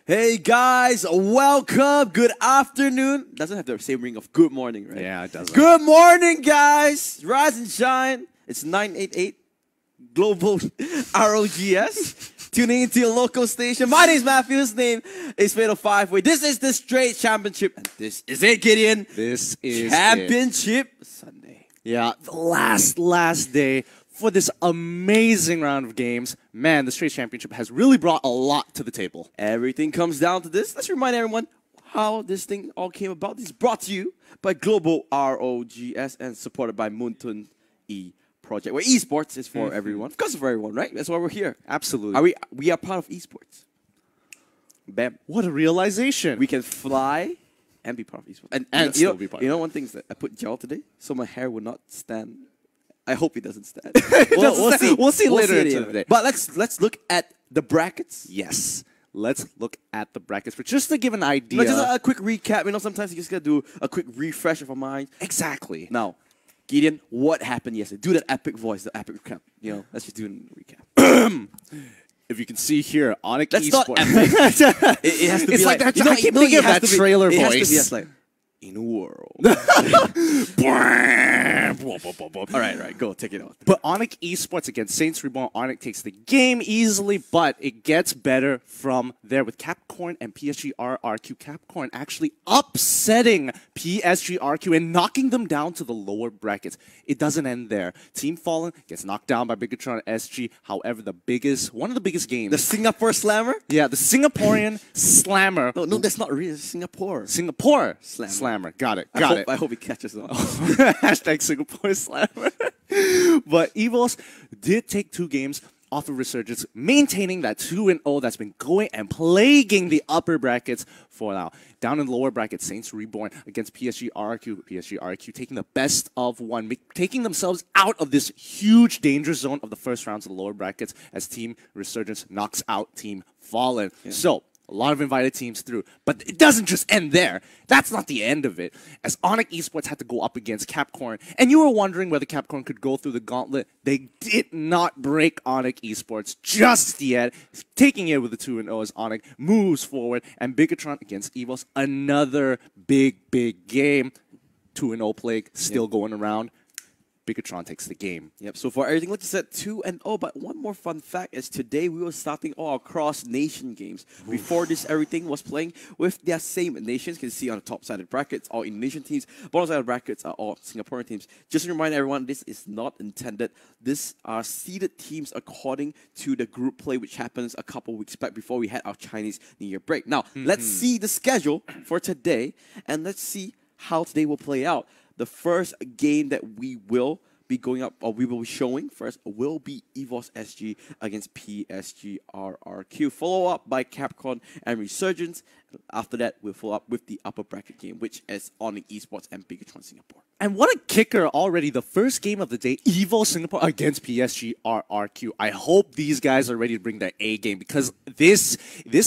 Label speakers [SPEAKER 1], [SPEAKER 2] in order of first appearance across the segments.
[SPEAKER 1] Hey guys, welcome. Good afternoon. Doesn't have the same ring of good morning, right?
[SPEAKER 2] Yeah, it doesn't.
[SPEAKER 1] Good morning, guys. Rise and shine. It's 988 Global ROGS. Tuning into your local station. My name is Matthew. His name is Fatal Five-Way. This is the Straits Championship. And this is it, Gideon.
[SPEAKER 2] This is
[SPEAKER 1] Championship Sunday.
[SPEAKER 2] Yeah, the last day for this amazing round of games. Man, the Straits Championship has really brought a lot to the table.
[SPEAKER 1] Everything comes down to this. Let's remind everyone how this thing all came about. This is brought to you by Global ROGS and supported by Moonton E Project, where esports is for everyone. Of course, for everyone, right? That's why we're here.
[SPEAKER 2] Absolutely.
[SPEAKER 1] We are part of esports. Bam.
[SPEAKER 2] What a realization.
[SPEAKER 1] We can fly and be part of esports.
[SPEAKER 2] And still be part of it.
[SPEAKER 1] You know one thing is that I put gel today, so my hair will not stand. I hope it doesn't stand.
[SPEAKER 2] We'll see later into the day.
[SPEAKER 1] But let's look at the brackets.
[SPEAKER 2] Yes. Let's look at the brackets. But just to give an idea.
[SPEAKER 1] Just a quick recap. You know, sometimes you just gotta do a quick refresh of our mind.
[SPEAKER 2] Exactly.
[SPEAKER 1] Now, Gideon, what happened yesterday? Do that epic voice, the epic recap. You know, let's just do a recap.
[SPEAKER 2] If you can see here, ONIC
[SPEAKER 1] That's
[SPEAKER 2] esports.
[SPEAKER 1] not epic. it has to
[SPEAKER 2] It's
[SPEAKER 1] be
[SPEAKER 2] like that.
[SPEAKER 1] You know,
[SPEAKER 2] I keep thinking of that trailer
[SPEAKER 1] it
[SPEAKER 2] voice.
[SPEAKER 1] Has to be, it's like, in a world. All right, go, take it out.
[SPEAKER 2] But ONIC esports against Saints Reborn. ONIC takes the game easily, but it gets better from there with CAPCORN and PSG-RRQ. CAPCORN actually upsetting PSG-RRQ and knocking them down to the lower brackets. It doesn't end there. Team Fallen gets knocked down by BIGETRON SG. However, one of the biggest games.
[SPEAKER 1] The Singapore Slammer?
[SPEAKER 2] Yeah, the Singaporean Slammer.
[SPEAKER 1] No, that's not real. It's Singapore.
[SPEAKER 2] Singapore
[SPEAKER 1] Slammer.
[SPEAKER 2] Got it.
[SPEAKER 1] I hope it catches on.
[SPEAKER 2] Hashtag Singapore Slammer. But EVOS did take 2 games off of Resurgence, maintaining that 2-0 that's been going and plaguing the upper brackets for now. Down in the lower brackets, Saints Reborn against PSG-RRQ. PSG-RRQ taking the best of 1, taking themselves out of this huge danger zone of the first rounds of the lower brackets as Team Resurgence knocks out Team Fallen. Yeah. So, a lot of invited teams through. But it doesn't just end there. That's not the end of it. As ONIC esports had to go up against CAPCORN, and you were wondering whether CAPCORN could go through the gauntlet, they did not break ONIC esports just yet. Taking it with the 2-0 as ONIC moves forward, and BIGETRON against EVOS, another big game. 2-0 plague still going around. BIGETRON takes the game.
[SPEAKER 1] Yep, so for everything, like you said, 2-0. But one more fun fact is today we were starting all our cross-nation games. Oof. Before this, everything was playing with their same nations. You can see on the top side of the brackets, all Indonesian teams. Bottom side of the brackets are all Singaporean teams. Just to remind everyone, this is not intended. These are seeded teams according to the group play, which happens a couple weeks back before we had our Chinese New Year break. Now, let's see the schedule for today, and let's see how today will play out. The first game that we will be going up, or we will be showing first, will be EVOS SG against PSG-RRQ, follow up by CAPCORN and Resurgence. After that, we'll follow up with the upper bracket game, which is ONIC esports and BIGETRON Singapore.
[SPEAKER 2] And what a kicker already, the first game of the day, EVOS Singapore against PSG-RRQ. I hope these guys are ready to bring their A game, because this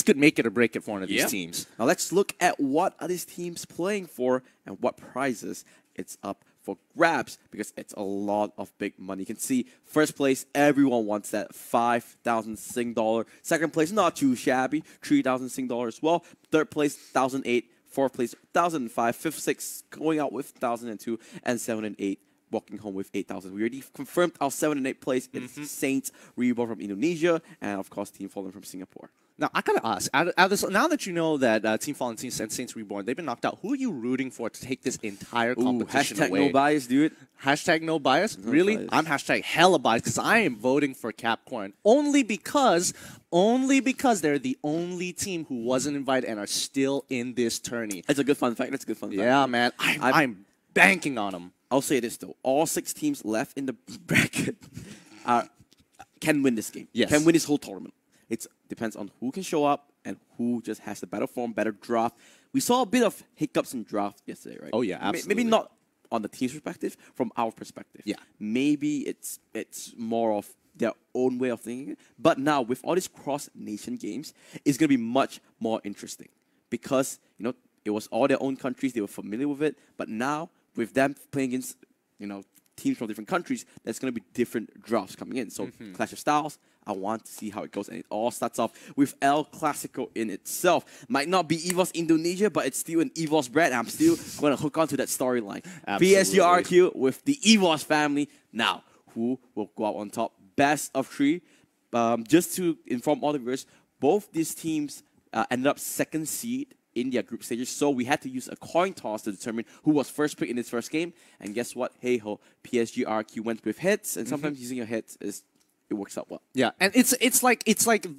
[SPEAKER 2] could make it or break it for one of these teams.
[SPEAKER 1] Now let's look at what are these teams playing for and what prizes it's up for grabs, because it's a lot of big money. You can see first place, everyone wants that 5,000 Sing dollar. Second place, not too shabby, 3,000 Sing dollar as well. Third place, 1,008. Fourth place, 1,005. Fifth, sixth, going out with 1,002. And 7 and 8, walking home with 8,000. We already confirmed our 7 and 8 place. It's Saints Reborn from Indonesia, and of course, Team Fallen from Singapore.
[SPEAKER 2] Now, I gotta ask, now that you know that Team Fallen, Team Saints Reborn, they've been knocked out, who are you rooting for to take this entire competition away?
[SPEAKER 1] Hashtag no bias, dude.
[SPEAKER 2] Hashtag no bias?
[SPEAKER 1] No
[SPEAKER 2] really?
[SPEAKER 1] bias.
[SPEAKER 2] I'm hashtag hella biased, because I am voting for CAPCORN. Only because they're the only team who wasn't invited and are still in this tourney.
[SPEAKER 1] That's a good fun fact. That's a good fun fact.
[SPEAKER 2] Yeah, man. I'm banking on them.
[SPEAKER 1] I'll say this, though. All 6 teams left in the bracket can win this game.
[SPEAKER 2] Yes.
[SPEAKER 1] Can win this whole tournament. It depends on who can show up and who just has the better form, better draft. We saw a bit of hiccups in draft yesterday, right?
[SPEAKER 2] Oh, yeah, absolutely.
[SPEAKER 1] Maybe not on the team's perspective, from our perspective.
[SPEAKER 2] Yeah.
[SPEAKER 1] Maybe it's more of their own way of thinking. But now, with all these cross-nation games, it's going to be much more interesting. Because, you know, it was all their own countries. They were familiar with it. But now, with them playing against, you know, teams from different countries, there's going to be different drafts coming in. So Clash of Styles, I want to see how it goes. And it all starts off with El Clasico in itself. Might not be EVOS Indonesia, but it's still an EVOS brand. I'm still going to hook on to that storyline. PSG RQ with the EVOS family. Now, who will go out on top? Best of 3. Just to inform all the viewers, both these teams ended up second seed in their group stages, so we had to use a coin toss to determine who was first pick in this first game. And guess what? Hey ho, PSG RQ went with hits, and sometimes using your hits it works out well.
[SPEAKER 2] Yeah, and it's like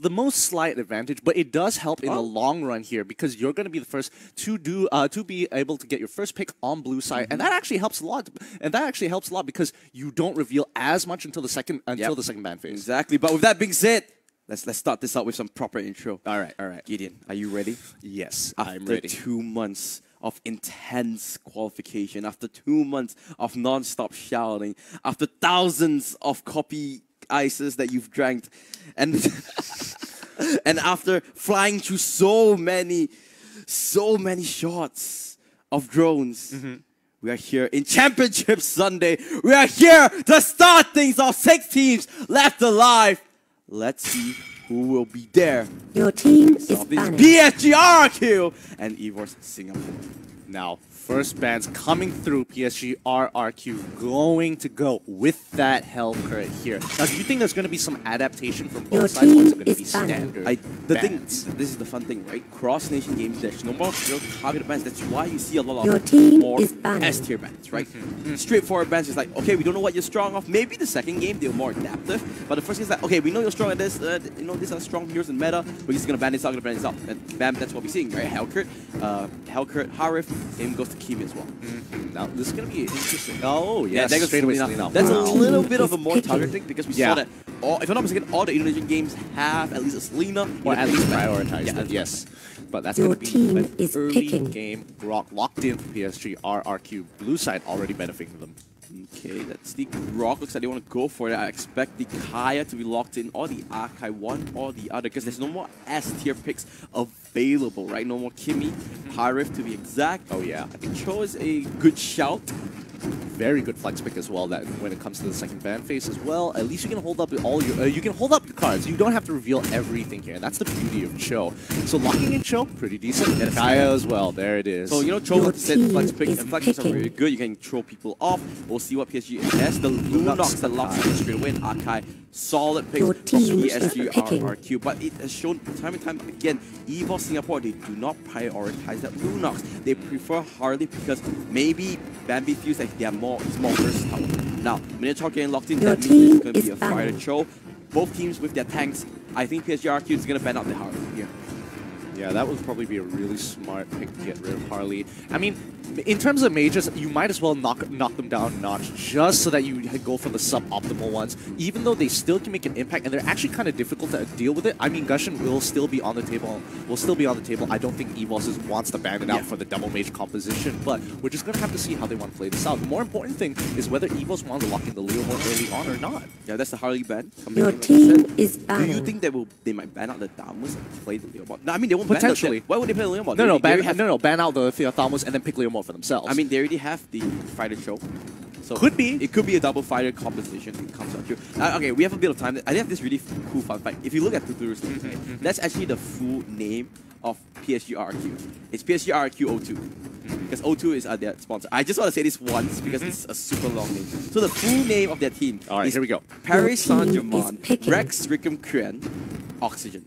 [SPEAKER 2] the most slight advantage, but it does help in the long run here because you're going to be the first to be able to get your first pick on blue side, and that actually helps a lot. And that actually helps a lot because you don't reveal as much until the second ban phase.
[SPEAKER 1] Exactly. But with that being said, let's start this out with some proper intro.
[SPEAKER 2] All right.
[SPEAKER 1] Gideon, are you ready?
[SPEAKER 2] Yes,
[SPEAKER 1] I'm
[SPEAKER 2] ready.
[SPEAKER 1] After 2 months of intense qualification, after 2 months of non-stop shouting, after thousands of copy ices that you've drank, and and after flying through so many shots of drones, we are here in Championship Sunday. We are here to start things off. 6 teams left alive. Let's see who will be there.
[SPEAKER 3] Your team is banned.
[SPEAKER 1] PSG RQ and EVOS Singapore.
[SPEAKER 2] Now, first bans coming through. PSG RRQ going to go with that hell crit here. Now, do you think there's going to be some adaptation from both sides, or is it going to be standard bans?
[SPEAKER 1] This is the fun thing, right? Cross-nation games, there's no more targeted bans. That's why you see a lot
[SPEAKER 3] Your
[SPEAKER 1] of
[SPEAKER 3] team
[SPEAKER 1] more
[SPEAKER 3] is banned.
[SPEAKER 1] S-tier bans, right? Straightforward bans is like, okay, we don't know what you're strong of. Maybe the second game, they're more adaptive. But the first game is like, okay, we know you're strong at this. These are strong heroes in meta. We're just going to ban this out, And bam, that's what we're seeing, right? Hellcurt, Harif, same goes to Kimi as well.
[SPEAKER 2] Now, this is going to be interesting. Oh, yeah,
[SPEAKER 1] that goes
[SPEAKER 2] straight away.
[SPEAKER 1] That's a little bit of a more targeted thing because we saw that, if I'm not mistaken, all the Indonesian games have at least a Selena.
[SPEAKER 2] Or at least prioritized. Yes. But that's going to be an early game Grok locked in for PSG RRQ. Blue side already benefiting them.
[SPEAKER 1] Okay, that's the Grok. Looks like they want to go for it. I expect the Kaya to be locked in, or the Akai, one or the other, because there's no more S-tier picks available, right? No more Kimi, Harif to be exact.
[SPEAKER 2] Oh yeah.
[SPEAKER 1] I think Cho is a good shout.
[SPEAKER 2] Very good flex pick as well. That when it comes to the second ban phase as well, at least you can hold up all your you can hold up your cards. You don't have to reveal everything here. That's the beauty of Cho. So locking in Cho, pretty decent. And Kaya as well. There it is.
[SPEAKER 1] So Cho, like you said, flex pick and flexes are really good. You can throw people off. We'll see what PSG has. The Lunox that locks in straight away. And Akai, solid picks from PSG RRQ. But it has shown time and time again, EVOS Singapore, they do not prioritize that Lunox. They prefer Harley because maybe Bambi feels like they are more versatile. Now, Minotaur getting locked in, that means it's going to be a fighter Cho. Both teams with their tanks. I think PSG RQ is going to ban out the Harley here.
[SPEAKER 2] Yeah, that would probably be a really smart pick to get rid of Harley. I mean, in terms of mages, you might as well knock them down a notch just so that you go for the suboptimal ones, even though they still can make an impact and they're actually kind of difficult to deal with it. I mean, Gushin will still be on the table. I don't think EVOS wants to ban it out for the double mage composition, but we're just going to have to see how they want to play this out. The more important thing is whether EVOS want to lock in the Leo more early on or not.
[SPEAKER 1] Yeah, that's the Harley ban.
[SPEAKER 3] Your team is banned.
[SPEAKER 1] Do you think they might ban out the Damus and play the Leo mod? No, I mean, they won't
[SPEAKER 2] potentially.
[SPEAKER 1] Why would they play the Leo mod?
[SPEAKER 2] Ban out the Theothamus and then pick Leo mod for themselves.
[SPEAKER 1] I mean, they already have the fighter Cho. So
[SPEAKER 2] could be.
[SPEAKER 1] It could be a double fighter composition if it comes out here. Okay, we have a bit of time. I have this really cool fun fact. If you look at Tuturu's name, that's actually the full name of PSG RQ. It's PSG RQ 02. Because 02 is their sponsor. I just want to say this once because it's a super long name. So the full name of their team is
[SPEAKER 2] here we go.
[SPEAKER 1] Paris Saint-Germain, Rex Rickham Kren, Oxygen.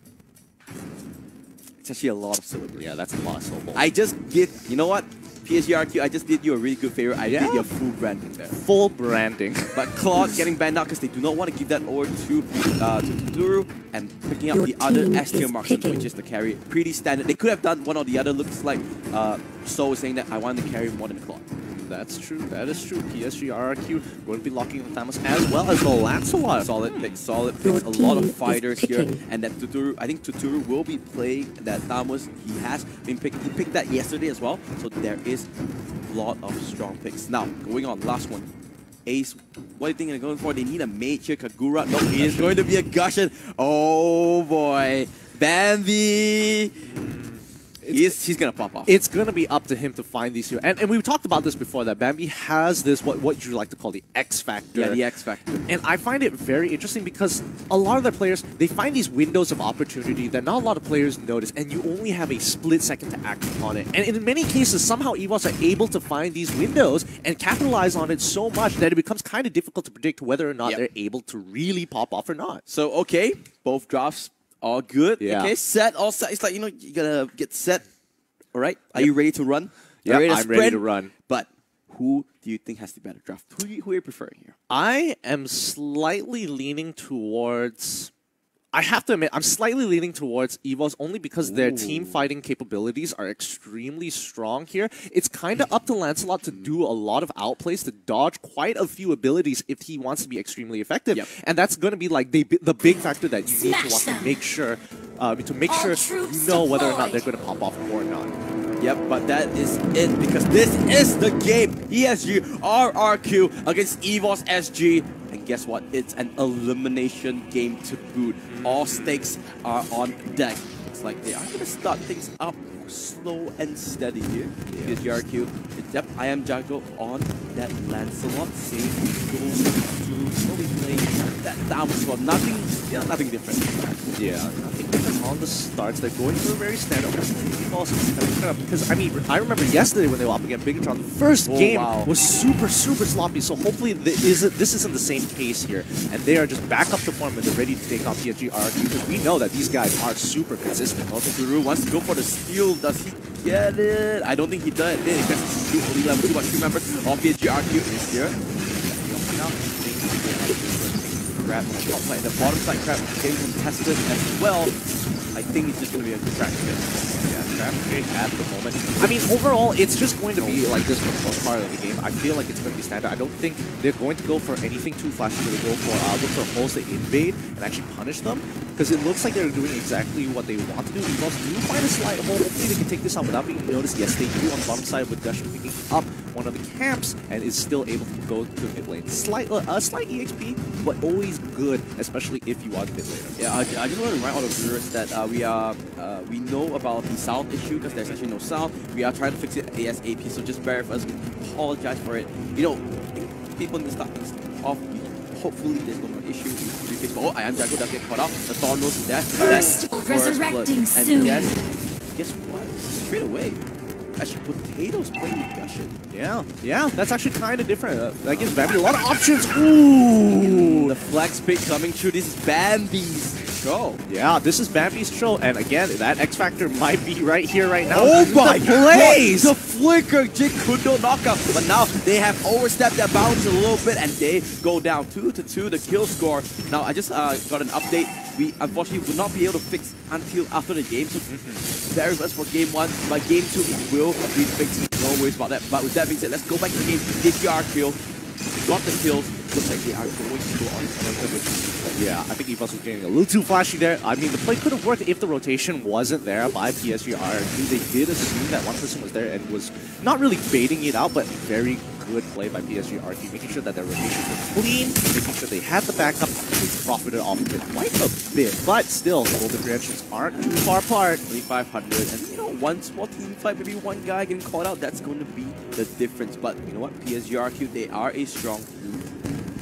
[SPEAKER 1] It's actually a lot of syllables.
[SPEAKER 2] Yeah, that's a lot of syllables.
[SPEAKER 1] I just did, you know what? PSG RQ, I just did you a really good favor. I did your full branding there.
[SPEAKER 2] Full branding.
[SPEAKER 1] But Claude getting banned out because they do not want to give that over to Tuturu and picking up the other S-tier marksman, which is the carry. Pretty standard. They could have done one or the other. Looks like So was saying that I want to carry more than Claude.
[SPEAKER 2] That's true. That is true. PSG RRQ going to be locking in the Thamus as well as the Lancelot.
[SPEAKER 1] Solid picks. Solid picks. A lot of fighters here. And that Tuturu, I think Tuturu will be playing that Thamus. He has been picked. He picked that yesterday as well. So there is a lot of strong picks. Now, going on. Last one. Ace, what do you think they're going for? They need a mage here. Kagura. No, he is going to be a Gushin. Oh boy. Bambi. he's gonna pop off.
[SPEAKER 2] It's gonna be up to him to find these heroes. And we've talked about this before, that Bambi has this what you like to call the X factor.
[SPEAKER 1] Yeah, the X factor.
[SPEAKER 2] And I find it very interesting because a lot of their players, they find these windows of opportunity that not a lot of players notice, and you only have a split second to act upon it. And in many cases, somehow EVOS are able to find these windows and capitalize on it so much that it becomes kind of difficult to predict whether or not they're able to really pop off or not.
[SPEAKER 1] So, okay, both drafts all good.
[SPEAKER 2] Yeah.
[SPEAKER 1] Okay, set, all set. It's like, you know, you gotta get set. All right, are you ready to run?
[SPEAKER 2] Yeah,
[SPEAKER 1] I'm
[SPEAKER 2] ready to run.
[SPEAKER 1] But who do you think has the better draft? Who are you preferring here?
[SPEAKER 2] I am slightly leaning towards... I have to admit, I'm slightly leaning towards EVOS only because their team fighting capabilities are extremely strong here. It's kind of up to Lancelot to do a lot of outplays, to dodge quite a few abilities if he wants to be extremely effective.
[SPEAKER 1] Yep.
[SPEAKER 2] And that's going to be like the big factor that you need to watch to make sure you know whether or not they're going to pop off or not.
[SPEAKER 1] Yep, but that is it because this is the game. ESG RRQ against EVOS SG. And guess what? It's an elimination game to boot. All stakes are on deck. It's like they are going to start things up slow and steady here. Here's RRQ. Yep, I am Jago on that Lancelot. Same goes through slowly playing that down slot. Nothing different.
[SPEAKER 2] Yeah, nothing different on the starts. They're going through a very standard. Because I mean, I remember yesterday when they were up against BIGETRON, the first game was super sloppy. So hopefully this isn't the same case here, and they are just back up to form and they're ready to take on PSG RRQ because we know that these guys are super consistent.
[SPEAKER 1] Also, Guru wants to go for the steal. Does he get it? I don't think he did. Because he's only level 2, but remember, all PSG RRQ is here. Crab on the top side, the bottom side crab getting contested as well. I think it's just going to be a crack fit.
[SPEAKER 2] Yeah, crab trade at the moment. I mean, overall, it's just going to be like this for the most part of the game. I feel like it's going to be standard. I don't think they're going to go for anything too flashy. They go for look for holes to invade and actually punish them, because it looks like they're doing exactly what they want to do. EVOS do find a slight hole. Hopefully they can take this out without being noticed. Yes, they do on the bottom side with Gushin picking up one of the camps and is still able to go to mid lane. Slight EXP, but always good, especially if you are the mid laner.
[SPEAKER 1] Yeah, I just want to remind all the viewers that we know about the sound issue because there's actually no sound. We are trying to fix it ASAP, so just bear with us. We apologize for it. You know, people need to start things off. Hopefully there's no more issue. Oh, I am Jago, does get caught up. The Thorn knows that. That's
[SPEAKER 3] resurrecting soon.
[SPEAKER 1] And guess what? Straight away. Actually, Potatoes playing with Gushin.
[SPEAKER 2] Yeah, that's actually kind of different. That gives Bambi a lot of options. Ooh!
[SPEAKER 1] The flex pick coming through. This is Bambi's show.
[SPEAKER 2] Yeah, this is Bambi's show. And again, that X Factor might be right here, right now.
[SPEAKER 1] Oh my
[SPEAKER 2] god!
[SPEAKER 1] The flicker, Jig could not knock out. But now they have overstepped their bounds a little bit and they go down 2-2, the kill score. Now, I just got an update. We unfortunately will not be able to fix until after the game. So very much for game 1. By game 2, it will be fixed. No worries about that. But with that being said, let's go back to the game. DGR kill. Got the kills. Looks like they are going to go on.
[SPEAKER 2] Yeah, I think EVOS was getting a little too flashy there. I mean, the play could have worked if the rotation wasn't there by PSG RRQ. They did assume that one person was there and was not really baiting it out, but very good play by PSG RRQ, making sure that their rotations were clean, making sure they had the backup, and they profited off of it quite a bit. But still, the goal differentials aren't too far apart. 3,500, and you know, one small team fight, maybe one guy getting caught out, that's going to be the difference. But you know what? PSG RRQ, they are a strong team.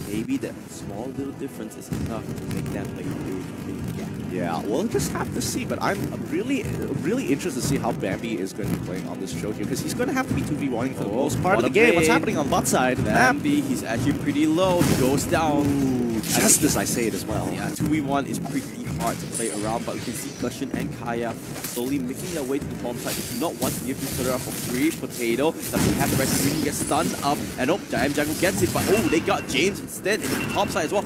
[SPEAKER 2] Maybe that small little difference is enough to make them play big gap. Yeah, we'll just have to see. But I'm really interested to see how Bambi is going to be playing on this show here, because he's going to have to be 2v1ing for the most part of the game. What's happening on bot side?
[SPEAKER 1] Bambi, he's actually pretty low. He goes down.
[SPEAKER 2] Ooh, just as I say it as well.
[SPEAKER 1] Yeah, 2v1 is pretty hard to play around, but we can see Gushin and Kaya slowly making their way to the bottom side. They do not want to give each other up for free. Potato doesn't have the rest of the gets stunned up, and Giant Jago gets it, but they got James instead in the top side as well.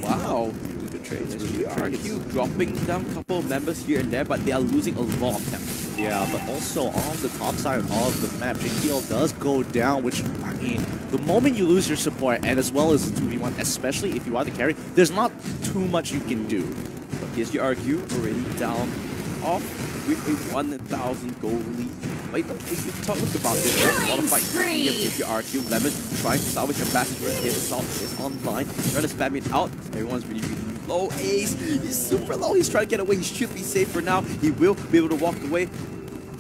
[SPEAKER 1] Wow. Good trades. RRQ dropping down a couple of members here and there, but they are losing a lot of them.
[SPEAKER 2] Yeah, but also on the top side of the map, JTL does go down, which, I mean, the moment you lose your support, and as well as the 2v1, especially if you are the carry, there's not too much you can do.
[SPEAKER 1] But PSG RRQ already down off with a 1,000 gold lead. But if you talk about this, there's a lot of fights here. PSG RRQ, Lemon trying to salvage Ambassador. Here the salt is online. Trying to spam it out. Everyone's really low. Ace, he's super low. He's trying to get away. He should be safe for now. He will be able to walk away.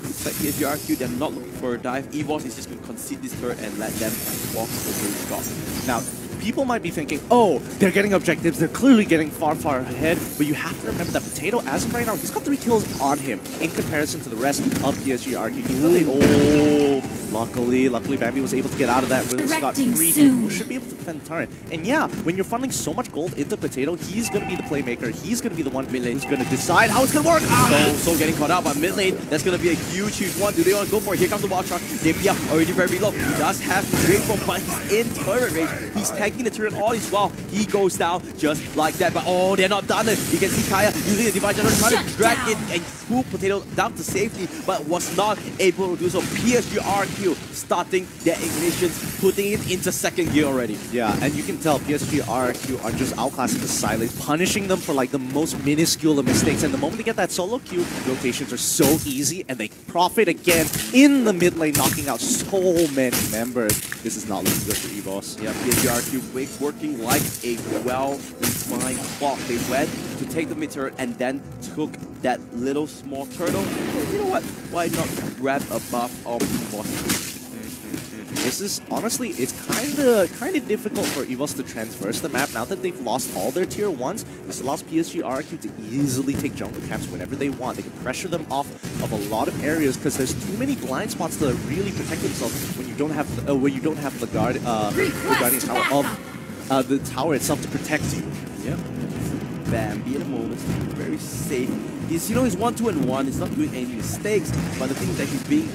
[SPEAKER 1] Looks like PSGRQ, they're not looking for a dive. EVOS is just going to concede this turret and let them walk over the shot.
[SPEAKER 2] Now, people might be thinking, oh, they're getting objectives, they're clearly getting far, far ahead, but you have to remember that Potato, as of right now, he's got 3 kills on him in comparison to the rest of PSGRQ. Luckily Bambi was able to get out of that. Willis got 3 who should be able to defend the turret. And yeah, when you're funneling so much gold into Potato, he's going to be the playmaker. He's going to be the one who's going to decide how it's going to work.
[SPEAKER 1] So getting caught out by mid lane. That's going to be a huge one. Do they want to go for it? Here comes the wild shot. JP already very low. He does have great from, but he's in turret range. He's tanking the turret all as well. He goes down just like that. But oh, they're not done it. You can see Kaya using the divine general trying to drag it and swoop Potato down to safety, but was not able to do so. PSGRQ starting their ignitions, putting it into second gear already.
[SPEAKER 2] Yeah, and you can tell PSGRQ are just outclassing the Silence, punishing them for like the most minuscule of mistakes. And the moment they get that solo queue, rotations are so easy, and they profit again in the mid lane, knocking out so many members. This is not looking good for EVOS.
[SPEAKER 1] Yeah, PSGRQ working like a well-refined clock. They went to take the mid turret and then took that little small turtle. You know what? Why not grab a buff of EVOS?
[SPEAKER 2] This is, honestly, it's kind of difficult for EVOS to traverse the map now that they've lost all their tier 1s. This allows PSGRQ to easily take jungle camps whenever they want. They can pressure them off of a lot of areas because there's too many blind spots to really protect themselves when you don't have the guardian tower of the tower itself to protect you.
[SPEAKER 1] Yep. Bambi at the moment is very safe. He's 1-2-1. He's not doing any mistakes, but the thing is that he's being,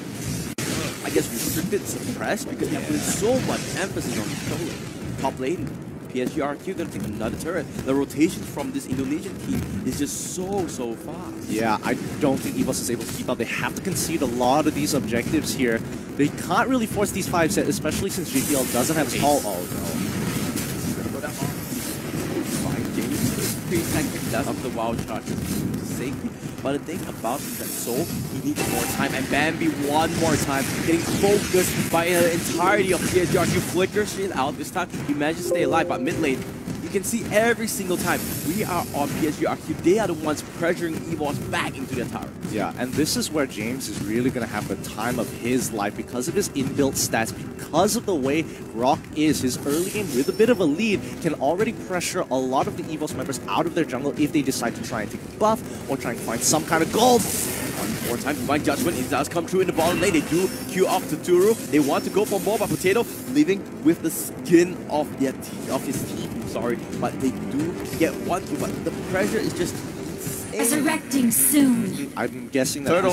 [SPEAKER 1] I guess, restricted, suppressed, because they're putting so much emphasis on the top lane. PSGRQ gonna take another turret. The rotation from this Indonesian team is just so fast.
[SPEAKER 2] Yeah, I don't think EVOS is able to keep up. They have to concede a lot of these objectives here. They can't really force these 5 sets, especially since JPL doesn't have his call. Oh no.
[SPEAKER 1] That's of the wild shot to safety. But the thing about it is that Soul, he needs more time, and Bambi one more time, getting focused by the entirety of PSGRQ. Flickers straight out this time. He managed to stay alive, but mid lane, you can see every single time we are on PSGRQ, they are the ones pressuring EVOS back into their tower.
[SPEAKER 2] Yeah, and this is where James is really going to have the time of his life because of his inbuilt stats, because of the way Rock is. His early game with a bit of a lead can already pressure a lot of the EVOS members out of their jungle if they decide to try and take a buff or try and find some kind of gold.
[SPEAKER 1] One more time, Divine Judgment, it does come true in the bottom lane. They do queue off to Turu. They want to go for more, but Potato leaving with the skin of his teeth. Sorry, but they do get one kill, but the pressure is just insane.
[SPEAKER 3] Resurrecting soon.
[SPEAKER 2] I'm guessing that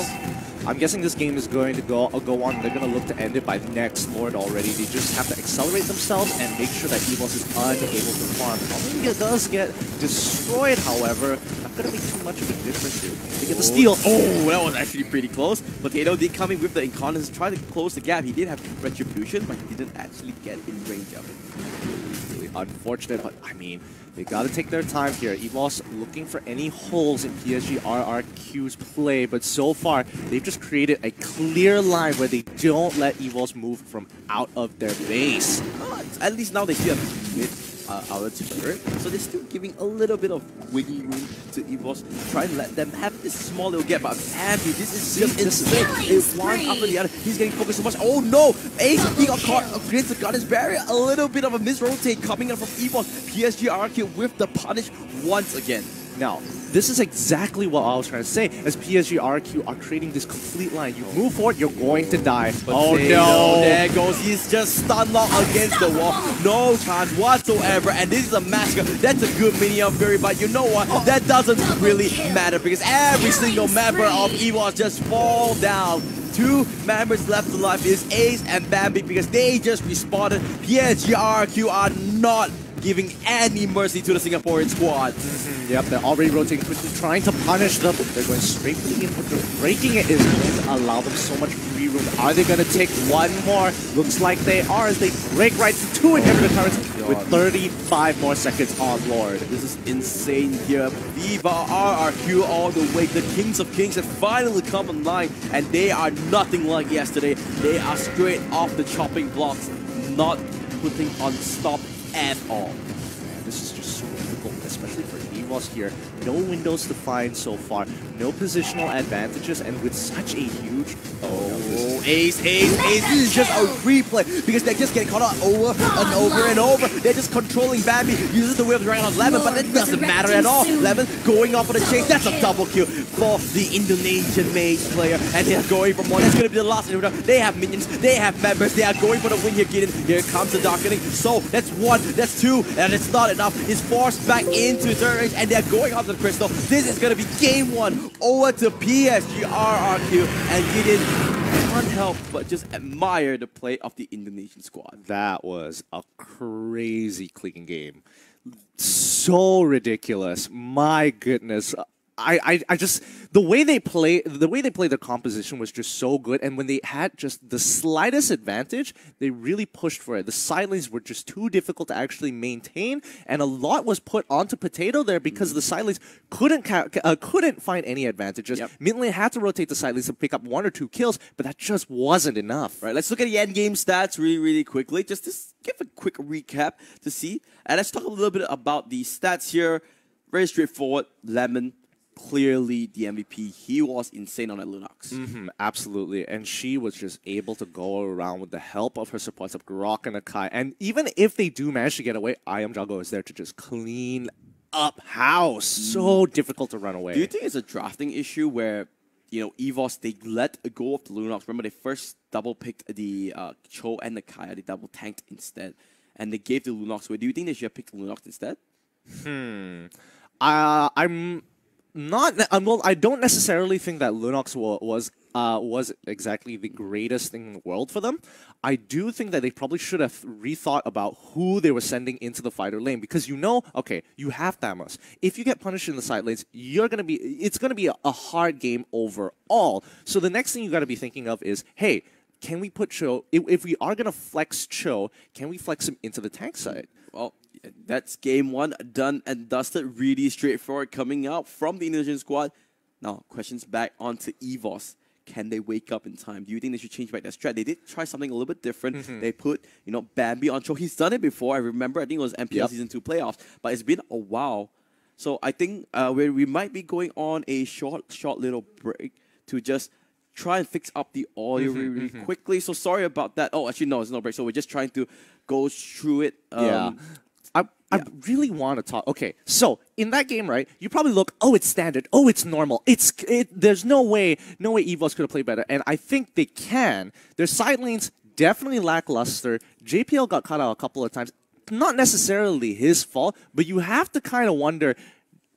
[SPEAKER 2] I'm guessing this game is going to go on. They're going to look to end it by next Lord already. They just have to accelerate themselves and make sure that EVOS is unable to farm. It does get destroyed, however. Not going to make too much of a difference here. They get the steal.
[SPEAKER 1] Oh, that was actually pretty close. Potato did come in with the Incontinence, try to close the gap. He did have Retribution, but he didn't actually get in range of it.
[SPEAKER 2] Really unfortunate, but I mean, they got to take their time here. EVOS looking for any holes in PSGRQ's play, but so far, they've just created a clear line where they don't let EVOS move from out of their base.
[SPEAKER 1] At least now they still have mid our turret, so they're still giving a little bit of wiggy room to EVOS, trying to let them have this small little gap. But Bambi, this is just insane. One after the other, he's getting focused so much. Oh no! Ace, he got caught against the Goddess Barrier. A little bit of a misrotate coming in from EVOS. PSGRQ with the punish once again.
[SPEAKER 2] Now, this is exactly what I was trying to say, as PSGRQ are creating this complete line. You move forward, you're going to die.
[SPEAKER 1] But oh no! There goes, he's just stun locked against the wall. No chance whatsoever, and this is a massacre. That's a good minion Fury, but you know what? That doesn't really matter, because every single member of EVOS just fall down. 2 members left alive is Ace and Bambi, because they just respawned. PSGRQ are not giving any mercy to the Singaporean squad.
[SPEAKER 2] Yep, they're already rotating quickly, trying to punish them. They're going straight for the input. Breaking it is going to allow them so much free room. Are they going to take one more? Looks like they are, as they break right to 2 inhibitor turrets with 35 more seconds on Lord.
[SPEAKER 1] This is insane here. Viva RRQ all the way. The Kings of Kings have finally come online, and they are nothing like yesterday. They are straight off the chopping blocks, not putting on stop at all.
[SPEAKER 2] This is just so difficult, especially especially for EVOS here. No windows to find so far, no positional advantages, and with such a huge...
[SPEAKER 1] Ace. This is just a replay because they're just getting caught out over and over and over. They're just controlling Bambi, uses the whip right on Lemon, but it doesn't matter at all. Lemon going off for the chase. That's a double kill for the Indonesian mage player, and they're going for more. That's going to be the last inhibitor. They have minions, they have members, they are going for the win here, Gideon. Here comes the darkening. So that's 1, that's 2, and it's not enough. It's forced back into third range, and they're going after the crystal. This is going to be game 1 over to PSG RRQ, and Gideon can't help but just admire the play of the Indonesian squad.
[SPEAKER 2] That was a crazy clicking game. So ridiculous. My goodness. I just the way they play their composition was just so good, and when they had just the slightest advantage, they really pushed for it. The side lanes were just too difficult to actually maintain, and a lot was put onto Potato there because the side lanes couldn't find any advantages. Mid lane had to rotate the side lanes to pick up 1 or 2 kills, but that just wasn't enough.
[SPEAKER 1] Right, let's look at the end game stats really quickly, just to give a quick recap to see, and let's talk a little bit about the stats here. Very straightforward. Lemon, clearly the MVP. He was insane on that Lunox.
[SPEAKER 2] Absolutely. And she was just able to go around with the help of her supports of Grok and Akai. And even if they do manage to get away, I Am Jago is there to just clean up house. So difficult to run away.
[SPEAKER 1] Do you think it's a drafting issue where, you know, EVOS, they let go of the Lunox? Remember, they first double-picked the Cho and the Kaya. They double-tanked instead. And they gave the Lunox away. Do you think they should have picked the Lunox instead?
[SPEAKER 2] I don't necessarily think that Lunox was exactly the greatest thing in the world for them. I do think that they probably should have rethought about who they were sending into the fighter lane, because okay, you have Thamos. If you get punished in the side lanes, it's gonna be a hard game overall. So the next thing you got to be thinking of is, hey, can we put Cho? If we are gonna flex Cho, can we flex him into the tank side?
[SPEAKER 1] Well, that's game 1 done and dusted. Really straightforward coming out from the Indonesian squad. Now, questions back onto EVOS. Can they wake up in time? Do you think they should change back their strat? They did try something a little bit different. They put, Bambi on Cho. He's done it before. I remember. I think it was MPL Season 2 playoffs. But it's been a while. So I think we might be going on a short little break to just try and fix up the audio really quickly. So sorry about that. Oh, actually, no, it's no break. So we're just trying to go through it.
[SPEAKER 2] I really want to talk. Okay, so in that game, right, you probably look, oh, it's standard, oh, it's normal. There's no way EVOS could have played better. And I think they can. Their side lanes definitely lackluster. JPL got caught out a couple of times. Not necessarily his fault, but you have to kind of wonder,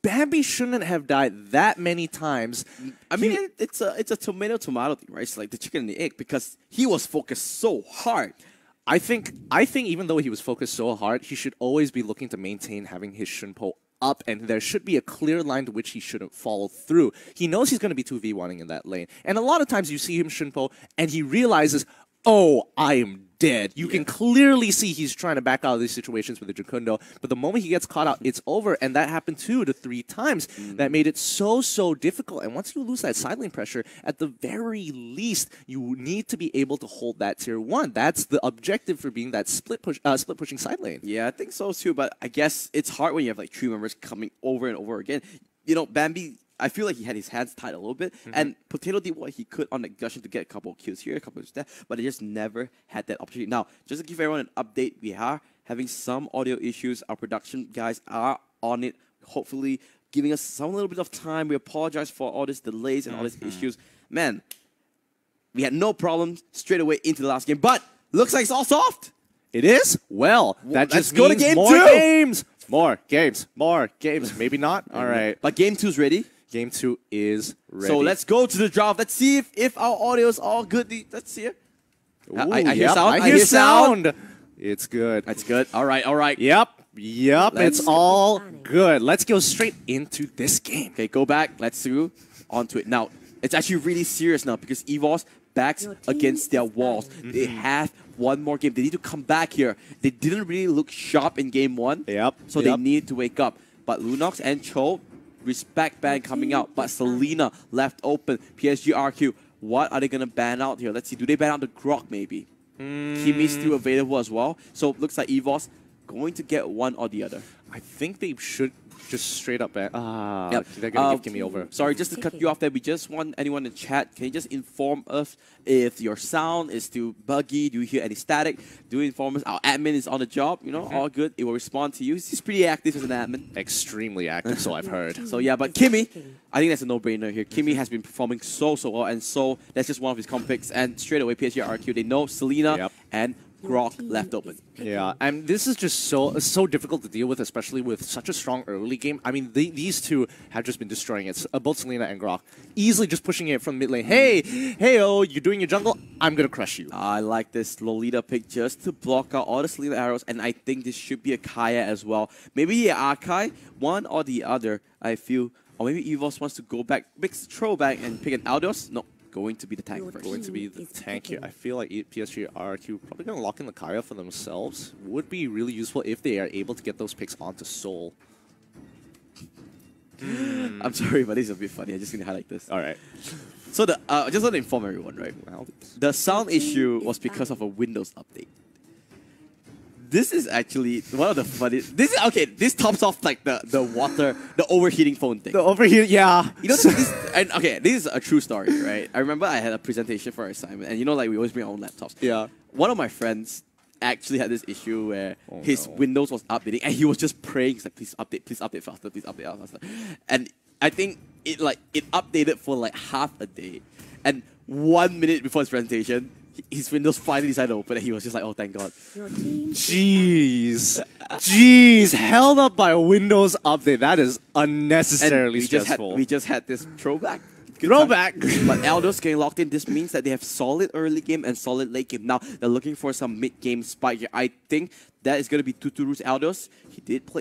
[SPEAKER 2] Bambi shouldn't have died that many times.
[SPEAKER 1] I mean, it's a tomato thing, right? It's like the chicken and the egg, because he was focused so hard.
[SPEAKER 2] I think even though he was focused so hard, he should always be looking to maintain having his Shunpo up, and there should be a clear line to which he shouldn't follow through. He knows he's going to be 2v1ing in that lane. And a lot of times you see him Shunpo, and he realizes, oh, I am dead. You can clearly see he's trying to back out of these situations with the Jukundo, but the moment he gets caught out, it's over, and that happened 2 to 3 times. That made it so difficult, and once you lose that side lane pressure, at the very least, you need to be able to hold that tier 1. That's the objective for being that split pushing side lane.
[SPEAKER 1] Yeah, I think so too, but I guess it's hard when you have like 3 members coming over and over again. Bambi, I feel like he had his hands tied a little bit, and Potato did what he could on the Gushing to get a couple of kills here, a couple of there, but they just never had that opportunity. Now, just to give everyone an update, we are having some audio issues. Our production guys are on it, hopefully giving us a little bit of time. We apologize for all these delays and all these issues. Man, we had no problems straight away into the last game, but looks like it's all soft.
[SPEAKER 2] It is? Well, that just
[SPEAKER 1] go to
[SPEAKER 2] means
[SPEAKER 1] game
[SPEAKER 2] more
[SPEAKER 1] 2.
[SPEAKER 2] games. More games. Maybe not. All right.
[SPEAKER 1] But game 2 is ready.
[SPEAKER 2] Game 2 is ready.
[SPEAKER 1] So let's go to the draft. Let's see if our audio is all good. Let's see it.
[SPEAKER 2] Ooh,
[SPEAKER 1] I hear sound.
[SPEAKER 2] I hear sound. It's good.
[SPEAKER 1] That's good. All right.
[SPEAKER 2] Yep. It's all good. Let's go straight into this game.
[SPEAKER 1] Okay, go back. Let's go onto it. Now, it's actually really serious now because EVOS backs against their walls. They have one more game. They need to come back here. They didn't really look sharp in game 1. So they need to wake up. But Lunox and Cho, respect ban coming out, but Selena left open. PSG RQ, what are they going to ban out here? Let's see. Do they ban out the Grok maybe? Kimmy's still available as well. So looks like EVOS going to get one or the other.
[SPEAKER 2] I think they should Just straight up ban.
[SPEAKER 1] Yep.
[SPEAKER 2] They're going to give Kimmy over.
[SPEAKER 1] Sorry, just to cut you off there, we just want anyone in chat, can you just inform us if your sound is still buggy? Do you hear any static? Do inform us. Our admin is on the job, you know, all good. It will respond to you. He's pretty active as an admin.
[SPEAKER 2] Extremely active, so I've heard.
[SPEAKER 1] So yeah, but Kimmy, I think that's a no-brainer here. Kimmy has been performing so well, and so that's just one of his comp picks. And straight away, PSG RQ, they know Selena and Grok left open.
[SPEAKER 2] Yeah, and this is just so difficult to deal with, especially with such a strong early game. I mean, these two have just been destroying it. Both Selena and Grok, easily just pushing it from mid lane. Hey, oh, you're doing your jungle. I'm gonna crush you.
[SPEAKER 1] I like this Lolita pick just to block out all the Selena arrows, and I think this should be a Kaya as well. Maybe an Arkai, one or the other. I feel, or maybe EVOS wants to go back, big throwback and pick an Aldos. No. Going to be the tank first.
[SPEAKER 2] Going to be the tank here. I feel like PSG RQ probably going to lock in the Kaya for themselves. Would be really useful if they are able to get those picks onto Soul.
[SPEAKER 1] I'm sorry, but this is a bit funny. I'm just going to highlight this.
[SPEAKER 2] All right.
[SPEAKER 1] So I just want to inform everyone, right? Well, the sound issue was because of a Windows update. This is actually one of the funniest. This tops off like the water, the overheating phone thing.
[SPEAKER 2] The overheating, yeah.
[SPEAKER 1] You know, this is a true story, right? I remember I had a presentation for our assignment, and you know, like we always bring our own laptops.
[SPEAKER 2] Yeah.
[SPEAKER 1] One of my friends actually had this issue where his Windows was updating, and he was just praying, he's like, please update faster, please update faster. And I think it updated for like half a day, and 1 minute before his presentation, his Windows finally decided to open, and he was just like, oh, thank God.
[SPEAKER 2] Jeez, held up by a Windows update. That is unnecessarily stressful.
[SPEAKER 1] We just had this throwback. But Aldos getting locked in. This means that they have solid early game and solid late game. Now they're looking for some mid game spike here. I think that is going to be Tuturu's Aldos. He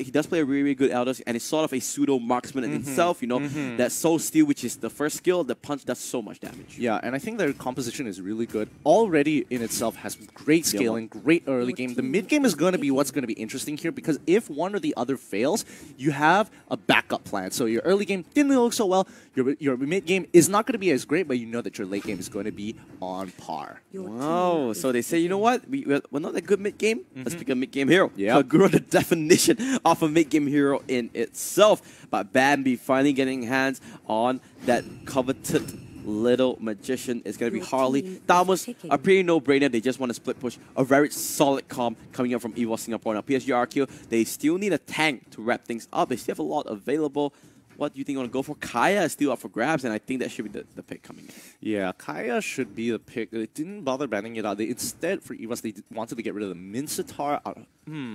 [SPEAKER 1] does play a really, really good Aldos, and it's sort of a pseudo marksman in himself. You know, that Soul Steal, which is the first skill, the punch does so much damage.
[SPEAKER 2] Yeah, and I think their composition is really good. Already in itself has great scaling, great early game. The mid game is going to be what's going to be interesting here, because if one or the other fails, you have a backup plan. So your early game didn't look so well. Your mid game is not going to be as great, but you know that your late game is going to be on par.
[SPEAKER 1] Wow. So they say, you know what? We're not that good mid game. Let's pick a mid game hero.
[SPEAKER 2] Yeah.
[SPEAKER 1] Kagura, the definition of a mid game hero in itself. But Bambi finally getting hands on that coveted little magician. Is going to be Harley. That was a pretty no-brainer. They just want to split push. A very solid comp coming up from EVOS Singapore. Now PSG RQ, they still need a tank to wrap things up. They still have a lot available. What do you think you want to go for? Kaya is still up for grabs, and I think that should be the pick coming in.
[SPEAKER 2] Yeah, Kaya should be the pick. They didn't bother banning it out. Instead, for EVOS, they wanted to get rid of the Mincetar.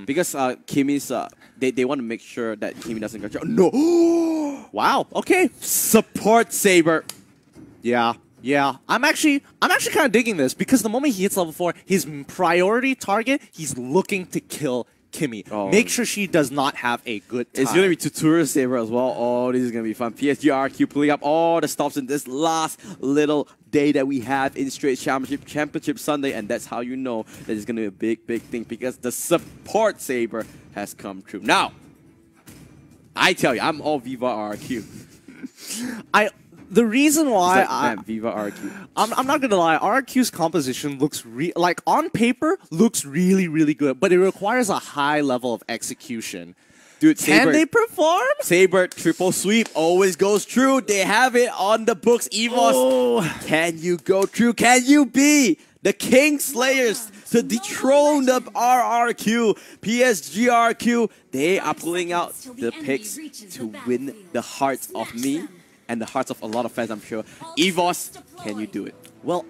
[SPEAKER 1] Because Kimmy's, they want to make sure that Kimmy doesn't get... No!
[SPEAKER 2] Wow, okay.
[SPEAKER 1] Support Saber.
[SPEAKER 2] Yeah. I'm actually kind of digging this, because the moment he hits level 4, his priority target, he's looking to kill Kimmy. Make sure she does not have a good time.
[SPEAKER 1] It's going to be Tutorial Saber as well. Oh, this is going to be fun. PSG RQ pulling up all the stops in this last little day that we have in Straits Championship Sunday, and that's how you know that it's going to be a big thing, because the support Saber has come true. Now, I tell you, I'm all Viva RQ.
[SPEAKER 2] The reason why
[SPEAKER 1] Viva RQ.
[SPEAKER 2] I'm not gonna lie, RQ's composition looks like on paper looks really, really good, but it requires a high level of execution.
[SPEAKER 1] Dude,
[SPEAKER 2] can they perform?
[SPEAKER 1] Saber triple sweep always goes true. They have it on the books. EVOS, can you go true? Can you be the King Slayers to dethrone the RRQ? PSG RQ, they are pulling out the picks to win the hearts of me and the hearts of a lot of fans, I'm sure. EVOS, can you do it?
[SPEAKER 2] Well,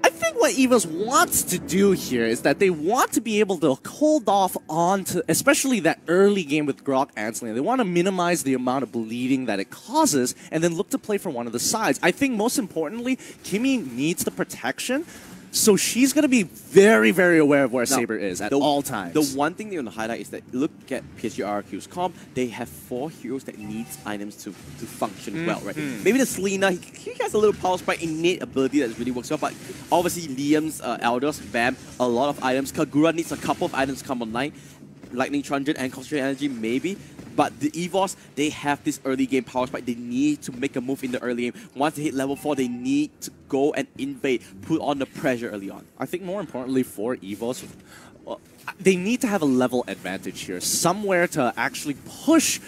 [SPEAKER 2] I think what EVOS wants to do here is that they want to be able to hold off on to, especially that early game with Grok and Selena. They want to minimize the amount of bleeding that it causes and then look to play for one of the sides. I think most importantly, Kimmy needs the protection. So she's going to be very, very aware of where Saber is at all times.
[SPEAKER 1] The one thing they want to highlight is that look at PSG RQ's comp. They have 4 heroes that needs items to function well, right? Maybe the Selena, he has a little power spike, innate ability that really works well, but obviously Liam's Elders, Bam, a lot of items. Kagura needs a couple of items to come online. Lightning Transient and Concentrated Energy, maybe. But the EVOS, they have this early game power spike. They need to make a move in the early game. Once they hit level 4, they need to go and invade, put on the pressure early on.
[SPEAKER 2] I think more importantly for EVOS, they need to have a level advantage here. Somewhere to actually push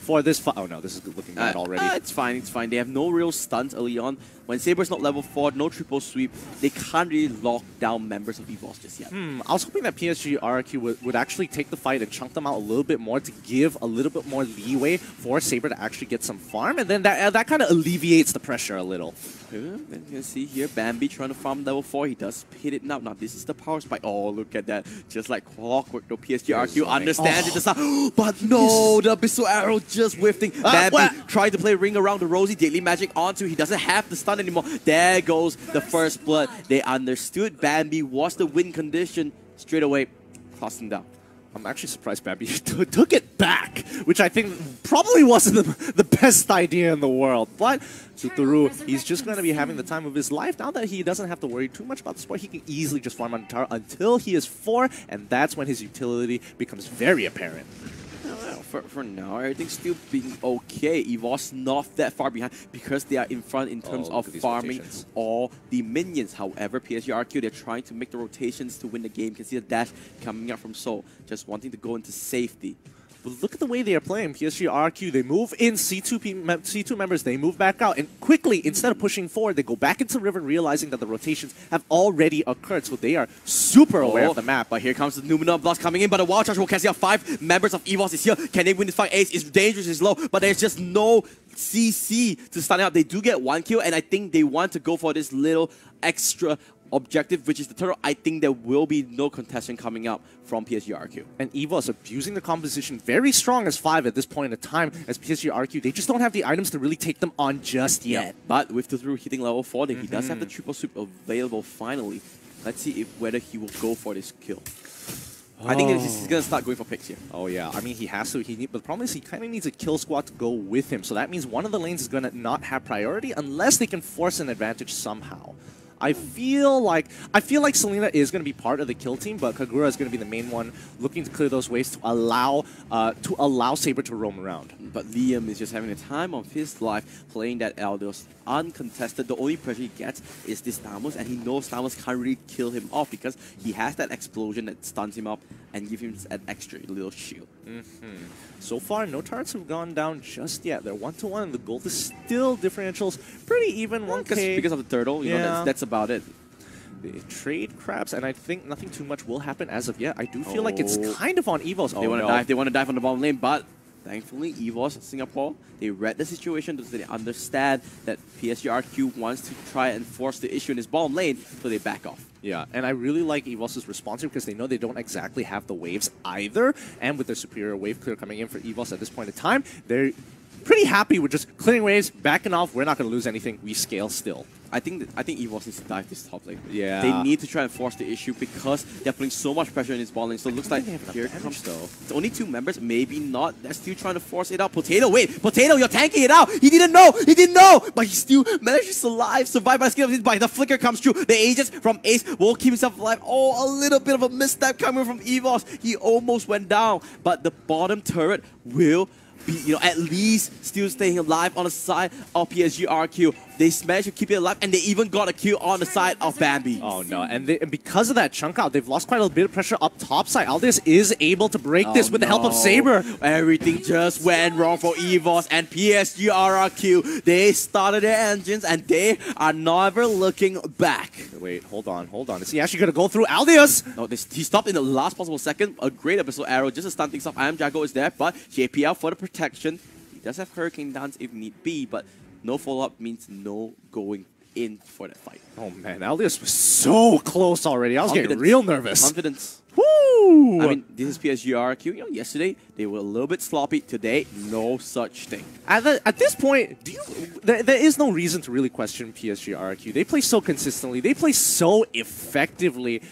[SPEAKER 2] for this fight. Oh no, this is looking bad already.
[SPEAKER 1] It's fine, it's fine. They have no real stunts early on. When Saber's not level 4, no triple sweep, they can't really lock down members of EVOS just yet.
[SPEAKER 2] I was hoping that PSG RRQ would actually take the fight and chunk them out a little bit more to give a little bit more leeway for Saber to actually get some farm, and then that kind of alleviates the pressure a little.
[SPEAKER 1] And you can see here, Bambi trying to farm level 4. He does hit it now. Now this is the power spike. Oh, look at that. Just like clockwork, the PSG RQ understands it. The sound. But no, the Abyssal Arrow just whiffing. Bambi tried to play ring around the Rosie. Daily Magic onto. He doesn't have the stun anymore. There goes the first blood. They understood Bambi was the win condition. Straight away, tossing down.
[SPEAKER 2] I'm actually surprised Bambi took it back, which I think probably wasn't the best idea in the world. But Suturu, he's just going to be having the time of his life. Now that he doesn't have to worry too much about the sport, he can easily just farm on Tara until he is 4, and that's when his utility becomes very apparent.
[SPEAKER 1] For now, everything's still being okay. EVOS not that far behind because they are in front in terms of farming all the minions. However, PSG RQ, they're trying to make the rotations to win the game. You can see the dash coming out from Seoul, just wanting to go into safety.
[SPEAKER 2] But look at the way they are playing. PSG RQ, they move in, C2 members, they move back out, and quickly, instead of pushing forward, they go back into River, realizing that the rotations have already occurred, so they are super aware of the map.
[SPEAKER 1] But here comes the Numenor Blast coming in, but the Wild Charge will cancel out 5 members of EVOS is here. Can they win this fight? Ace is dangerous, is low, but there's just no CC to stun out. They do get 1 kill, and I think they want to go for this little extra objective, which is the turtle. I think there will be no contestant coming up from PSG RQ.
[SPEAKER 2] And EVOS abusing the composition very strong as 5 at this point in time. As PSG RQ, they just don't have the items to really take them on just yet.
[SPEAKER 1] But with the through hitting level 4, he does have the triple sweep available finally. Let's see whether he will go for this kill. I think he's going to start going for picks here.
[SPEAKER 2] Oh yeah, I mean he has to. But the problem is he kind of needs a kill squad to go with him. So that means one of the lanes is going to not have priority unless they can force an advantage somehow. I feel like Selena is going to be part of the kill team, but Kagura is going to be the main one looking to clear those waves to allow Saber to roam around.
[SPEAKER 1] But Liam is just having the time of his life playing that Eldos uncontested. The only pressure he gets is this Stamos, and he knows Stamos can't really kill him off because he has that explosion that stuns him up and gives him an extra little shield.
[SPEAKER 2] So far, no turrets have gone down just yet. They're 1-1, and the gold is still differentials pretty even. 1K
[SPEAKER 1] because of the turtle, you know, that's about it.
[SPEAKER 2] They trade crabs, and I think nothing too much will happen as of yet. I do feel like it's kind of on EVOS.
[SPEAKER 1] They want to dive. They want to dive on the bottom lane, but thankfully, EVOS Singapore, they read the situation, so they understand that PSG RQ wants to try and force the issue in his bottom lane, so they back off.
[SPEAKER 2] Yeah, and I really like EVOS's response because they know they don't exactly have the waves either, and with their superior wave clear coming in for EVOS at this point in time, they're pretty happy with just clearing waves, backing off. We're not going to lose anything. We scale still.
[SPEAKER 1] I think EVOS needs to dive this top lane.
[SPEAKER 2] Yeah.
[SPEAKER 1] They need to try and force the issue because they're putting so much pressure in his ball lane. So it looks like here comes though. It's only 2 members, maybe not. They're still trying to force it out. Potato, wait, Potato, you're tanking it out. He didn't know, but he still manages to survive by the skin of his body. The flicker comes through. The Aegis from Ace will keep himself alive. Oh, a little bit of a misstep coming from EVOS. He almost went down, but the bottom turret will be, at least still staying alive on the side of PSG RQ. They managed to keep it alive, and they even got a kill on the side of Bambi.
[SPEAKER 2] Oh no, and because of that chunk out, they've lost quite a bit of pressure up top side. Aldous is able to break this with the help of Saber.
[SPEAKER 1] Everything just went wrong for EVOS and PSG RQ. They started their engines, and they are never looking back.
[SPEAKER 2] Wait, hold on. Is he actually going to go through Aldous?
[SPEAKER 1] No, he stopped in the last possible second. A great Abyssal Arrow just to stun things off. I Am Jago is there, but JPL for the protection. He does have Hurricane Dance if need be, but no follow-up means no going in for that fight.
[SPEAKER 2] Oh man, Aldous was so close already. I was getting real nervous.
[SPEAKER 1] Confidence.
[SPEAKER 2] Woo!
[SPEAKER 1] I mean, this is PSG RQ. Yesterday, they were a little bit sloppy. Today, no such thing.
[SPEAKER 2] At this point, there is no reason to really question PSG RQ. They play so consistently. They play so effectively.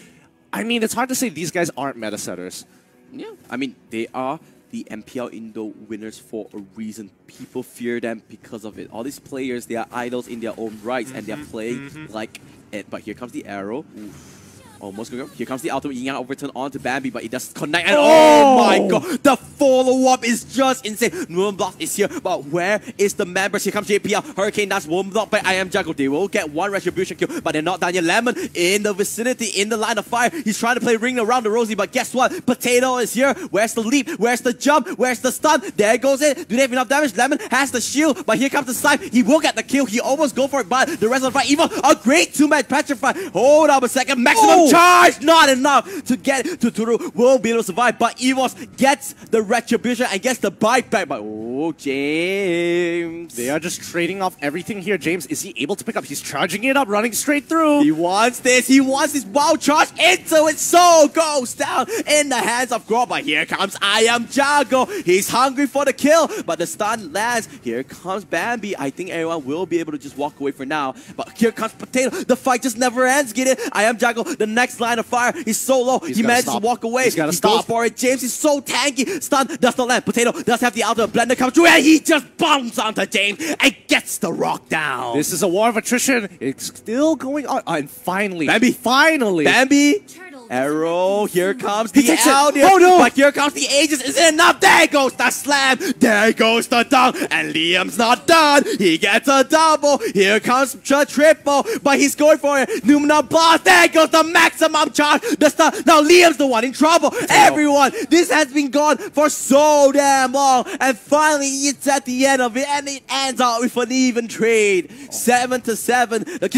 [SPEAKER 2] I mean, it's hard to say these guys aren't meta setters.
[SPEAKER 1] Yeah, I mean, they are the MPL Indo winners for a reason. People fear them because of it. All these players, they are idols in their own rights, and they're playing like it. But here comes the arrow. Oof. Almost going. Here comes the ultimate yin yang overturn onto Bambi, but it does connect. And oh my god, the follow-up is just insane. Moonblock is here, but where is the members? Here comes JPL. Hurricane Dash Moonblock by I Am Jungle. They will get one retribution kill, but they're not done yet. Lemon in the vicinity, in the line of fire. He's trying to play ring around the Rosie, but guess what? Potato is here. Where's the leap? Where's the jump? Where's the stun? There goes it. Do they have enough damage? Lemon has the shield, but here comes the snipe. He will get the kill. He almost go for it, but the rest of the fight, EVOS, a great two-match petrify. Hold up a second. Maximum charge! Not enough to get to Turu. Will be able to survive, but EVOS gets the retribution and gets the bite back. But oh, James.
[SPEAKER 2] They are just trading off everything here. James, is he able to pick up? He's charging it up, running straight through.
[SPEAKER 1] He wants this. He wants this wild charge into it. So goes down in the hands of Grob. But here comes I Am Jago. He's hungry for the kill, but the stun lands. Here comes Bambi. I think everyone will be able to just walk away for now. But here comes Potato. The fight just never ends. Get it? I Am Jago. The next line of fire. He's so low. He manages to walk away.
[SPEAKER 2] He's got to stop.
[SPEAKER 1] Goes for it. James is so tanky. Stun does not land. Potato does have the outer blender come through, and he just bombs onto James and gets the rock down.
[SPEAKER 2] This is a war of attrition. It's still going on. And finally,
[SPEAKER 1] Bambi.
[SPEAKER 2] Finally.
[SPEAKER 1] Bambi.
[SPEAKER 3] Turtle
[SPEAKER 1] Arrow, here comes the
[SPEAKER 2] takes it.
[SPEAKER 1] out.
[SPEAKER 2] Oh no!
[SPEAKER 1] But here comes the Aegis. Isn't enough. There goes the slam. There goes the dunk. And Liam's not done. He gets a double. Here comes the triple. But he's going for it. Numina Blast. There goes the maximum charge. The stun. Now Liam's the one in trouble. Everyone, this has been gone for so damn long. And finally, it's at the end of it. And it ends out with an even trade. 7-7.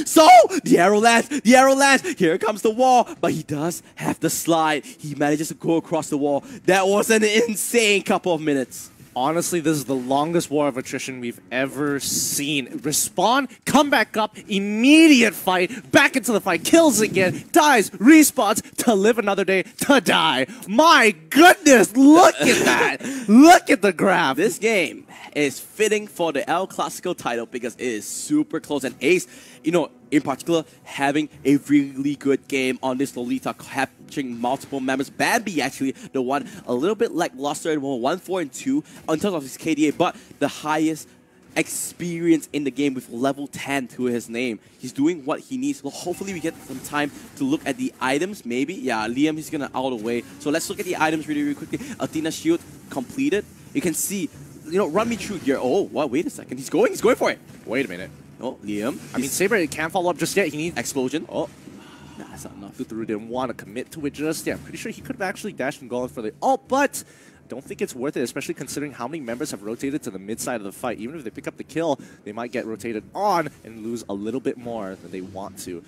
[SPEAKER 1] So, the arrow lands. The arrow lands. Here comes the wall. But he does have the slide. He manages to go across the wall. That was an insane couple of minutes.
[SPEAKER 2] Honestly, this is the longest war of attrition we've ever seen. Respawn, come back up, immediate fight, back into the fight, kills again, dies, respawns to live another day, to die. My goodness, look at that. Look at the graph.
[SPEAKER 1] This game is fitting for the El Clasico title because it is super close. And Ace, you know, in particular, having a really good game on this Lolita, capturing multiple members. Bambi, actually, the one a little bit lackluster at 1-4-2 in terms of his KDA, but the highest experience in the game with level 10 to his name. He's doing what he needs. Well, hopefully we get some time to look at the items, maybe. Yeah, Liam is going to out of the way. So let's look at the items really, really quickly. Athena shield completed. You can see, you know, run me through here. Oh, what? Wait a second. He's going for it.
[SPEAKER 2] Wait a minute.
[SPEAKER 1] Oh, Liam.
[SPEAKER 2] I mean, Saber can't follow up just yet. He needs
[SPEAKER 1] explosion. Oh,
[SPEAKER 2] nah, that's not enough. Through didn't want to commit to it just yet. I'm pretty sure he could have actually dashed and gone for the but don't think it's worth it, especially considering how many members have rotated to the mid side of the fight. Even if they pick up the kill, they might get rotated on and lose a little bit more than they want to.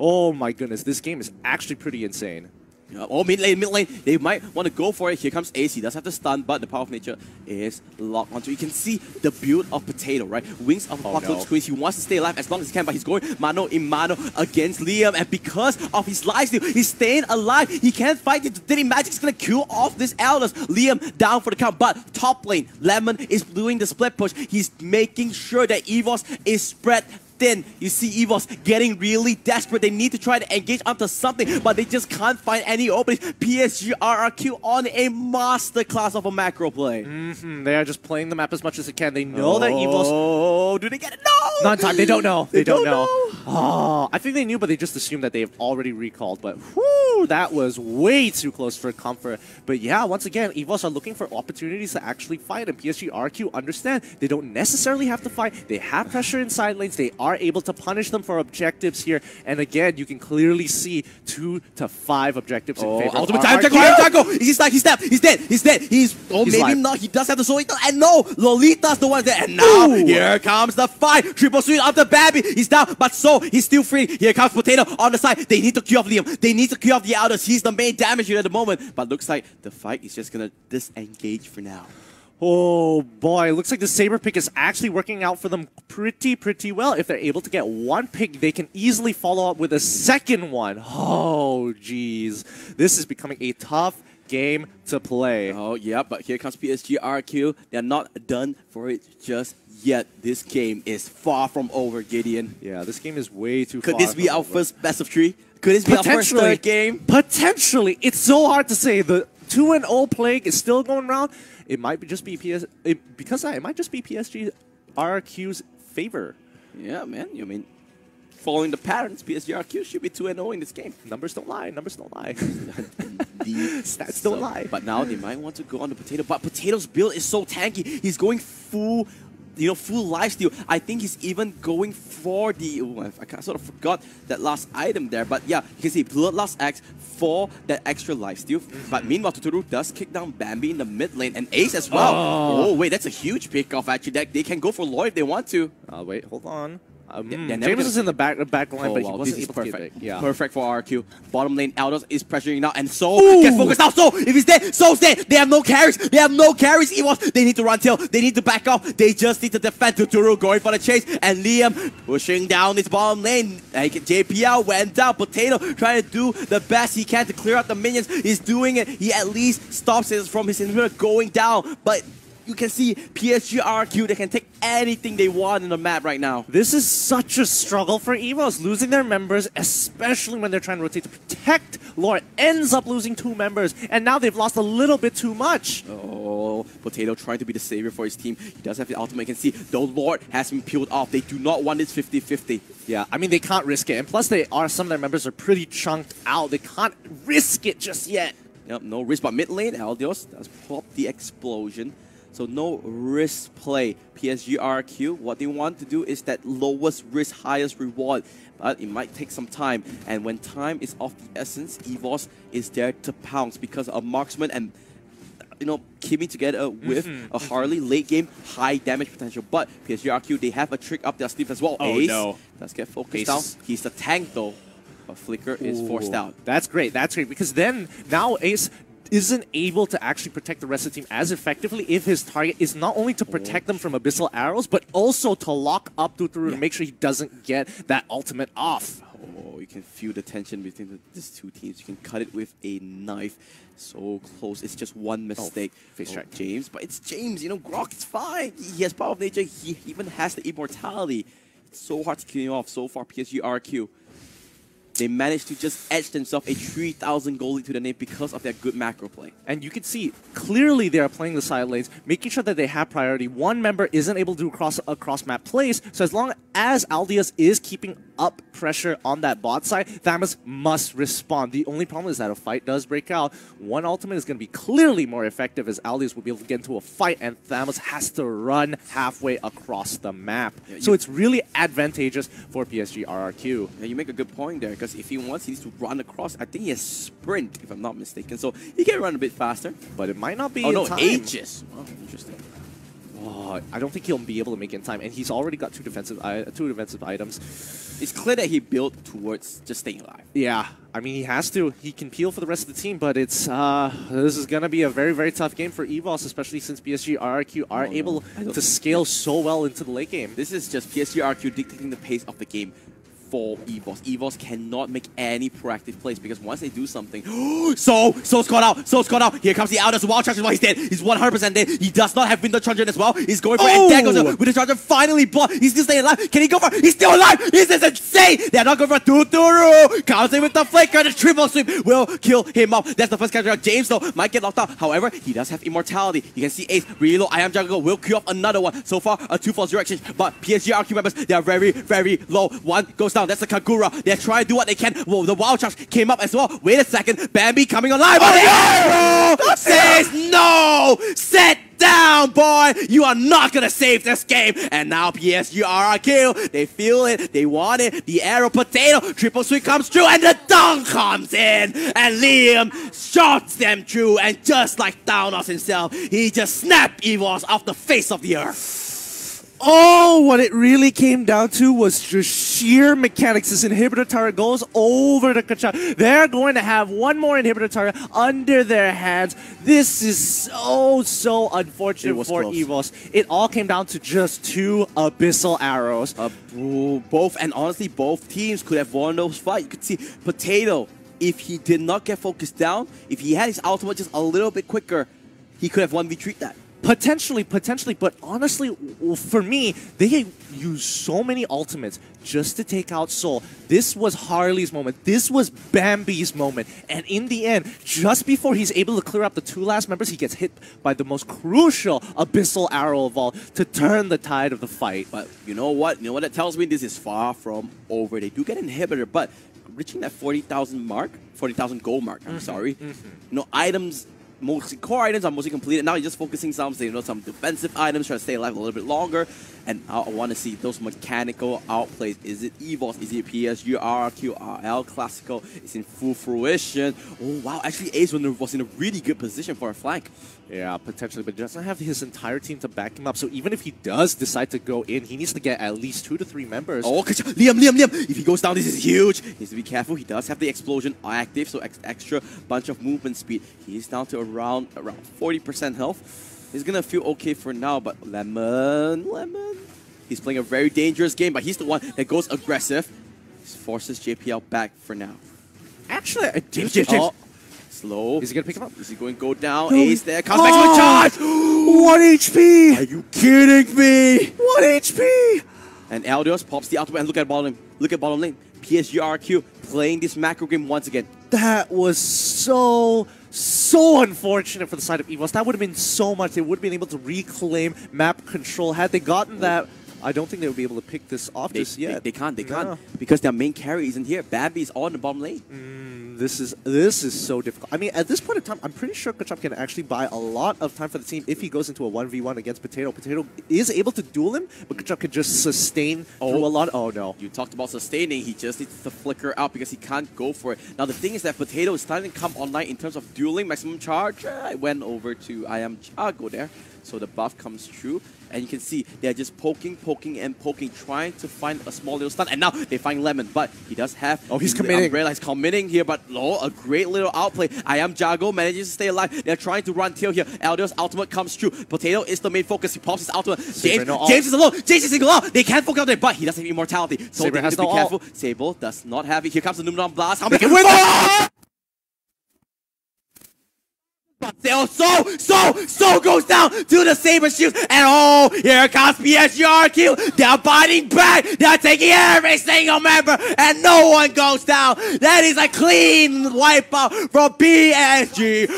[SPEAKER 2] Oh my goodness, this game is actually pretty insane.
[SPEAKER 1] Oh, mid lane. They might want to go for it. Here comes Ace. He does have the stun, but the power of nature is locked onto. You can see the build of Potato, right? Wings of Apocalypse Squeeze. He wants to stay alive as long as he can, but he's going mano in mano against Liam. And because of his lifesteal, he's staying alive. He can't fight it. Diddy Magic's going to kill off this Elders. Liam down for the count, but top lane, Lemon is doing the split push. He's making sure that EVOS is spread thin. You see EVOS getting really desperate. They need to try to engage onto something, but they just can't find any openings. PSG RRQ on a masterclass of a macro play.
[SPEAKER 2] They are just playing the map as much as they can. They know that EVOS...
[SPEAKER 1] Oh, do they get it? No!
[SPEAKER 2] Not in time. They don't know. They don't know. Oh, I think they knew, but they just assumed that they have already recalled. But whew, that was way too close for comfort. But yeah, once again, EVOS are looking for opportunities to actually fight, and PSG RRQ understand they don't necessarily have to fight. They have pressure in side lanes. They are able to punish them for objectives here. And again, you can clearly see 2 to 5 objectives in favor of
[SPEAKER 1] ultimate time, Jago! He's dead. He's dead. He's maybe
[SPEAKER 2] live.
[SPEAKER 1] not. He does have the soul. And no, Lolita's the one there. And now, here comes the fight. Triple sweep after Bambi. He's down, but so he's still free. Here comes Potato on the side. They need to kill off Liam. They need to kill off the Elders. He's the main damage here at the moment. But looks like the fight is just gonna disengage for now.
[SPEAKER 2] Oh boy, looks like the Saber pick is actually working out for them pretty well. If they're able to get one pick, they can easily follow up with a second one. Oh geez, this is becoming a tough game to play.
[SPEAKER 1] Oh yeah, but here comes PSG RQ. They're not done for it just yet. This game is far from over, Gideon.
[SPEAKER 2] Yeah, this game is way too far.
[SPEAKER 1] Could this be our first best of 3? Could this be our first third game?
[SPEAKER 2] Potentially. It's so hard to say. The 2-0 plague is still going around. It might just be PSG RQ's favor.
[SPEAKER 1] Yeah, man. You mean following the patterns, PSGRQ should be 2-0 in this game.
[SPEAKER 2] Numbers don't lie. Numbers don't lie.
[SPEAKER 1] Indeed.
[SPEAKER 2] Stats don't lie.
[SPEAKER 1] But now they might want to go on the Potato. But Potato's build is so tanky. He's going full, full lifesteal. I think he's even going for the... I sort of forgot that last item there. But yeah, you can see Bloodlust X for that extra lifesteal. But meanwhile, Totoro does kick down Bambi in the mid lane. And Ace as well. Oh, wait, that's a huge pick-off actually. They can go for Lloyd if they want to.
[SPEAKER 2] Wait, hold on.
[SPEAKER 1] James
[SPEAKER 2] is in the back line, but he wasn't
[SPEAKER 1] this is
[SPEAKER 2] able to
[SPEAKER 1] perfect.
[SPEAKER 2] get it. Yeah.
[SPEAKER 1] Perfect for RQ. Bottom lane, Aldos is pressuring now, and Soul gets focused now. So if he's dead, Soul's dead. They have no carries. They have no carries. EVOS, they need to run tail. They need to back off. They just need to defend. Totoro going for the chase, and Liam pushing down his bottom lane. JPL went down. Potato trying to do the best he can to clear out the minions. He's doing it. He at least stops it from his inhibitor going down, but you can see PSGRQ, they can take anything they want in the map right now.
[SPEAKER 2] This is such a struggle for EVOS, losing their members, especially when they're trying to rotate to protect Lord. Ends up losing 2 members, and now they've lost a little bit too much.
[SPEAKER 1] Oh, Potato trying to be the savior for his team. He does have the ultimate. You can see the Lord has been peeled off. They do not want this 50-50.
[SPEAKER 2] Yeah, I mean, they can't risk it. And plus, some of their members are pretty chunked out. They can't risk it just yet.
[SPEAKER 1] Yep, no risk. But mid lane, Aldios does pop the explosion. So no risk play. PSGRQ, what they want to do is that lowest risk, highest reward. But it might take some time. And when time is of the essence, EVOS is there to pounce because of marksman and keeping together with a Harley late game, high damage potential. But PSGRQ, they have a trick up their sleeve as well.
[SPEAKER 2] Oh,
[SPEAKER 1] Ace
[SPEAKER 2] no.
[SPEAKER 1] does get focused down. He's the tank though. But Flicker is forced out.
[SPEAKER 2] That's great. That's great. Because then, now Ace isn't able to actually protect the rest of the team as effectively if his target is not only to protect them from abyssal arrows, but also to lock up Totoro and make sure he doesn't get that ultimate off.
[SPEAKER 1] Oh, you can feel the tension between these two teams. You can cut it with a knife. So close. It's just one mistake.
[SPEAKER 2] Face track.
[SPEAKER 1] James, but it's James. Grok, it's fine. He has power of nature. He even has the immortality. It's so hard to kill him off. So far, PSGRQ. They managed to just edge themselves a 3,000 goal lead to the name because of their good macro play.
[SPEAKER 2] And you can see, clearly they are playing the side lanes, making sure that they have priority. One member isn't able to do cross-map plays, so as long as Aldius is keeping up pressure on that bot side, Thamus must respond. The only problem is that a fight does break out. One ultimate is going to be clearly more effective as Aldius will be able to get into a fight, and Thamus has to run halfway across the map. Yeah, so it's really advantageous for PSGRQ.
[SPEAKER 1] Yeah, you make a good point there, because if he wants, he needs to run across. I think he has sprint, if I'm not mistaken, so he can run a bit faster.
[SPEAKER 2] But it might not be
[SPEAKER 1] in
[SPEAKER 2] time.
[SPEAKER 1] Aegis. Oh, interesting.
[SPEAKER 2] Oh, I don't think he'll be able to make it in time, and he's already got two defensive items.
[SPEAKER 1] It's clear that he built towards just staying alive.
[SPEAKER 2] Yeah, I mean, he has to. He can peel for the rest of the team, but it's this is going to be a very, very tough game for EVOS, especially since PSGRQ are able to scale so well into the late game.
[SPEAKER 1] This is just PSGRQ dictating the pace of the game for EVOS. EVOS cannot make any proactive plays because once they do something... Soul's caught out! Soul's caught out! Here comes the Aldous Wild Charger. He's dead. He's 100% dead. He does not have Winter Charger as well. He's going for it. And there goes the Winter Charger finally blocked. He's still staying alive. Can he go for it? He's still alive! This is insane! They're not going for Totoro! Counting with the flicker. The triple sweep will kill him off. That's the first character. James, though, might get locked out. However, he does have immortality. You can see Ace really low. I am Jungle will kill off another one. So far, a 2-4-0 exchange. But PSGRQ members, they are very, very low. One goes down. That's the Kagura. They're trying to do what they can. Whoa, the Wild Charge came up as well. Wait a second. Bambi coming alive. Oh, the arrow says no! Sit down, boy! You are not gonna save this game! And now PSGRQ, they feel it, they want it. The arrow potato, triple sweep comes through, and the dunk comes in! And Liam shots them through, and just like Thanos himself, he just snapped EVOS off the face of the earth.
[SPEAKER 2] Oh, what it really came down to was just sheer mechanics. This inhibitor turret goes over the Kachak. They're going to have one more inhibitor turret under their hands. This is so unfortunate for EVOS. It all came down to just 2 abyssal arrows.
[SPEAKER 1] Both teams could have won those fights. You could see Potato, if he did not get focused down, if he had his ultimate just a little bit quicker, he could have 1v3'd that.
[SPEAKER 2] Potentially, but honestly, for me, they used so many ultimates just to take out Soul. This was Harley's moment. This was Bambi's moment. And in the end, just before he's able to clear up the 2 last members, he gets hit by the most crucial Abyssal Arrow of all to turn the tide of the fight.
[SPEAKER 1] But you know what? You know what that tells me? This is far from over. They do get an inhibitor, but reaching that 40,000 mark, 40,000 gold mark, I'm sorry. Items, mostly core items are mostly completed. Now you're just focusing some defensive items, trying to stay alive a little bit longer. And I want to see those mechanical outplays. Is it EVOS? Is it PSG, RRQ, RL, Classical? It's in full fruition. Oh, wow. Actually, Ace was in a really good position for a flank.
[SPEAKER 2] Yeah, potentially, but doesn't have his entire team to back him up. So even if he does decide to go in, he needs to get at least 2 to 3 members.
[SPEAKER 1] Oh, Liam! If he goes down, this is huge. He needs to be careful. He does have the explosion active, so extra bunch of movement speed. He's down to around 40% health. He's going to feel okay for now, but Lemon. He's playing a very dangerous game, but he's the one that goes aggressive. He forces JPL back for now.
[SPEAKER 2] Actually,
[SPEAKER 1] James. Oh, slow.
[SPEAKER 2] Is he going to pick him up?
[SPEAKER 1] Is he going to go down? No. Ace there. Comes back to a charge.
[SPEAKER 2] 1 HP.
[SPEAKER 1] Are you kidding me?
[SPEAKER 2] 1 HP.
[SPEAKER 1] And Eldios pops the ultimate and look at bottom lane. Look at bottom lane. PSG RQ playing this macro game once again.
[SPEAKER 2] That was so unfortunate for the side of EVOS. That would have been so much. They would have been able to reclaim map control. Had they gotten that, I don't think they would be able to pick this off just yet.
[SPEAKER 1] They can't. Because their main carry isn't here. Bambi is on the bottom lane.
[SPEAKER 2] This is so difficult. I mean, at this point in time, I'm pretty sure Kachuk can actually buy a lot of time for the team if he goes into a 1v1 against Potato. Potato is able to duel him, but Kachuk can just sustain through a lot. Oh, no.
[SPEAKER 1] You talked about sustaining. He just needs to flicker out because he can't go for it. Now, the thing is that Potato is starting to come online in terms of dueling. Maximum charge. I went over to I am Jago there. So the buff comes true. And you can see they're just poking, trying to find a small little stun. And now they find Lemon, but he does have...
[SPEAKER 2] Oh, he's committing.
[SPEAKER 1] Umbrella. He's committing here, but a great little outplay. I am Jago, manages to stay alive. They're trying to run tail here. Elder's ultimate comes true. Potato is the main focus. He pops his ultimate. James is alone. James is single out. They can't focus on it, but he doesn't have immortality. So they have to be careful. Sable does not have it. Here comes the Numnon Blast. How many can win? So goes down to the Saber Shield, and oh, here comes PSGRQ. They're biting back. They're taking every single member, and no one goes down. That is a clean wipeout from PSGRQ.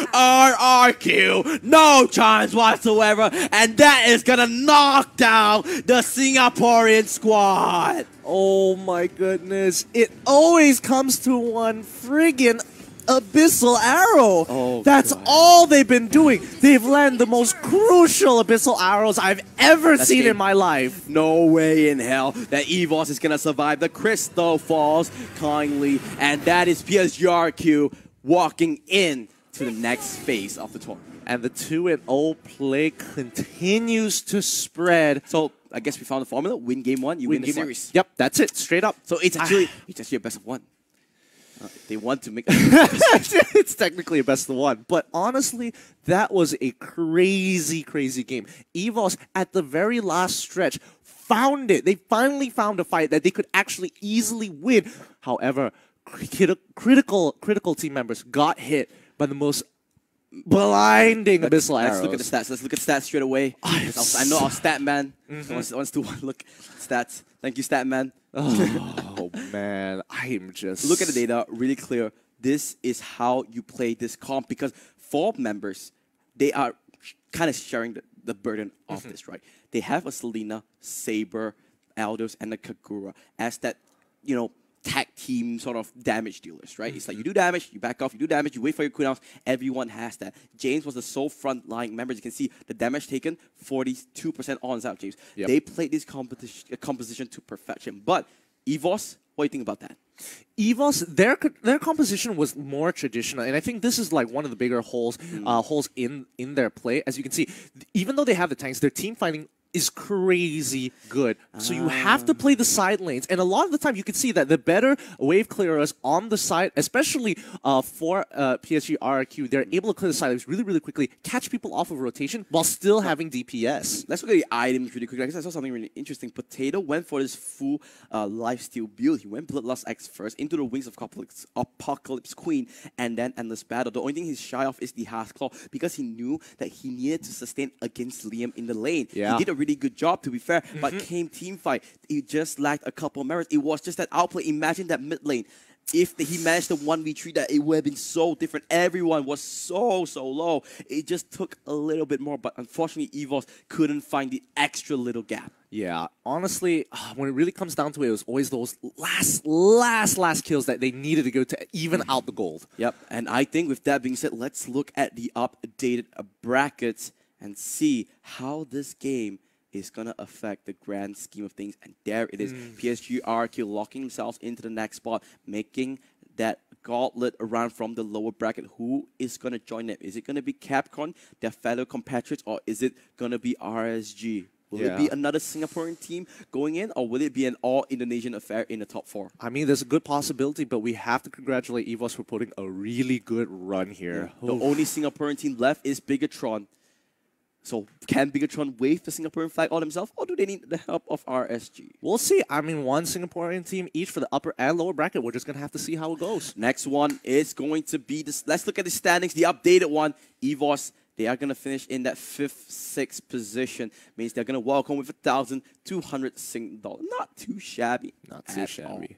[SPEAKER 1] No chance whatsoever, and that is gonna knock down the Singaporean squad.
[SPEAKER 2] Oh my goodness! It always comes to one friggin' Abyssal Arrow.
[SPEAKER 1] Oh,
[SPEAKER 2] that's
[SPEAKER 1] God.
[SPEAKER 2] all they've been doing. They've landed the most crucial Abyssal Arrows I've ever seen in my life.
[SPEAKER 1] No way in hell that EVOS is gonna survive. The crystal falls kindly, and that is PSGRQ walking in to the next phase of the tournament.
[SPEAKER 2] And the 2-0 play continues to spread.
[SPEAKER 1] So I guess we found the formula. Win game 1, you win the series.
[SPEAKER 2] Yep, that's it. Straight up.
[SPEAKER 1] So it's actually a best of 1. They want to make
[SPEAKER 2] it's technically a best of 1, but honestly, that was a crazy game. EVOS at the very last stretch found it. They finally found a fight that they could actually easily win. However, critical team members got hit by the most blinding Abyssal Arrows.
[SPEAKER 1] Let's look at the stats. Let's look at stats straight away. I know our stat man wants to look at stats. Thank you, stat man.
[SPEAKER 2] Oh man, I'm just...
[SPEAKER 1] Look at the data, really clear. This is how you play this comp, because 4 members, they are kind of sharing the burden of this, right? They have a Selena, Saber, Aldos, and a Kagura as that, tag team sort of damage dealers, right? It's like you do damage, you back off, you do damage, you wait for your cooldowns. Everyone has that. James was the sole front-line member. You can see the damage taken, 42% on out, James.
[SPEAKER 2] Yep.
[SPEAKER 1] They played this composition to perfection. But EVOS, what do you think about that?
[SPEAKER 2] EVOS, their composition was more traditional, and I think this is like one of the bigger holes in their play. As you can see, even though they have the tanks, their team fighting is crazy good. So you have to play the side lanes. And a lot of the time you can see that the better wave clearers on the side, especially for PSG RRQ, they're able to clear the side lanes really, really quickly, catch people off of rotation while still having DPS.
[SPEAKER 1] Let's look at the items really quickly. I guess I saw something really interesting. Potato went for this full lifesteal build. He went Bloodlust X first into the wings of Apocalypse Queen and then Endless Battle. The only thing he's shy of is the Half Claw because he knew that he needed to sustain against Liam in the lane.
[SPEAKER 2] Yeah.
[SPEAKER 1] He did a really good job, to be fair, but came team fight. He just lacked a couple of merits. It was just that outplay. Imagine that mid lane. If he managed to 1v3 that, it would have been so different. Everyone was so low. It just took a little bit more, but unfortunately, EVOS couldn't find the extra little gap.
[SPEAKER 2] Yeah, honestly, when it really comes down to it, it was always those last kills that they needed to go to even out the gold.
[SPEAKER 1] Yep, and I think with that being said, let's look at the updated brackets and see how this game is going to affect the grand scheme of things. And there it is. PSG RQ locking themselves into the next spot, making that gauntlet around from the lower bracket. Who is going to join them? Is it going to be CAPCORN, their fellow compatriots, or is it going to be RSG? Will it be another Singaporean team going in, or will it be an all-Indonesian affair in the top 4?
[SPEAKER 2] I mean, there's a good possibility, but we have to congratulate EVOS for putting a really good run here.
[SPEAKER 1] Yeah. The only Singaporean team left is BIGETRON. So can BIGETRON wave the Singaporean flag all themselves, or do they need the help of RSG?
[SPEAKER 2] We'll see. I mean, one Singaporean team each for the upper and lower bracket. We're just going to have to see how it goes.
[SPEAKER 1] Next one is going to be this. Let's look at the standings, the updated one. EVOS, they are going to finish in that 5th, 6th position. Means they're going to walk home with 1,200 Sing dollars. Not too shabby.
[SPEAKER 2] Not too shabby.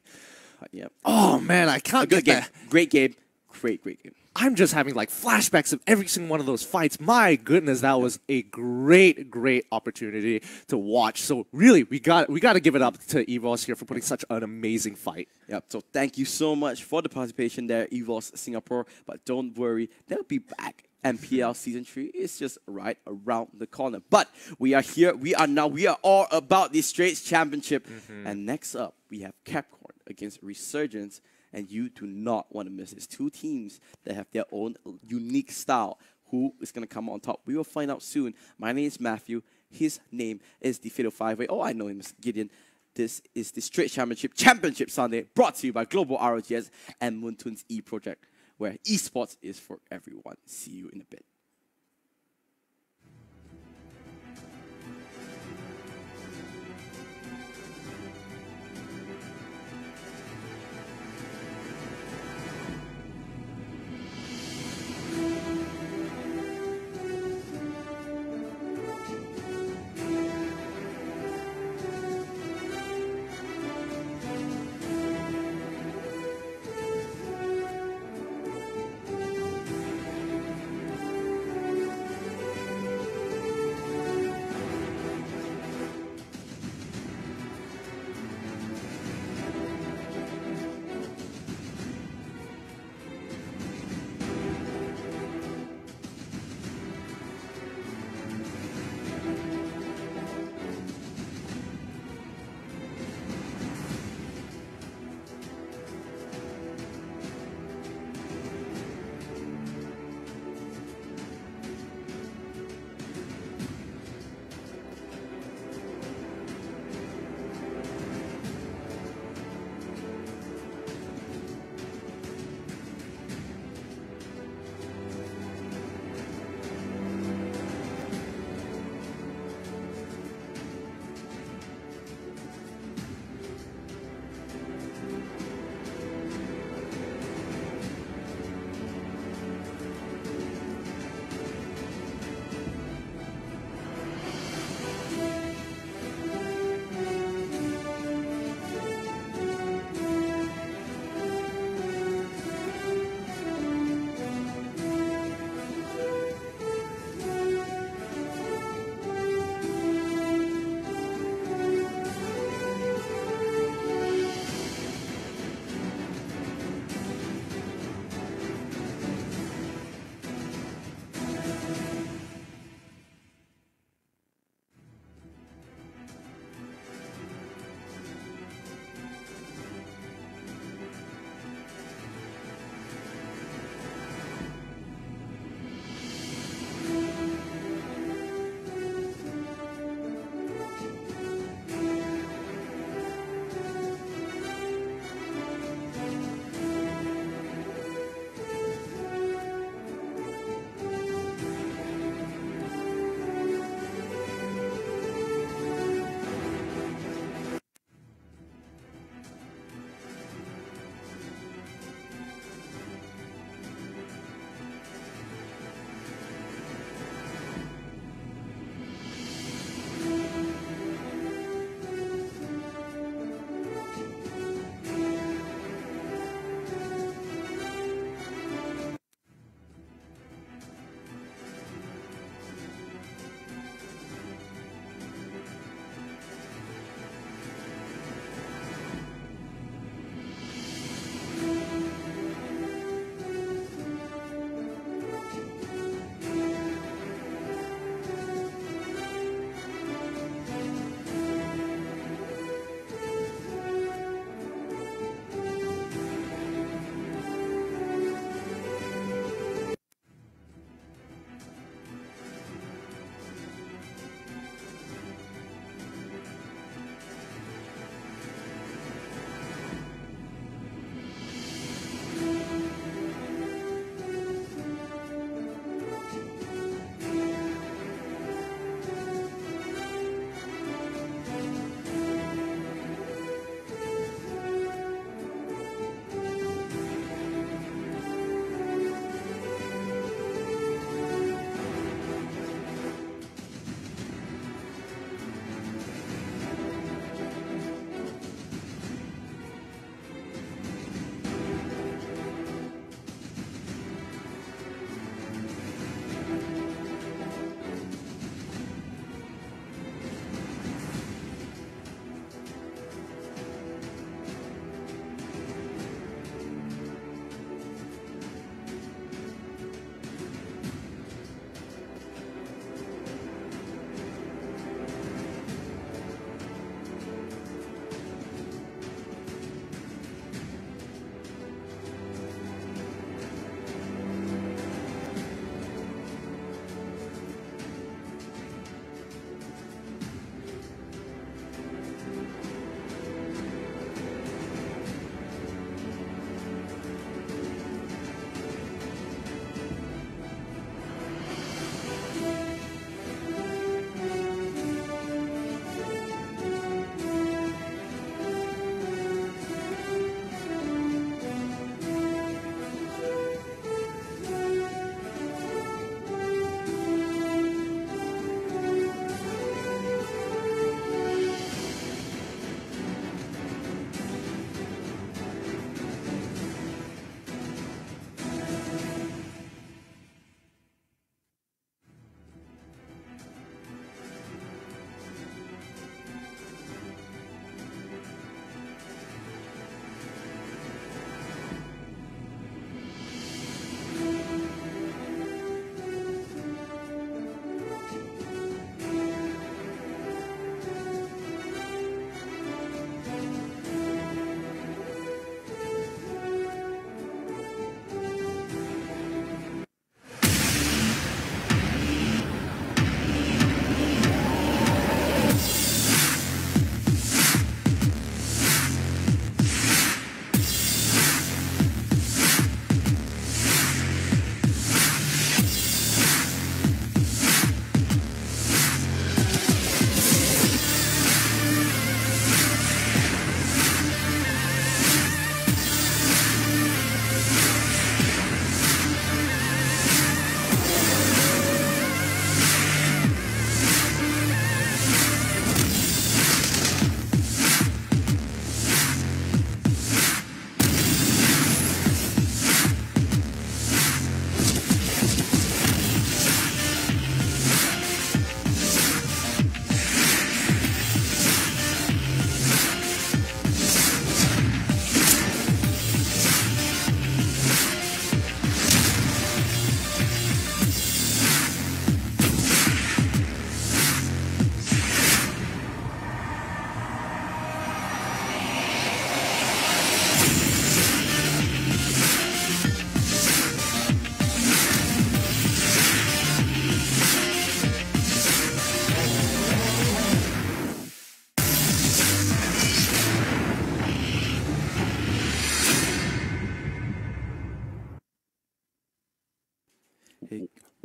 [SPEAKER 1] Yeah.
[SPEAKER 2] Oh, man, I can't
[SPEAKER 1] get that. Great game. Great game.
[SPEAKER 2] I'm just having like flashbacks of every single one of those fights. My goodness, that was a great opportunity to watch. So really, we got to give it up to EVOS here for putting such an amazing fight.
[SPEAKER 1] Yep. So thank you so much for the participation there, EVOS Singapore. But don't worry, they'll be back. MPL Season 3 is just right around the corner. But we are here. We are all about the Straits Championship. And next up, we have CAPCORN against Resurgence. And you do not want to miss this. 2 teams that have their own unique style. Who is going to come on top? We will find out soon. My name is Matthew. His name is the Fatal 5-Way. Oh, I know him as Gideon. This is the Straits Championship Sunday, brought to you by Global ROGS and Moontoon's E-Project, where esports is for everyone. See you in a bit.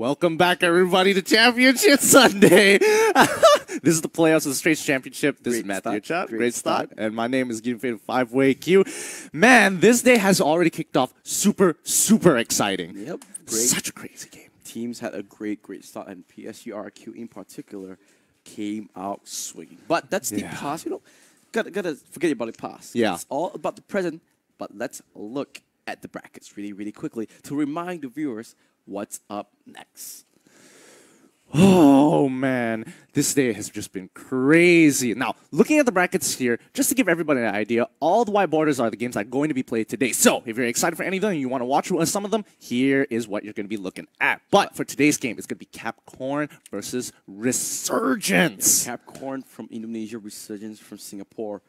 [SPEAKER 2] Welcome back, everybody, to Championship Sunday. This is the playoffs of the Straits Championship. This is Matthew Chap. Great start. And my name is Game Fade 5-Way Q. Man, this day has already kicked off super, super exciting.
[SPEAKER 1] Yep. Great.
[SPEAKER 2] Such a crazy game.
[SPEAKER 1] Teams had a great start, and PSGRQ in particular came out swinging. But that's the past, you know. Gotta forget about the past.
[SPEAKER 2] Yeah.
[SPEAKER 1] It's all about the present, but let's look at the brackets really quickly to remind the viewers what's up next.
[SPEAKER 2] Oh, man. This day has just been crazy. Now, looking at the brackets here, just to give everybody an idea, all the white borders are the games that are going to be played today. So, if you're excited for any of them and you want to watch some of them, here is what you're going to be looking at. But for today's game, it's going to be CAPCORN versus RESURGENCE.
[SPEAKER 1] CAPCORN from Indonesia, RESURGENCE from Singapore.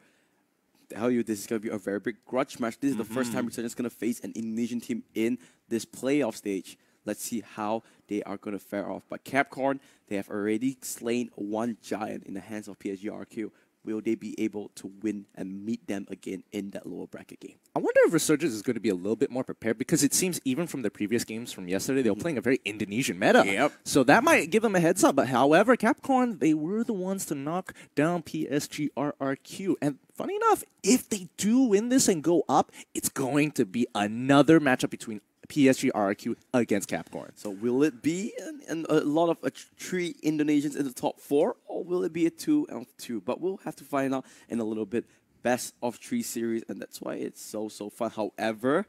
[SPEAKER 1] Tell you, this is going to be a very big grudge match. This is the first time RESURGENCE is going to face an Indonesian team in this playoff stage. Let's see how they are going to fare off. But CAPCORN, they have already slain one giant in the hands of PSGRQ. Will they be able to win and meet them again in that lower bracket game?
[SPEAKER 2] I wonder if RESURGENCE is going to be a little bit more prepared, because it seems even from the previous games from yesterday, they were playing a very Indonesian meta.
[SPEAKER 1] Yep.
[SPEAKER 2] So that might give them a heads up. But however, CAPCORN, they were the ones to knock down PSGRQ. And funny enough, if they do win this and go up, it's going to be another matchup between PSGRQ against CAPCORN.
[SPEAKER 1] So will it be a lot of 3 Indonesians in the top 4, or will it be a 2 of 2? But we'll have to find out in a little bit. Best of 3 series, and that's why it's so fun. However,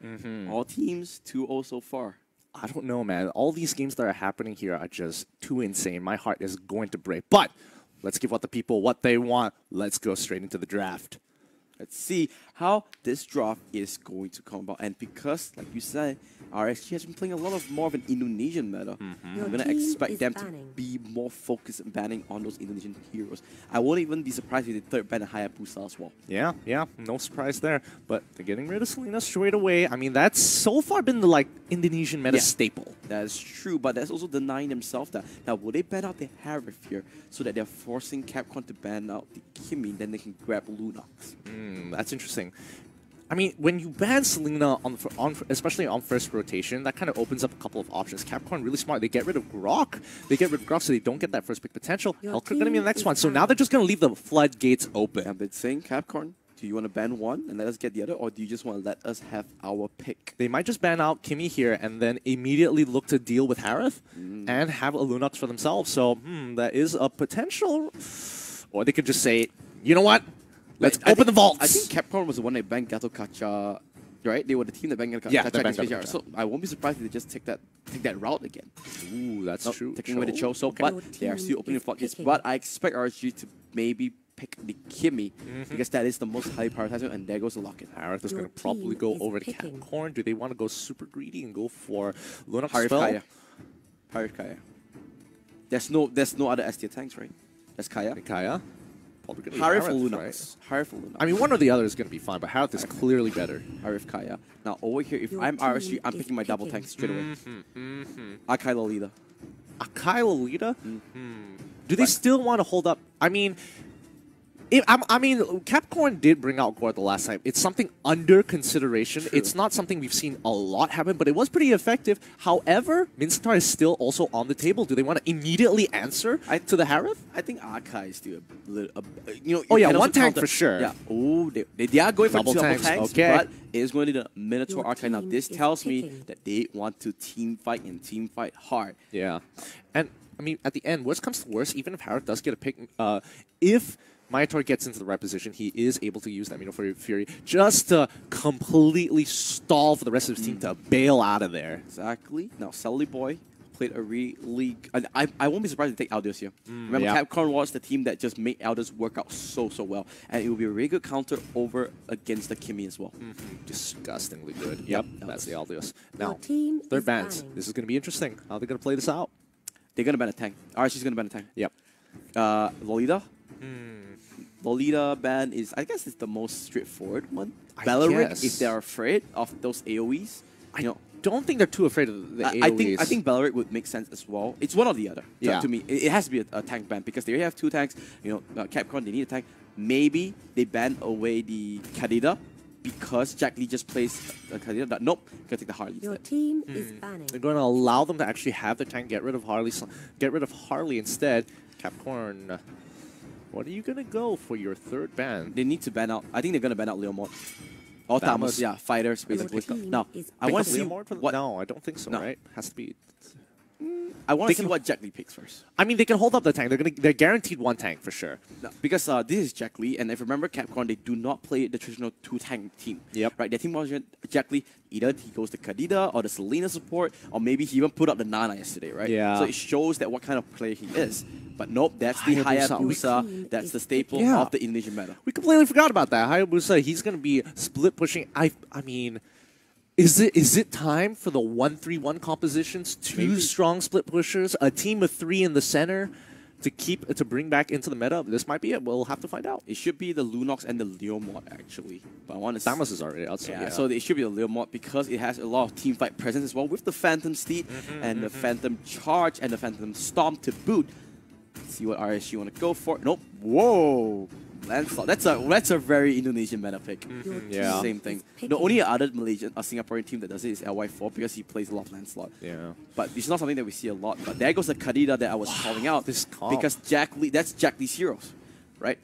[SPEAKER 1] all teams 2-0 so far.
[SPEAKER 2] I don't know, man. All these games that are happening here are just too insane. My heart is going to break. But let's give the people what they want. Let's go straight into the draft.
[SPEAKER 1] Let's see how this draft is going to come about. And because, like you said, RSG has been playing a lot more of an Indonesian meta, I'm going to expect them to be more focused and banning on those Indonesian heroes. I won't even be surprised if they third ban a Hayabusa as well.
[SPEAKER 2] Yeah, no surprise there. But they're getting rid of Selena straight away. I mean, that's so far been the Indonesian meta staple.
[SPEAKER 1] That is true, but that's also denying themselves that. Now, will they ban out the Harith here so that they're forcing CAPCORN to ban out the Kimmy, then they can grab Lunox?
[SPEAKER 2] That's interesting. I mean, when you ban Selena, especially on first rotation, that kind of opens up a couple of options. CAPCORN really smart. They get rid of Grok. So they don't get that first pick potential. Helker going to be the next one. So now they're just going to leave the floodgates open.
[SPEAKER 1] I've been saying, CAPCORN, do you want to ban one and let us get the other, or do you just want to let us have our pick?
[SPEAKER 2] They might just ban out Kimmy here and then immediately look to deal with Harith and have a Lunox for themselves. So, that is a potential. Or they could just say, you know what? Let's open the vaults.
[SPEAKER 1] I think CAPCORN was the one that banned Gato Kacha, right? They were the team that banned Gato Kacha. So I won't be surprised if they just take that route again.
[SPEAKER 2] Ooh, that's true.
[SPEAKER 1] Taking away the Choso, but they are still opening the floodgates. But I expect RSG to maybe pick the Kimmy, because that is the most highly prioritized, and there goes the lock-in.
[SPEAKER 2] Harith is going to probably go over to CAPCORN. Do they want to go super greedy and go for Lunox
[SPEAKER 1] Harith Kaya. There's no other S tier tanks, right? That's Kaya.
[SPEAKER 2] Kaya.
[SPEAKER 1] Harith or Lunox.
[SPEAKER 2] Right?
[SPEAKER 1] Harith or Lunox.
[SPEAKER 2] I mean, one or the other is going to be fine, but Harith is clearly better.
[SPEAKER 1] Harith Kaya. Now, over here, if I'm RSG, I'm picking my double tank straight away. Akai Lolita.
[SPEAKER 2] Akai Lolita? Do they still want to hold up? I mean, CAPCORN did bring out Gore the last time. It's something under consideration. True. It's not something we've seen a lot happen, but it was pretty effective. However, Minstar is still also on the table. Do they want to immediately answer to the Harith?
[SPEAKER 1] I think Akai is still a little,
[SPEAKER 2] one tank for sure.
[SPEAKER 1] Yeah. Oh, they are going for double tanks,
[SPEAKER 2] okay.
[SPEAKER 1] But it is going to be the Minotaur Akai. Now, this tells me that they want to team fight and team fight hard.
[SPEAKER 2] Yeah. And, I mean, at the end, worst comes to worst, even if Harith does get a pick, if Minotaur gets into the right position, he is able to use that Minotaur Fury just to completely stall for the rest of his team to bail out of there.
[SPEAKER 1] Exactly. Now, Selly Boy played a really... I won't be surprised if they take Aldous here. Remember, CAPCORN was the team that just made Aldous work out so well. And it will be a really good counter over against the Kimmy as well.
[SPEAKER 2] Disgustingly good. Yep, that's the Aldous. Now, third bans. This is going to be interesting. How are they going to play this out?
[SPEAKER 1] They're going to ban a tank. RSG's going to ban a tank.
[SPEAKER 2] Yep.
[SPEAKER 1] Lolita? Lolita ban is, I guess, it's the most straightforward one. Belleric, if they're afraid of those AoEs.
[SPEAKER 2] I don't think they're too afraid of the AoEs.
[SPEAKER 1] I think Belleric would make sense as well. It's one or the other. To me, it has to be a tank ban because they already have 2 tanks. CAPCORN, they need a tank. Maybe they ban away the Kadida because Jack Lee just plays the Kadira. Nope, gonna take the Harley
[SPEAKER 4] Your
[SPEAKER 1] instead.
[SPEAKER 4] team is banning.
[SPEAKER 2] They're going to allow them to actually have the tank get rid of Harley instead. CAPCORN, what are you going to go for your third ban?
[SPEAKER 1] They need to ban out. I think they're gonna ban out Leomord. Or
[SPEAKER 2] Thamus.
[SPEAKER 1] Thamus, yeah, fighters basically.
[SPEAKER 4] team
[SPEAKER 1] Now,
[SPEAKER 4] is
[SPEAKER 1] I want to see
[SPEAKER 2] Leomord for
[SPEAKER 1] what.
[SPEAKER 2] No, I don't think so,
[SPEAKER 1] No.
[SPEAKER 2] right? Has to be.
[SPEAKER 1] I want
[SPEAKER 2] They
[SPEAKER 1] to see
[SPEAKER 2] can-
[SPEAKER 1] what Jack Lee picks first.
[SPEAKER 2] I mean, they can hold up the tank. They're guaranteed one tank for sure.
[SPEAKER 1] No, because this is Jack Lee, and if you remember CAPCORN, they do not play the traditional two-tank team.
[SPEAKER 2] Yep.
[SPEAKER 1] Right, their team was Jack Lee, either he goes to Kadida or the Selena support, or maybe he even put up the Nana yesterday, right?
[SPEAKER 2] Yeah.
[SPEAKER 1] So it shows that what kind of player he is. But nope, that's the
[SPEAKER 2] Hayabusa.
[SPEAKER 1] Hayabusa. That's the staple
[SPEAKER 2] Yeah.
[SPEAKER 1] of the Indonesian meta.
[SPEAKER 2] We completely forgot about that. Hayabusa, he's going to be split pushing. I mean, is it time for the 1-3-1 compositions? Two
[SPEAKER 1] Maybe.
[SPEAKER 2] strong split pushers, a team of 3 in the center to bring back into the meta. This might be it. We'll have to find out.
[SPEAKER 1] It should be the Lunox and the Leomord, actually. But I want to
[SPEAKER 2] Thamus is already out. So
[SPEAKER 1] yeah, so it should be the Leomord because it has a lot of team fight presence as well with the Phantom Steed and the Phantom Charge and the Phantom Storm to boot. Let's see what RSG want to go for. Nope. Whoa. Lancelot. That's a very Indonesian meta pick.
[SPEAKER 2] Yeah.
[SPEAKER 1] Same thing.
[SPEAKER 4] Picking.
[SPEAKER 1] The only other Malaysian or Singaporean team that does it is LY4 because he plays a lot of Lancelot.
[SPEAKER 2] Yeah.
[SPEAKER 1] But it's not something that we see a lot. But there goes the Kadida that I was calling out.
[SPEAKER 2] this comp.
[SPEAKER 1] Because Jack Lee, that's Jack Lee's heroes, right?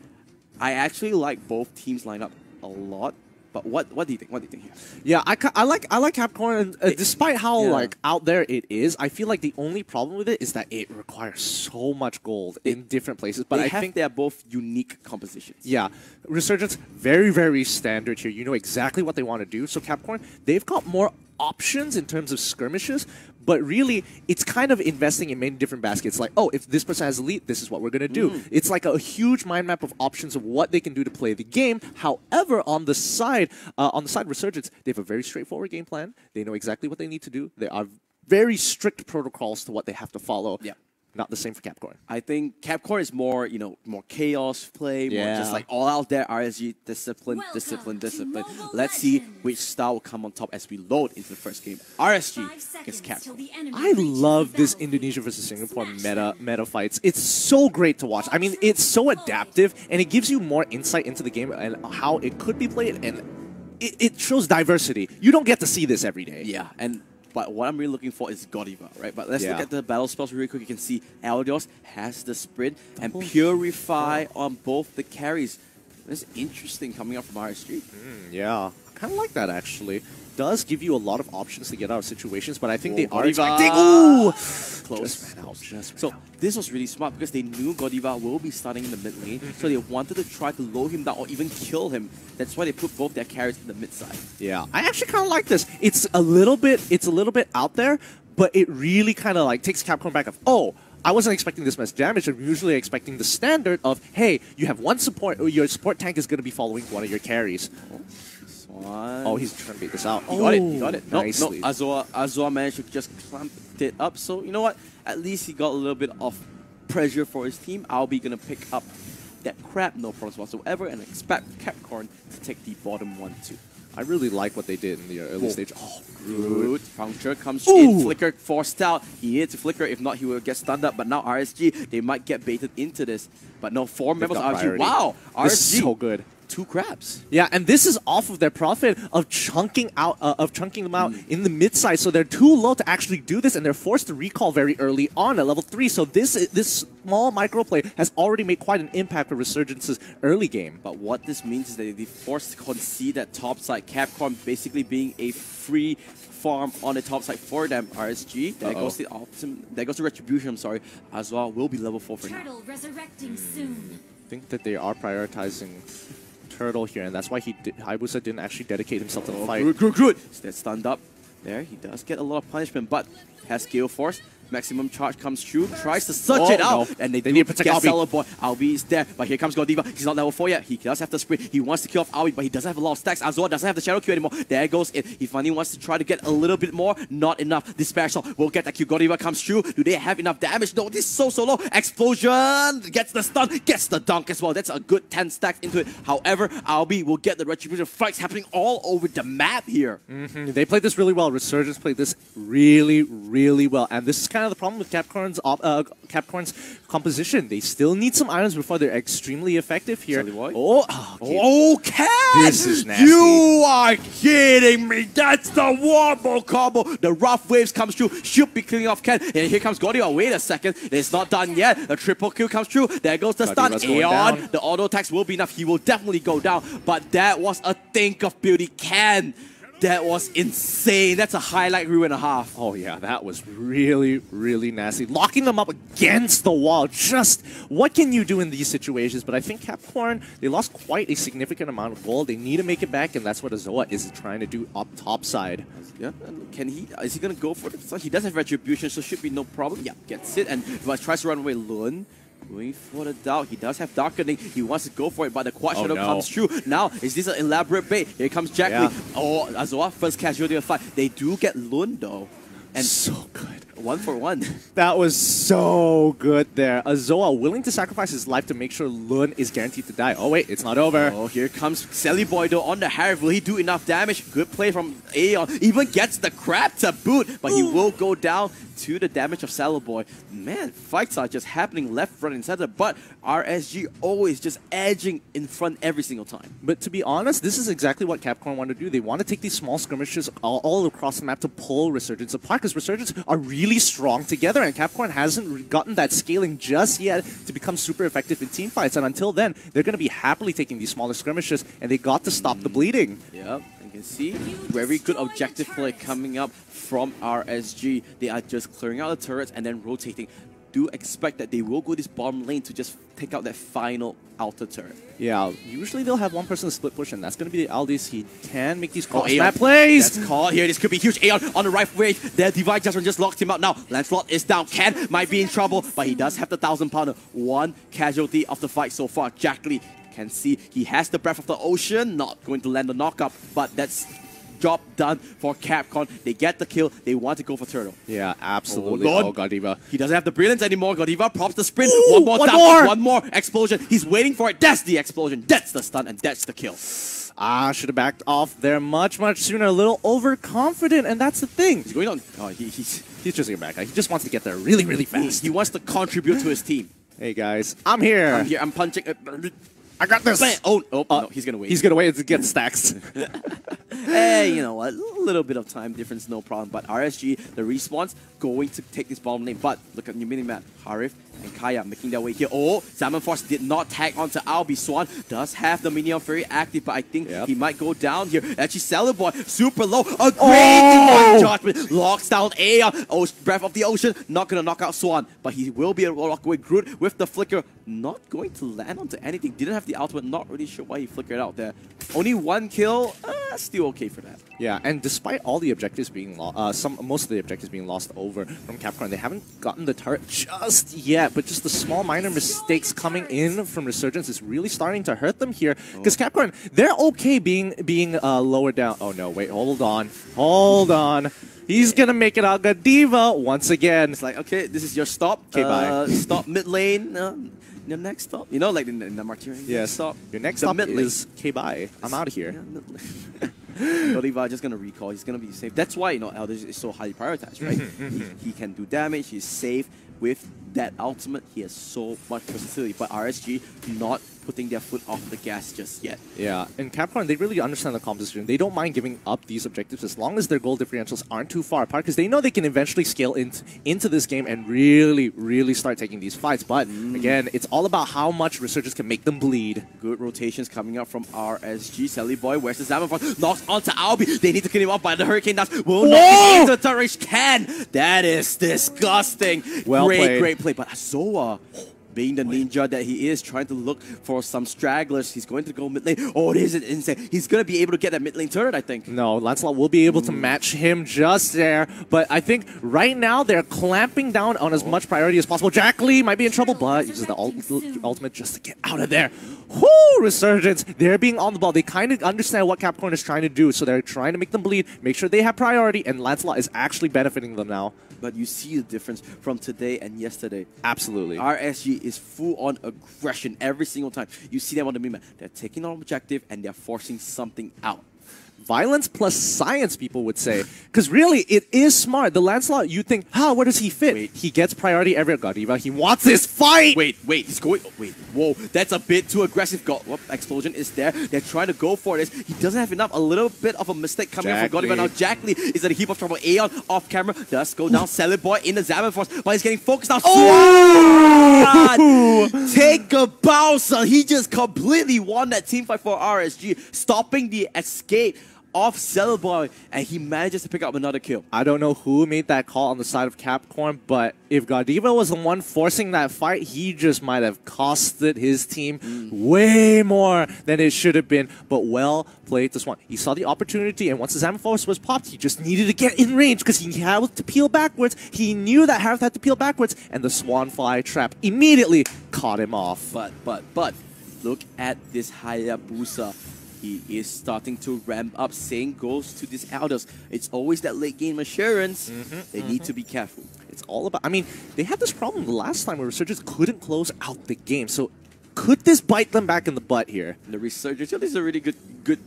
[SPEAKER 1] I actually like both teams line up a lot. But what do you think? What do you think here?
[SPEAKER 2] Yeah, I like CAPCORN, and despite how
[SPEAKER 1] yeah.
[SPEAKER 2] like out there it is, I feel like the only problem with it is that it requires so much gold in different places. But I think
[SPEAKER 1] they're both unique compositions.
[SPEAKER 2] yeah, Resurgence very, very standard here. You know exactly what they want to do. So CAPCORN, they've got more options in terms of skirmishes, but really it's kind of investing in many different baskets. Like, oh, if this person has elite, this is what we're going to do. It's like a huge mind map of options of what they can do to play the game. However, on the side Resurgence, they have a very straightforward game plan. They know exactly what they need to do. There are very strict protocols to what they have to follow.
[SPEAKER 1] Yeah.
[SPEAKER 2] Not the same for CAPCORN.
[SPEAKER 1] I think CAPCORN is more, more chaos play, more
[SPEAKER 2] Yeah.
[SPEAKER 1] just like all out there. RSG, discipline,
[SPEAKER 3] Welcome
[SPEAKER 1] discipline,
[SPEAKER 3] to
[SPEAKER 1] discipline.
[SPEAKER 3] Mobile
[SPEAKER 1] Let's see
[SPEAKER 3] Legends.
[SPEAKER 1] which style will come on top as we load into the first game. RSG
[SPEAKER 3] 5 seconds
[SPEAKER 1] against
[SPEAKER 3] till
[SPEAKER 1] CAPCORN.
[SPEAKER 3] the enemy
[SPEAKER 2] I
[SPEAKER 3] reaches
[SPEAKER 2] love
[SPEAKER 3] the
[SPEAKER 2] this
[SPEAKER 3] battlefield.
[SPEAKER 2] Indonesia versus Singapore
[SPEAKER 3] Smash
[SPEAKER 2] meta fights. It's so great to watch. I mean, it's so adaptive, and it gives you more insight into the game and how it could be played, and it shows diversity. You don't get to see this every day.
[SPEAKER 1] Yeah, but what I'm really looking for is Godiva, right? But let's look
[SPEAKER 2] Yeah.
[SPEAKER 1] at the battle spells really quick. You can see Eldios has the sprint and Purify on both the carries. That's interesting coming up from RSG.
[SPEAKER 2] Yeah, kind of like that actually. Does give you a lot of options to get out of situations, but I think
[SPEAKER 1] Whoa,
[SPEAKER 2] they are
[SPEAKER 1] Godiva.
[SPEAKER 2] expecting. Ooh,
[SPEAKER 1] Close.
[SPEAKER 2] Just ran out. Just
[SPEAKER 1] So
[SPEAKER 2] ran out.
[SPEAKER 1] this was really smart because they knew Godiva will be starting in the mid lane, so they wanted to try to low him down or even kill him. That's why they put both their carries in the mid side.
[SPEAKER 2] Yeah, I actually kind of like this. It's a little bit out there, but it really kind of like takes CAPCORN back of, oh, I wasn't expecting this much damage. I'm usually expecting the standard of, hey, you have one support, or your support tank is going to be following one of your carries.
[SPEAKER 1] This one.
[SPEAKER 2] Oh, he's trying to beat this out.
[SPEAKER 1] He got it. He got it. No,
[SPEAKER 2] Nicely.
[SPEAKER 1] Azor managed to just clamp it up. So you know what? At least he got a little bit of pressure for his team. I'll be gonna pick up that crab, no problems whatsoever, and expect CAPCORN to take the bottom 1-2.
[SPEAKER 2] I really like what they did in the early stage. Oh,
[SPEAKER 1] Good. Puncture comes
[SPEAKER 2] Ooh.
[SPEAKER 1] in. Flicker forced out. He needed to flicker. If not, he will get stunned up. But now RSG, they might get baited into this. But no, 4 members of
[SPEAKER 2] got
[SPEAKER 1] RSG.
[SPEAKER 2] priority.
[SPEAKER 1] Wow.
[SPEAKER 2] This
[SPEAKER 1] RSG.
[SPEAKER 2] is so good.
[SPEAKER 1] 2 crabs.
[SPEAKER 2] Yeah, and this is off of their profit of chunking them out in the mid side. So they're too low to actually do this, and they're forced to recall very early on at level 3. So this small microplay has already made quite an impact for Resurgence's early game.
[SPEAKER 1] But what this means is that they're forced to concede that top side. CAPCORN basically being a free farm on the top side for them. RSG. There goes the there goes the retribution. I'm sorry. Azwa will be level 4 for now.
[SPEAKER 3] Turtle resurrecting soon.
[SPEAKER 2] I think that they are prioritizing Turtle here, and that's why Hayabusa didn't actually dedicate himself to the fight.
[SPEAKER 1] Good. That's stunned up. There, he does get a lot of punishment, but has Gale Force. Maximum charge comes through, tries to search it out,
[SPEAKER 2] no.
[SPEAKER 1] and they
[SPEAKER 2] They
[SPEAKER 1] do
[SPEAKER 2] need to protect
[SPEAKER 1] get
[SPEAKER 2] Albi.
[SPEAKER 1] Celeborn. Albi is there, but here comes Godiva. He's not level 4 yet. He does have the sprint. He wants to kill off Albi, but he doesn't have a lot of stacks. Azor doesn't have the Shadow Q anymore. There goes it. He finally wants to try to get a little bit more. Not enough. Dispatch shot will get that Q. Godiva comes through. Do they have enough damage? No, this is so low. Explosion! Gets the stun, gets the dunk as well. That's a good 10 stacks into it. However, Albi will get the retribution. Fights happening all over the map here.
[SPEAKER 2] They played this really well. Resurgence played this really, really well. And this is kind kind of the problem with Capcorn's composition. They still need some items before they're extremely effective here.
[SPEAKER 1] Oh, Cat!
[SPEAKER 2] This is nasty.
[SPEAKER 1] You are kidding me. That's the wombo combo. The rough waves comes through. Should be clearing off Cat. And here comes Gaudio. Wait a second. It's not done yet. A triple kill comes through. There goes the stun. Aeon. The auto attacks will be enough. He will definitely go down. But that was a think of beauty. Can. That was insane. That's a highlight reel and a half.
[SPEAKER 2] Oh yeah, that was really, really nasty. Locking them up against the wall. Just what can you do in these situations? But I think CAPCORN, they lost quite a significant amount of gold. They need to make it back, and that's what Azoa is trying to do up top side.
[SPEAKER 1] Yeah, and can he? Is he gonna go for it? So he does have retribution, so should be no problem. Yeah, gets it, and tries to run away. Lun. Going for the doubt. He does have darkening. He wants to go for it, but the quad shadow comes through. Now, is this an elaborate bait? Here comes Jack Lee. Oh, Azoa, first casualty of the fight. They do get Lun though. And
[SPEAKER 2] so good.
[SPEAKER 1] 1 for 1.
[SPEAKER 2] That was so good there. Azoa willing to sacrifice his life to make sure Lun is guaranteed to die. Oh wait, it's not over.
[SPEAKER 1] Oh, here comes Selly Boy though on the Harrier. Will he do enough damage? Good play from Aeon. Even gets the crab to boot, but he will go down to the damage of Selly Boy. Man, fights are just happening left, right, and center, but RSG always just edging in front every single time.
[SPEAKER 2] But to be honest, this is exactly what CAPCORN want to do. They want to take these small skirmishes all across the map to pull Resurgence apart, because Resurgence are really strong together, and CAPCORN hasn't gotten that scaling just yet to become super effective in team fights. And until then, they're going to be happily taking these smaller skirmishes, and they got to stop the bleeding.
[SPEAKER 1] Yep, you can see very good objective play coming up from RSG. They are just clearing out the turrets and then rotating. Do expect that they will go this bottom lane to just take out that final outer turret.
[SPEAKER 2] Yeah, usually they'll have one person to split push, and that's going to be the Aldis. He can make these calls.
[SPEAKER 1] Aeon
[SPEAKER 2] plays!
[SPEAKER 1] That's called here. This could be huge. Aeon on the right wave. Their Divine Judgment just locked him out. Now, Lancelot is down. Ken might be in trouble, but he does have the 1,000-pounder. One casualty of the fight so far. Jack Lee can see he has the Breath of the Ocean. Not going to land the knockup, but that's job done for CAPCORN. They get the kill. They want to go for turtle.
[SPEAKER 2] Yeah, absolutely.
[SPEAKER 1] Oh,
[SPEAKER 2] Godiva.
[SPEAKER 1] He doesn't have the brilliance anymore. Godiva props the sprint.
[SPEAKER 2] Ooh,
[SPEAKER 1] one more. One more explosion. He's waiting for it. That's the explosion. That's the stun, and that's the kill.
[SPEAKER 2] Should have backed off there much sooner. A little overconfident, and that's the thing.
[SPEAKER 1] He's going on. Oh, he's
[SPEAKER 2] just getting back. He just wants to get there really fast.
[SPEAKER 1] He wants to contribute to his team.
[SPEAKER 2] Hey guys, I'm here.
[SPEAKER 1] I'm punching.
[SPEAKER 2] I got this.
[SPEAKER 1] No, he's gonna wait.
[SPEAKER 2] He's gonna wait to get stacks.
[SPEAKER 1] Hey, you know what? A little bit of time difference, no problem. But RSG, the response, going to take this bottom lane. But look at your mini-map. Harif and Kaya making their way here. Oh, Salmon Force did not tag onto Albi. Swan does have the Minion Fury active, but I think he might go down here. Actually, Salad Boy, super low. A great judgment. Locks down Aeon. Oh, Breath of the Ocean. Not going to knock out Swan, but he will be able to walk away. Groot with the flicker. Not going to land onto anything. Didn't have the ultimate. Not really sure why he flickered out there. Only one kill. Still okay for that.
[SPEAKER 2] Yeah, and despite all the objectives being lost, most of the objectives being lost over from CAPCORN, they haven't gotten the turret just yet. But just the small minor mistakes coming in from Resurgence is really starting to hurt them here. Because CAPCORN, they're okay being lower down. Oh no, wait, hold on. He's gonna make it out. Godiva once again.
[SPEAKER 1] It's like, okay, this is your stop.
[SPEAKER 2] Okay, bye.
[SPEAKER 1] Stop mid lane. Your next stop. You know, like in the Martyr.
[SPEAKER 2] Yeah,
[SPEAKER 1] stop.
[SPEAKER 2] Your next stop is K-bye. I'm out of here.
[SPEAKER 1] Godiva just gonna recall. He's gonna be safe. That's why, you know, Elders is so highly prioritized, right? he can do damage. He's safe with that ultimate. He has so much versatility. But RSG not putting their foot off the gas just yet.
[SPEAKER 2] Yeah, and CAPCORN, they really understand the composition. They don't mind giving up these objectives as long as their goal differentials aren't too far apart, because they know they can eventually scale into this game and really start taking these fights. But again, it's all about how much Resurgence can make them bleed.
[SPEAKER 1] Good rotations coming up from RSG. Sally Boy, where's the Salmon Force? Knocks onto Albi. They need to kill him off, but the Hurricane Dust will knock him into the turret. Can! That is disgusting.
[SPEAKER 2] Well played.
[SPEAKER 1] Great play. But Azoa, being the ninja that he is, trying to look for some stragglers. He's going to go mid lane. Oh, this is insane. He's going to be able to get that mid lane turret, I think.
[SPEAKER 2] No, Lancelot will be able to match him just there. But I think right now they're clamping down on as much priority as possible. Jack Lee might be in trouble, but uses the ultimate just to get out of there. Whoo! Resurgence, they're being on the ball. They kind of understand what CAPCORN is trying to do, so they're trying to make them bleed, make sure they have priority, and Lancelot is actually benefiting them now.
[SPEAKER 1] But you see the difference from today and yesterday.
[SPEAKER 2] Absolutely.
[SPEAKER 1] RSG is full-on aggression every single time. You see them on the map. They're taking on objective and they're forcing something out.
[SPEAKER 2] violence plus science, people would say. Because really, it is smart. The Lancelot, you think, where does he fit?
[SPEAKER 1] Wait.
[SPEAKER 2] He gets priority every Godiva. He wants this fight!
[SPEAKER 1] Wait, he's going. Oh, wait, whoa, that's a bit too aggressive. Explosion is there. They're trying to go for this. He doesn't have enough. A little bit of a mistake coming from Godiva. Now, Jack Lee is at a heap of trouble. Aeon off camera does go down. Celeboy in the Zaman Force, but he's getting focused now.
[SPEAKER 2] Oh!
[SPEAKER 1] Take a bow, son. He just completely won that team fight for RSG, stopping the escape of Celeboy, and he manages to pick up another kill.
[SPEAKER 2] I don't know who made that call on the side of CAPCORN, but if Godiva was the one forcing that fight, he just might have costed his team way more than it should have been. But well played to Swan. He saw the opportunity, and once the Zaman Force was popped, he just needed to get in range because he had to peel backwards. He knew that Harith had to peel backwards, and the Swan Fly trap immediately caught him off.
[SPEAKER 1] But look at this Hayabusa. He is starting to ramp up. Same goes to these Elders. It's always that late game assurance. They need to be careful.
[SPEAKER 2] It's all about... I mean, they had this problem the last time where Resurgence couldn't close out the game. So could this bite them back in the butt here?
[SPEAKER 1] The Resurgence, this is a really good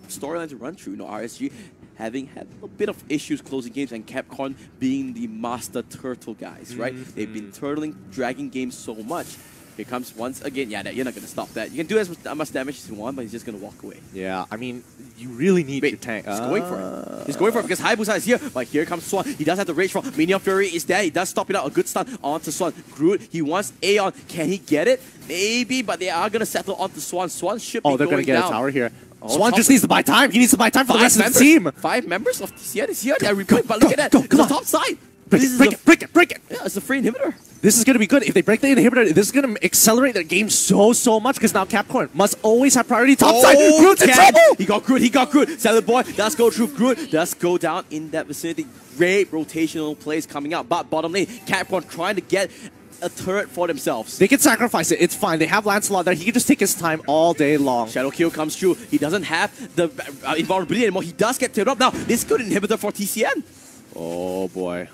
[SPEAKER 1] storyline to run through. You know, RSG having had a bit of issues closing games, and CAPCORN being the master turtle guys, right? They've been turtling, dragging games so much. Here comes once again. Yeah, you're not going to stop that. You can do as much damage as you want, but he's just going to walk away.
[SPEAKER 2] Yeah, I mean, you really need your tank.
[SPEAKER 1] He's going for it. He's going for it because Hayabusa is here, but here comes Swan. He does have the rage from Minion Fury is there. He does stop it out. A good stun onto Swan. Groot, he wants Aeon. Can he get it? Maybe, but they are going to settle onto Swan. Swan should be going down.
[SPEAKER 2] They're going to get a tower here.
[SPEAKER 1] Oh,
[SPEAKER 2] Swan just needs to buy time. He needs to buy time for the rest of the team.
[SPEAKER 1] 5 members of TCN is here. They're replaying, but look at that.
[SPEAKER 2] Come on.
[SPEAKER 1] The top side.
[SPEAKER 2] Break it.
[SPEAKER 1] Yeah, it's a free inhibitor.
[SPEAKER 2] This is going to be good. If they break the inhibitor, this is going to accelerate their game so much because now CAPCORN must always have priority topside. Groot's in trouble!
[SPEAKER 1] He got Groot. Celeboy does go through. Groot does go down in that vicinity. Great rotational plays coming out. But bottom lane, CAPCORN trying to get a turret for themselves.
[SPEAKER 2] They can sacrifice it. It's fine. They have Lancelot there. He can just take his time all day long.
[SPEAKER 1] Shadow Kill comes through. He doesn't have the invulnerability anymore. He does get teared up. Now, this good inhibitor for TCN.
[SPEAKER 2] Oh boy.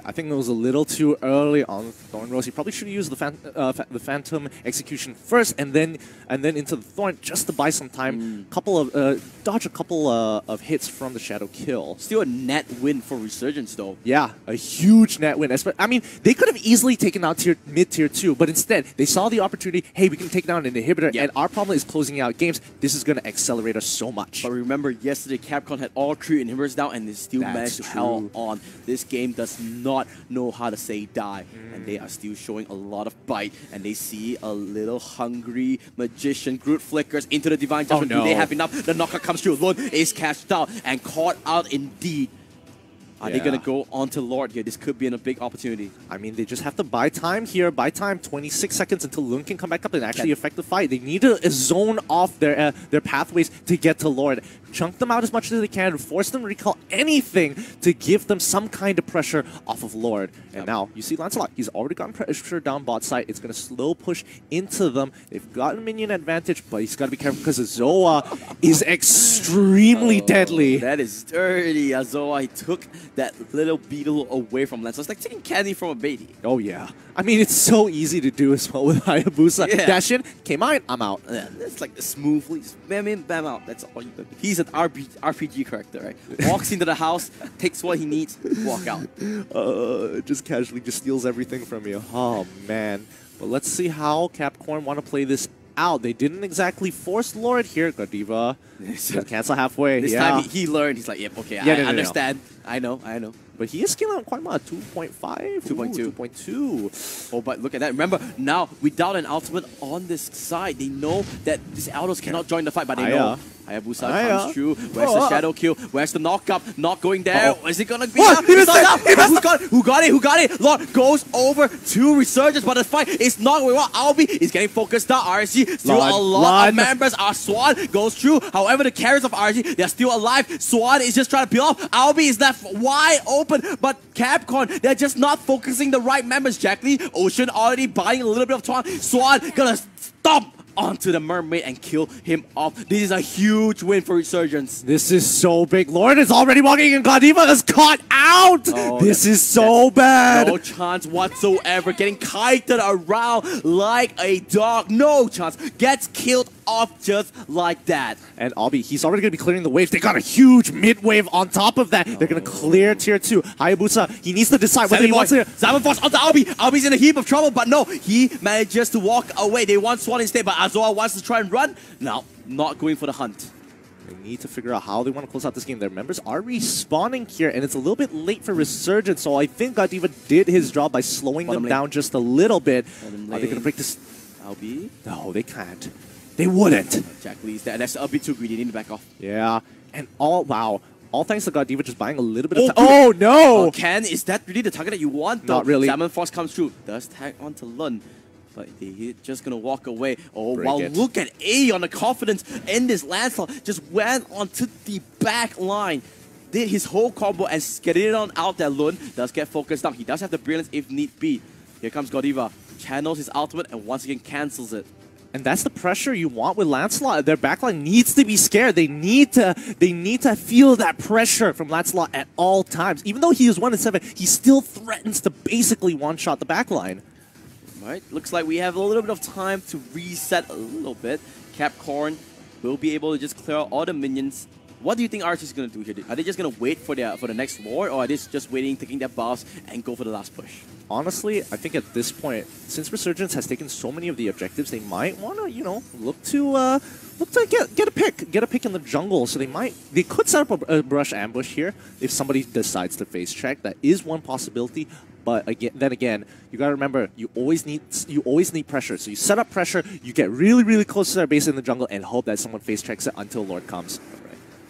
[SPEAKER 2] I think it was a little too early on Thorn Rose. He probably should have used the Phantom Execution first and then into the Thorn just to buy some time. Dodge a couple of hits from the Shadow Kill.
[SPEAKER 1] Still a net win for Resurgence though.
[SPEAKER 2] Yeah, a huge net win. I mean, they could have easily taken out mid-tier 2, but instead they saw the opportunity, hey, we can take down an inhibitor, and our problem is closing out games. This is going to accelerate us so much.
[SPEAKER 1] But remember, yesterday CAPCORN had all 3 inhibitors down and they still managed to held on. This game does not know how to say die, and they are still showing a lot of bite, and they see a little hungry magician. Groot flickers into the Divine Judgment. Do they have enough? The knocker comes through. Lord is cashed out and caught out indeed. Are they going to go on to Lord here? This could be a big opportunity.
[SPEAKER 2] I mean, they just have to buy time here. Buy time, 26 seconds until Lun can come back up and actually affect the fight. They need to zone off their pathways to get to Lord. Chunk them out as much as they can, force them to recall anything to give them some kind of pressure off of Lord. And now, you see Lancelot. He's already gotten pressure down bot side. It's going to slow push into them. They've got a minion advantage, but he's got to be careful because Zoa is extremely deadly.
[SPEAKER 1] That is dirty. Zoa, he took that little beetle away from Lancelot. It's like taking candy from a baby.
[SPEAKER 2] Oh, yeah. I mean, it's so easy to do as well with Hayabusa.
[SPEAKER 1] Yeah.
[SPEAKER 2] Dash in, came out, I'm out.
[SPEAKER 1] Yeah, it's like smoothly, bam in, bam out. That's all. He's an RPG character, right? Walks into the house, takes what he needs, walk out.
[SPEAKER 2] Just casually just steals everything from you. Oh, man. But let's see how CAPCORN want to play this out. They didn't exactly force Lord here. Godiva. Cancel halfway.
[SPEAKER 1] This time he learned. He's like, yep, okay, I understand. I know.
[SPEAKER 2] But he is scaling out quite much. 2.5?
[SPEAKER 1] 2.2.
[SPEAKER 2] 2.2.
[SPEAKER 1] Oh, but look at that. Remember, now, without an ultimate on this side, they know that these Aldos cannot join the fight, but they know. Hayabusa comes through. Where's the Shadow Kill? Where's the knock-up? Not going there. Is it going to be enough? It's not enough. Who got it? Lord goes over to Resurgence, but the fight is not going well. Albi is getting focused down. RSG, still a lot of members. Our Swan goes through. However, the carriers of RSG, they're still alive. Swan is just trying to peel off. Albi is left wide open, but CAPCORN, they're just not focusing the right members. Jack Lee, Ocean already buying a little bit of time. Swan gonna stomp onto the mermaid and kill him off. This is a huge win for Resurgence.
[SPEAKER 2] This is so big. Lord is already walking in. Godiva is caught out!
[SPEAKER 1] Oh,
[SPEAKER 2] this is so bad!
[SPEAKER 1] No chance whatsoever. Getting kited around like a dog. No chance. Gets killed off just like that.
[SPEAKER 2] And Obby, he's already going to be clearing the waves. They got a huge mid-wave on top of that. They're going to clear tier 2. Hayabusa, he needs to decide whether he wants to...
[SPEAKER 1] Simon Force onto Albie. Albie's in a heap of trouble, but no, he manages to walk away. They want Swan instead, but Azoa wants to try and run. No, not going for the hunt.
[SPEAKER 2] They need to figure out how they want to close out this game. Their members are respawning here, and it's a little bit late for Resurgence, so I think Godiva did his job by slowing them down just a little bit. Are they going to break this?
[SPEAKER 1] Albie?
[SPEAKER 2] No, they can't. They wouldn't.
[SPEAKER 1] Jack Lee's there. That's a bit too greedy. They need to back off.
[SPEAKER 2] Yeah. And all thanks to Godiva just buying a little bit of time. Oh, no!
[SPEAKER 1] Ken, is that really the target that you want, though?
[SPEAKER 2] Not really.
[SPEAKER 1] Salmon Force comes through. Does tag onto Lun. But he's just going to walk away. Oh,
[SPEAKER 2] Break
[SPEAKER 1] wow.
[SPEAKER 2] it.
[SPEAKER 1] Look at A on the confidence in this landslide. Just went onto the back line. Did his whole combo and get it on out there. Lun does get focused down. He does have the brilliance if need be. Here comes Godiva. Channels his ultimate and once again cancels it.
[SPEAKER 2] And that's the pressure you want with Lancelot. Their backline needs to be scared. They need to feel that pressure from Lancelot at all times. Even though he is 1-7, he still threatens to basically one-shot the backline.
[SPEAKER 1] Right, looks like we have a little bit of time to reset a little bit. CAPCORN will be able to just clear out all the minions. What do you think RC is going to do here? Are they just going to wait for the next war, or are they just waiting, taking their buffs, and go for the last push?
[SPEAKER 2] Honestly, I think at this point, since Resurgence has taken so many of the objectives, they might want to, look to get a pick in the jungle. So they could set up a brush ambush here if somebody decides to face check. That is one possibility. But then again, you gotta remember, you always need pressure. So you set up pressure, you get really, really close to their base in the jungle, and hope that someone face checks it until Lord comes.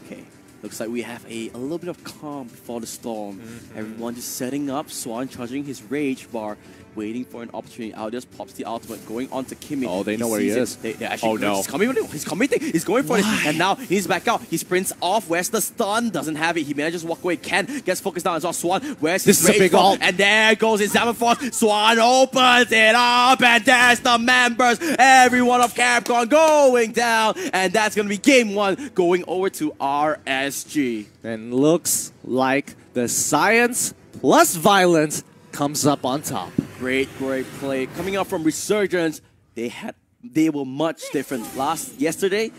[SPEAKER 1] Okay, looks like we have a little bit of calm before the storm. Everyone just setting up, Swan charging his rage bar, waiting for an opportunity. Out just pops the ultimate, going on to Kimmy.
[SPEAKER 2] Oh, they know where he is.
[SPEAKER 1] They actually,
[SPEAKER 2] oh no,
[SPEAKER 1] he's committing. He's going for it, and now he's back out. He sprints off. Where's the stun? Doesn't have it. He manages to walk away. Ken gets focused down as well. Swan, where's his rage bar? And there goes his Salmon Force. Swan opens it up, and there's the members. Everyone of CAPCORN going down, and that's gonna be game 1 going over to RSG.
[SPEAKER 2] And looks like the science plus violence comes up on top.
[SPEAKER 1] Great play. Coming up from Resurgence, they were much different. Yesterday,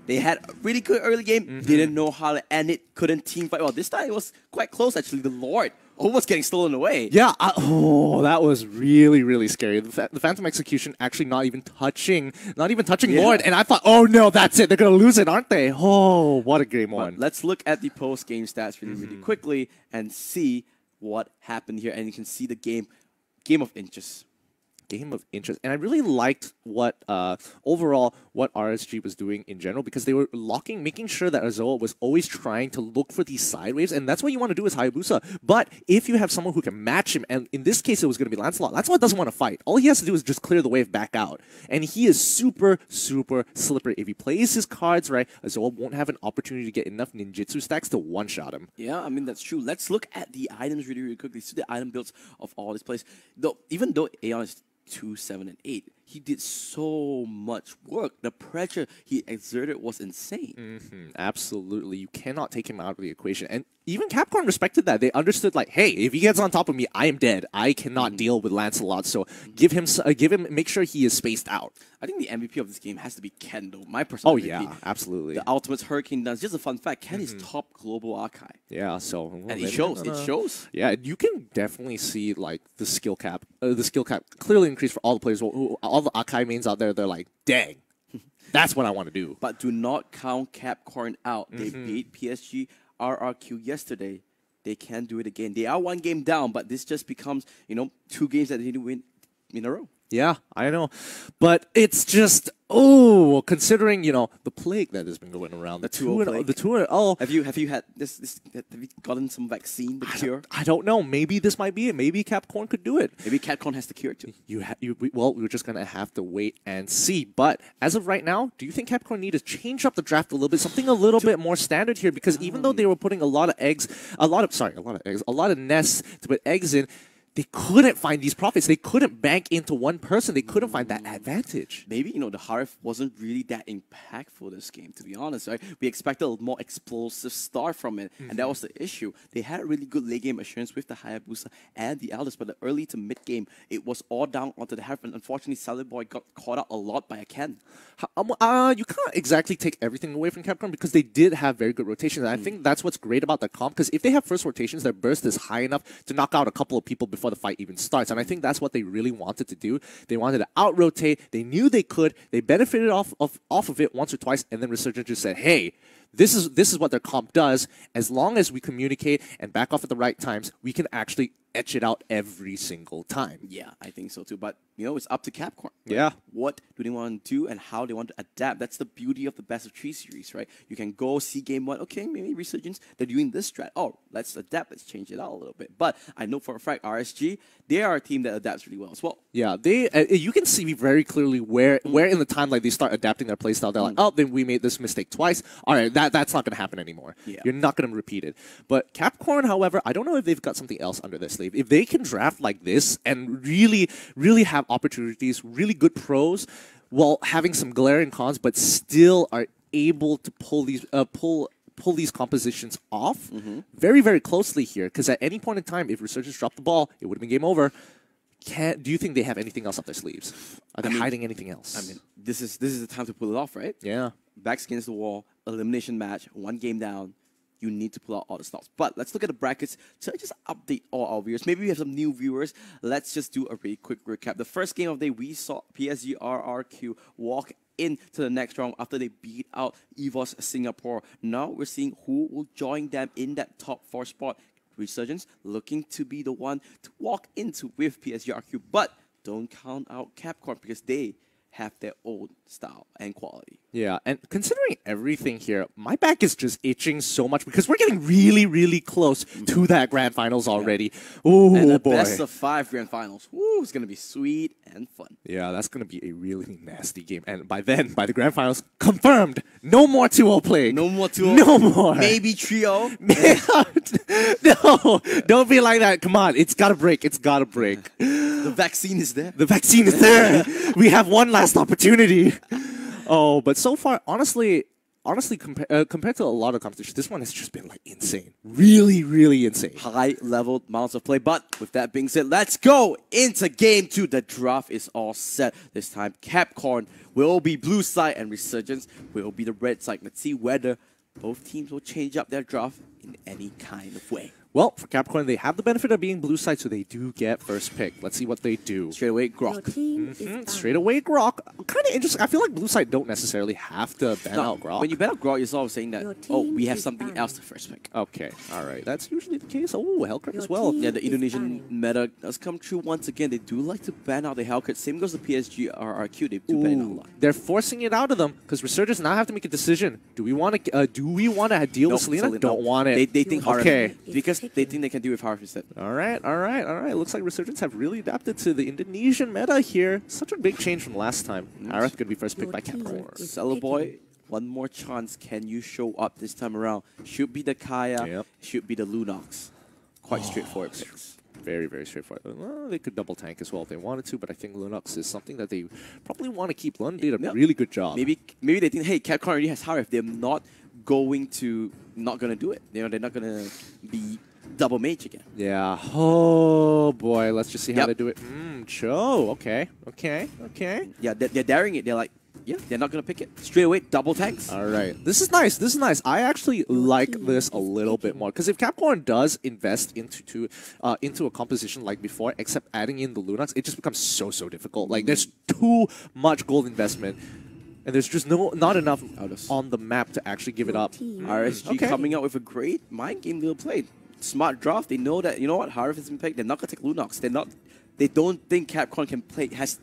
[SPEAKER 1] they had a really good early game, didn't know how to end it, couldn't team fight. Well, this time it was quite close actually. The Lord almost getting stolen away.
[SPEAKER 2] Yeah, that was really, really scary. The Phantom Execution actually not even touching Lord, and I thought, oh no, that's it. They're gonna lose it, aren't they? Oh, what a game 1.
[SPEAKER 1] Let's look at the post-game stats really quickly and see what happened here, and you can see the game of inches.
[SPEAKER 2] Game of interest. And I really liked what overall what RSG was doing in general, because they were making sure that Azoa was always trying to look for these side waves, and that's what you want to do as Hayabusa. But if you have someone who can match him, and in this case it was going to be Lancelot, Lancelot doesn't want to fight. All he has to do is just clear the wave back out. And he is super, super slippery. If he plays his cards right, Azoa won't have an opportunity to get enough ninjutsu stacks to one-shot him.
[SPEAKER 1] Yeah, I mean, that's true. Let's look at the items really, really quickly. See the item builds of all this place. Even though Aeon is 2, 7, and 8, he did so much work. The pressure he exerted was insane.
[SPEAKER 2] Absolutely. You cannot take him out of the equation. And even CAPCORN respected that. They understood, like, hey, if he gets on top of me, I am dead. I cannot deal with Lancelot. So give him, make sure he is spaced out.
[SPEAKER 1] I think the MVP of this game has to be Ken, though. My personal MVP.
[SPEAKER 2] Yeah, absolutely.
[SPEAKER 1] The Ultimate's Hurricane Dance. Just a fun fact, Ken is top global archive.
[SPEAKER 2] Yeah, so...
[SPEAKER 1] And it shows. It shows.
[SPEAKER 2] Yeah, you can definitely see, like, the skill cap clearly increased for all the players, all the Akai mains out there. They're like, dang, that's what I want to do.
[SPEAKER 1] But do not count CAPCORN out. They beat PSG RRQ yesterday. They can do it again. They are 1 game down, but this just becomes, 2 games that they need to win in a row.
[SPEAKER 2] Yeah, I know. But it's just, considering, the plague that has been going around.
[SPEAKER 1] The 2-0
[SPEAKER 2] The 2-0.
[SPEAKER 1] Have you had this? Have you gotten some vaccine, the cure?
[SPEAKER 2] I don't know. Maybe this might be it. Maybe CAPCORN could do it.
[SPEAKER 1] Maybe CAPCORN has the cure too.
[SPEAKER 2] We're just going to have to wait and see. But as of right now, do you think CAPCORN need to change up the draft a little bit? Something a little bit more standard here? Because even though they were putting a lot of nests to put eggs in, they couldn't find these profits. They couldn't bank into one person. They couldn't find that advantage.
[SPEAKER 1] Maybe, the Harif wasn't really that impactful this game, to be honest, right? We expected a more explosive start from it, and that was the issue. They had really good late game assurance with the Hayabusa and the Elders, but the early to mid game, it was all down onto the Harif, and unfortunately, Salad Boy got caught out a lot by a Ken.
[SPEAKER 2] You can't exactly take everything away from Capcom because they did have very good rotations. And I think that's what's great about the comp, because if they have first rotations, their burst is high enough to knock out a couple of people before the fight even starts. And I think that's what they really wanted to do. They wanted to out-rotate. They knew they could. They benefited off of it once or twice, and then Resurgence just said, hey, this is what their comp does. As long as we communicate and back off at the right times, we can actually etch it out every single time.
[SPEAKER 1] Yeah, I think so too. But, it's up to Capcom. Right?
[SPEAKER 2] Yeah.
[SPEAKER 1] What do they want to do and how they want to adapt? That's the beauty of the Best of 3 series, right? You can go see game 1. Okay, maybe Resurgence, they're doing this strat. Oh, let's adapt. Let's change it out a little bit. But I know for a fact, RSG, they are a team that adapts really well as well.
[SPEAKER 2] Yeah, you can see very clearly where in the timeline they start adapting their playstyle. They're like, oh, then we made this mistake twice. All right, that's not going to happen anymore.
[SPEAKER 1] Yeah.
[SPEAKER 2] You're not going to repeat it. But Capcorn, however, I don't know if they've got something else under their sleeve. If they can draft like this and really, really have opportunities, really good pros, while having some glaring cons, but still are able to pull these compositions off very, very closely here. Because at any point in time, if Resurgence dropped the ball, it would have been game over. Do you think they have anything else up their sleeves? Are they hiding anything else?
[SPEAKER 1] I mean, this is the time to pull it off, right?
[SPEAKER 2] Yeah.
[SPEAKER 1] Backs against the wall, elimination match, 1 game down. You need to pull out all the stops. But let's look at the brackets to just update all our viewers. Maybe we have some new viewers. Let's just do a really quick recap. The first game of the day, we saw PSG RRQ walk into the next round after they beat out EVOS Singapore. Now we're seeing who will join them in that top 4 spot. Resurgence looking to be the one to walk into with PSG RRQ. But don't count out CAPCORN because they have their own style and quality.
[SPEAKER 2] Yeah, and considering everything here, my back is just itching so much because we're getting really, really close to that grand finals already. Ooh,
[SPEAKER 1] and the
[SPEAKER 2] boy.
[SPEAKER 1] best of 5 grand finals. Woo, it's going to be sweet and fun.
[SPEAKER 2] Yeah, that's going to be a really nasty game. And by then, by the grand finals, confirmed, no more 2-0 play.
[SPEAKER 1] No more 2-0.
[SPEAKER 2] No more.
[SPEAKER 1] Maybe trio.
[SPEAKER 2] No, don't be like that. Come on, it's got to break. It's got to break.
[SPEAKER 1] The vaccine is there.
[SPEAKER 2] The vaccine is there. We have one last opportunity. Oh, but so far, honestly, compared to a lot of competition, this one has just been like insane. Really, really insane.
[SPEAKER 1] High-level amounts of play. But with that being said, let's go into game 2. The draft is all set. This time, CAPCORN will be blue side and Resurgence will be the red side. Let's see whether both teams will change up their draft in any kind of way.
[SPEAKER 2] Well, for CAPCORN, they have the benefit of being blue side, so they do get first pick. Let's see what they do.
[SPEAKER 1] Straight away, Grok.
[SPEAKER 2] Straight away, Grok. Kind of interesting. I feel like blue side don't necessarily have to ban out Grok.
[SPEAKER 1] When you ban out Grok, you're sort of saying that, oh, we have something else to first pick.
[SPEAKER 2] Okay, all right. That's usually the case. Oh, Hellcurt as well.
[SPEAKER 1] Yeah, the Indonesian meta does come true once again. They do like to ban out the Hellcurt. Same goes to PSG RRQ. They do ban it out a lot.
[SPEAKER 2] They're forcing it out of them because Resurgence now have to make a decision. Do we want to deal with Selena? Don't want it.
[SPEAKER 1] They think Harif.
[SPEAKER 2] Okay.
[SPEAKER 1] Because they think they can deal with Harif instead.
[SPEAKER 2] All right. Looks like Resurgence have really adapted to the Indonesian meta here. Such a big change from last time. Harif going to be first picked by CAPCORN.
[SPEAKER 1] Boy, one more chance. Can you show up this time around? Should be the Kaya. Should be the Lunox. Quite straightforward picks.
[SPEAKER 2] Very, very straightforward. Well, they could double tank as well if they wanted to, but I think Lunox is something that they probably want to keep. Lund did a really good job.
[SPEAKER 1] Maybe they think, hey, CAPCORN already has Harif. They're not going to do it. They're not going to be double mage again.
[SPEAKER 2] Yeah. Oh boy. Let's just see how they do it. Cho. Okay.
[SPEAKER 1] Yeah, they're daring it. They're like, yeah, they're not going to pick it. Straight away, double tanks.
[SPEAKER 2] All right. This is nice. I actually like this a little bit more. Because if CAPCORN does invest into a composition like before, except adding in the Lunox, it just becomes so difficult. Like, there's too much gold investment. And there's just not enough on the map to actually give it up.
[SPEAKER 1] RSG coming out with a great mind game they'll play. Smart draft. They know that, you know what, Harif has been picked. They're not going to take Lunox. They don't think CAPCORN can play, has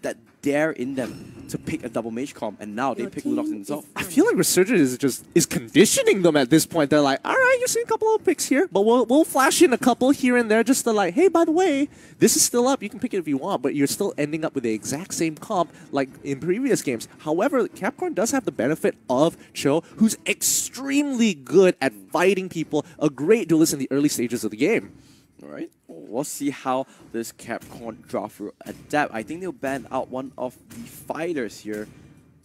[SPEAKER 1] that dare in them to pick a double mage comp, and now they pick Lunox themselves.
[SPEAKER 2] I feel like Resurgence is conditioning them at this point. They're like, all right, you see a couple of picks here, but we'll flash in a couple here and there just to like, hey, by the way, this is still up. You can pick it if you want, but you're still ending up with the exact same comp like in previous games. However, CAPCORN does have the benefit of Cho, who's extremely good at fighting people, a great duelist in the early stages of the game.
[SPEAKER 1] All right, we'll see how this CAPCORN draft will adapt. I think they'll ban out one of the fighters here.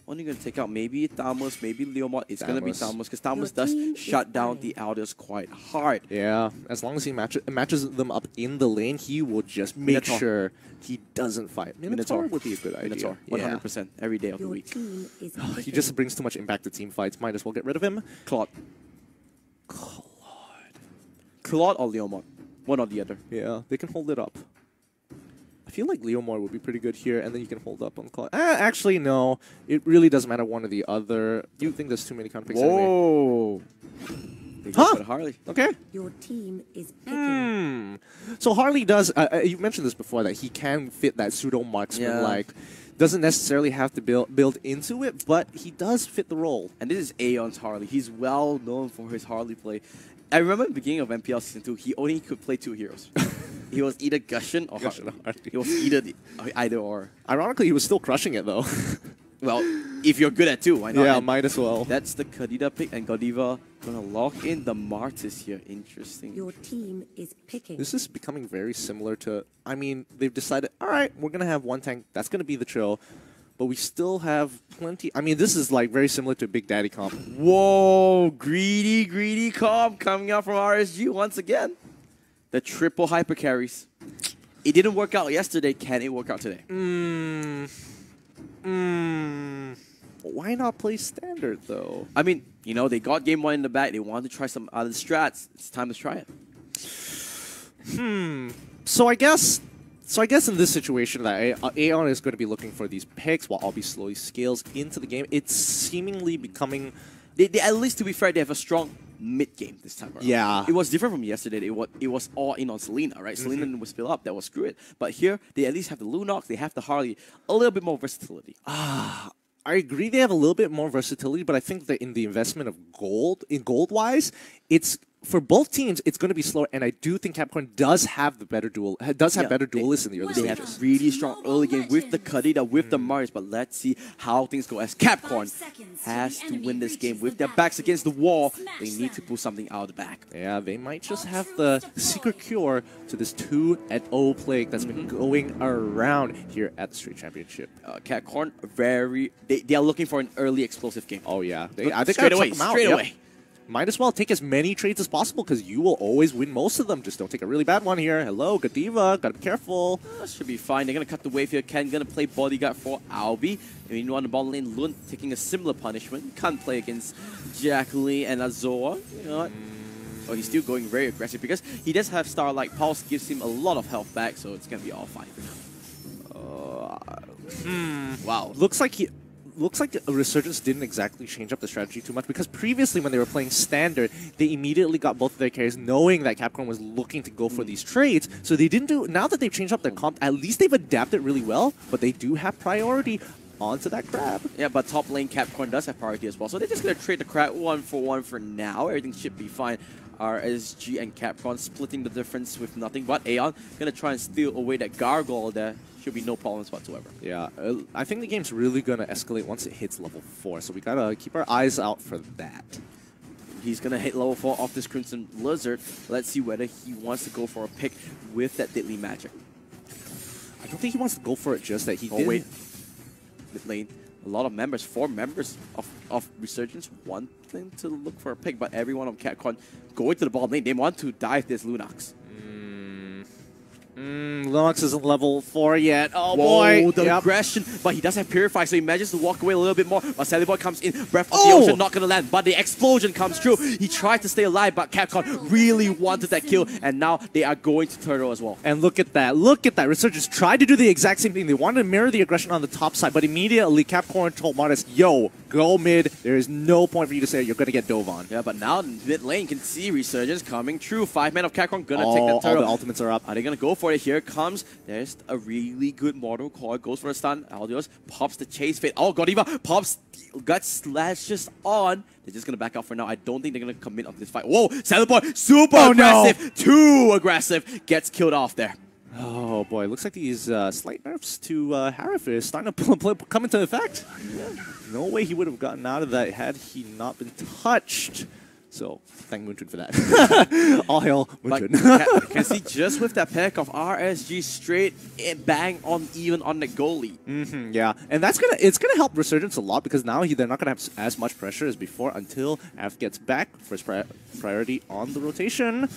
[SPEAKER 1] Only going to take out maybe Thamus, maybe Leomod. It's going to be Thamus because Thamus does shut down the Elders quite hard.
[SPEAKER 2] Yeah, as long as he matches them up in the lane, he will just make sure he doesn't fight. Minotaur would be a good idea.
[SPEAKER 1] Minotaur, 100% every day of the week.
[SPEAKER 2] He just brings too much impact to team fights. Might as well get rid of him.
[SPEAKER 1] Claude or Leomod. One or the other.
[SPEAKER 2] Yeah, they can hold it up. I feel like Leomord would be pretty good here, and then you can hold up on Claude. Actually, no. It really doesn't matter one or the other. You think there's too many counter picks
[SPEAKER 1] Whoa!
[SPEAKER 2] Anyway.
[SPEAKER 1] They go for the Harley.
[SPEAKER 2] Okay.
[SPEAKER 3] Your team is picking.
[SPEAKER 2] So Harley does, you mentioned this before, that he can fit that pseudo-marksman, like, doesn't necessarily have to build into it, but he does fit the role.
[SPEAKER 1] And this is Aeon's Harley. He's well known for his Harley play. I remember at the beginning of MPL Season 2, he only could play 2 heroes. He was either Gusion or Harley. He was either or.
[SPEAKER 2] Ironically, he was still crushing it, though.
[SPEAKER 1] Well, if you're good at 2, why not?
[SPEAKER 2] Yeah,
[SPEAKER 1] and
[SPEAKER 2] might as well.
[SPEAKER 1] That's the Kadita pick, and Godiva gonna lock in the Martis here. Interesting.
[SPEAKER 3] Your team is picking.
[SPEAKER 2] This is becoming very similar to, I mean, they've decided, all right, we're going to have one tank. That's going to be the Chill. But we still have plenty. I mean, this is like very similar to Big Daddy comp.
[SPEAKER 1] Whoa, greedy comp coming out from RSG once again. The triple hyper carries. It didn't work out yesterday. Can it work out today?
[SPEAKER 2] Why not play standard, though?
[SPEAKER 1] I mean, you know, they got game 1 in the bag. They wanted to try some other strats. It's time to try it.
[SPEAKER 2] So I guess in this situation that Aeon is going to be looking for these picks while Obby slowly scales into the game. It's seemingly becoming...
[SPEAKER 1] They at least, to be fair, they have a strong mid-game this time around.
[SPEAKER 2] Yeah.
[SPEAKER 1] It was different from yesterday. It was all in on Selena, right? Selena would spill up. That was screw it. But here, they at least have the Lunox. They have the Harley. A little bit more versatility.
[SPEAKER 2] I agree they have a little bit more versatility, but I think that in the investment of gold-wise, it's... For both teams, it's going to be slower, and I do think CAPCORN does have the better better duelists in the early
[SPEAKER 1] They
[SPEAKER 2] stages.
[SPEAKER 1] have really strong early game with the Kadita, with the Mars, but let's see how things go as CAPCORN has to win this game with their backs against the wall. They need to pull something out of the back.
[SPEAKER 2] Yeah, they might just have the secret cure to this 2-0 plague that's been going around here at the Street Championship.
[SPEAKER 1] CAPCORN, they are looking for an early explosive game.
[SPEAKER 2] Oh yeah, I think
[SPEAKER 1] straight away.
[SPEAKER 2] Might as well take as many trades as possible because you will always win most of them. Just don't take a really bad one here. Hello, Godiva. Gotta be careful.
[SPEAKER 1] Should be fine. They're gonna cut the wave here. Ken gonna play bodyguard for Albi. Meanwhile, on the bottom lane, Lund taking a similar punishment. Can't play against Jacqueline and Azor. You know what? Oh, he's still going very aggressive because he does have Starlight Pulse, gives him a lot of health back, so it's gonna be all fine for now. Wow.
[SPEAKER 2] Looks like Resurgence didn't exactly change up the strategy too much because previously when they were playing standard, they immediately got both of their carries knowing that CAPCORN was looking to go for these trades. So they didn't do, now that they've changed up their comp, at least they've adapted really well, but they do have priority onto that crab.
[SPEAKER 1] Yeah, but top lane CAPCORN does have priority as well. So they're just going to trade the crab 1-for-1 for now. Everything should be fine. RSG and CAPCORN splitting the difference with nothing but Aeon. Going to try and steal away that gargoyle there. Should be no problems whatsoever.
[SPEAKER 2] Yeah, I think the game's really going to escalate once it hits level 4, so we got to keep our eyes out for that.
[SPEAKER 1] He's going to hit level 4 off this Crimson Lizard. Let's see whether he wants to go for a pick with that Deadly Magic.
[SPEAKER 2] I don't think he wants to go for it, just that he did.
[SPEAKER 1] Wait. Mid lane. A lot of members, 4 members of Resurgence wanting to look for a pick, but everyone on CAPCORN going to the bottom lane. They want to dive this Lunox.
[SPEAKER 2] Lunox isn't level 4 yet. Oh,
[SPEAKER 1] Whoa,
[SPEAKER 2] boy.
[SPEAKER 1] the aggression. But he does have Purify, so he manages to walk away a little bit more. But Sally Boy comes in. Breath of the Ocean not going to land. But the explosion comes through. He tried to stay alive, but CAPCORN really wanted that kill. And now they are going to Turtle as well.
[SPEAKER 2] And look at that. Look at that. Resurgence tried to do the exact same thing. They wanted to mirror the aggression on the top side, but immediately CAPCORN told Martis, yo, go mid. There is no point for you to say you're going to get dove on.
[SPEAKER 1] Yeah, but now mid lane can see Resurgence coming through. 5 men of CAPCORN going to take that turtle.
[SPEAKER 2] All the ultimates are up.
[SPEAKER 1] Are they going to go for it? Here it comes. There's a really good Mortal Coil. Goes for a stun. Aldios pops the chase fade. Oh, Godiva pops gut slashes on. They're just going to back out for now. I don't think they're going to commit on this fight. Whoa, Sailor super aggressive. No. Too aggressive. Gets killed off there.
[SPEAKER 2] Oh boy, looks like these slight nerfs to Harif is starting to come into effect. Yeah. No way he would have gotten out of that had he not been touched. So thank Moonchun for that. All hail Moonchun.
[SPEAKER 1] You can see just with that pick of RSG straight bang on even on the goalie.
[SPEAKER 2] Yeah, and it's gonna help Resurgence a lot because now they're not gonna have as much pressure as before until F gets back. First priority on the rotation.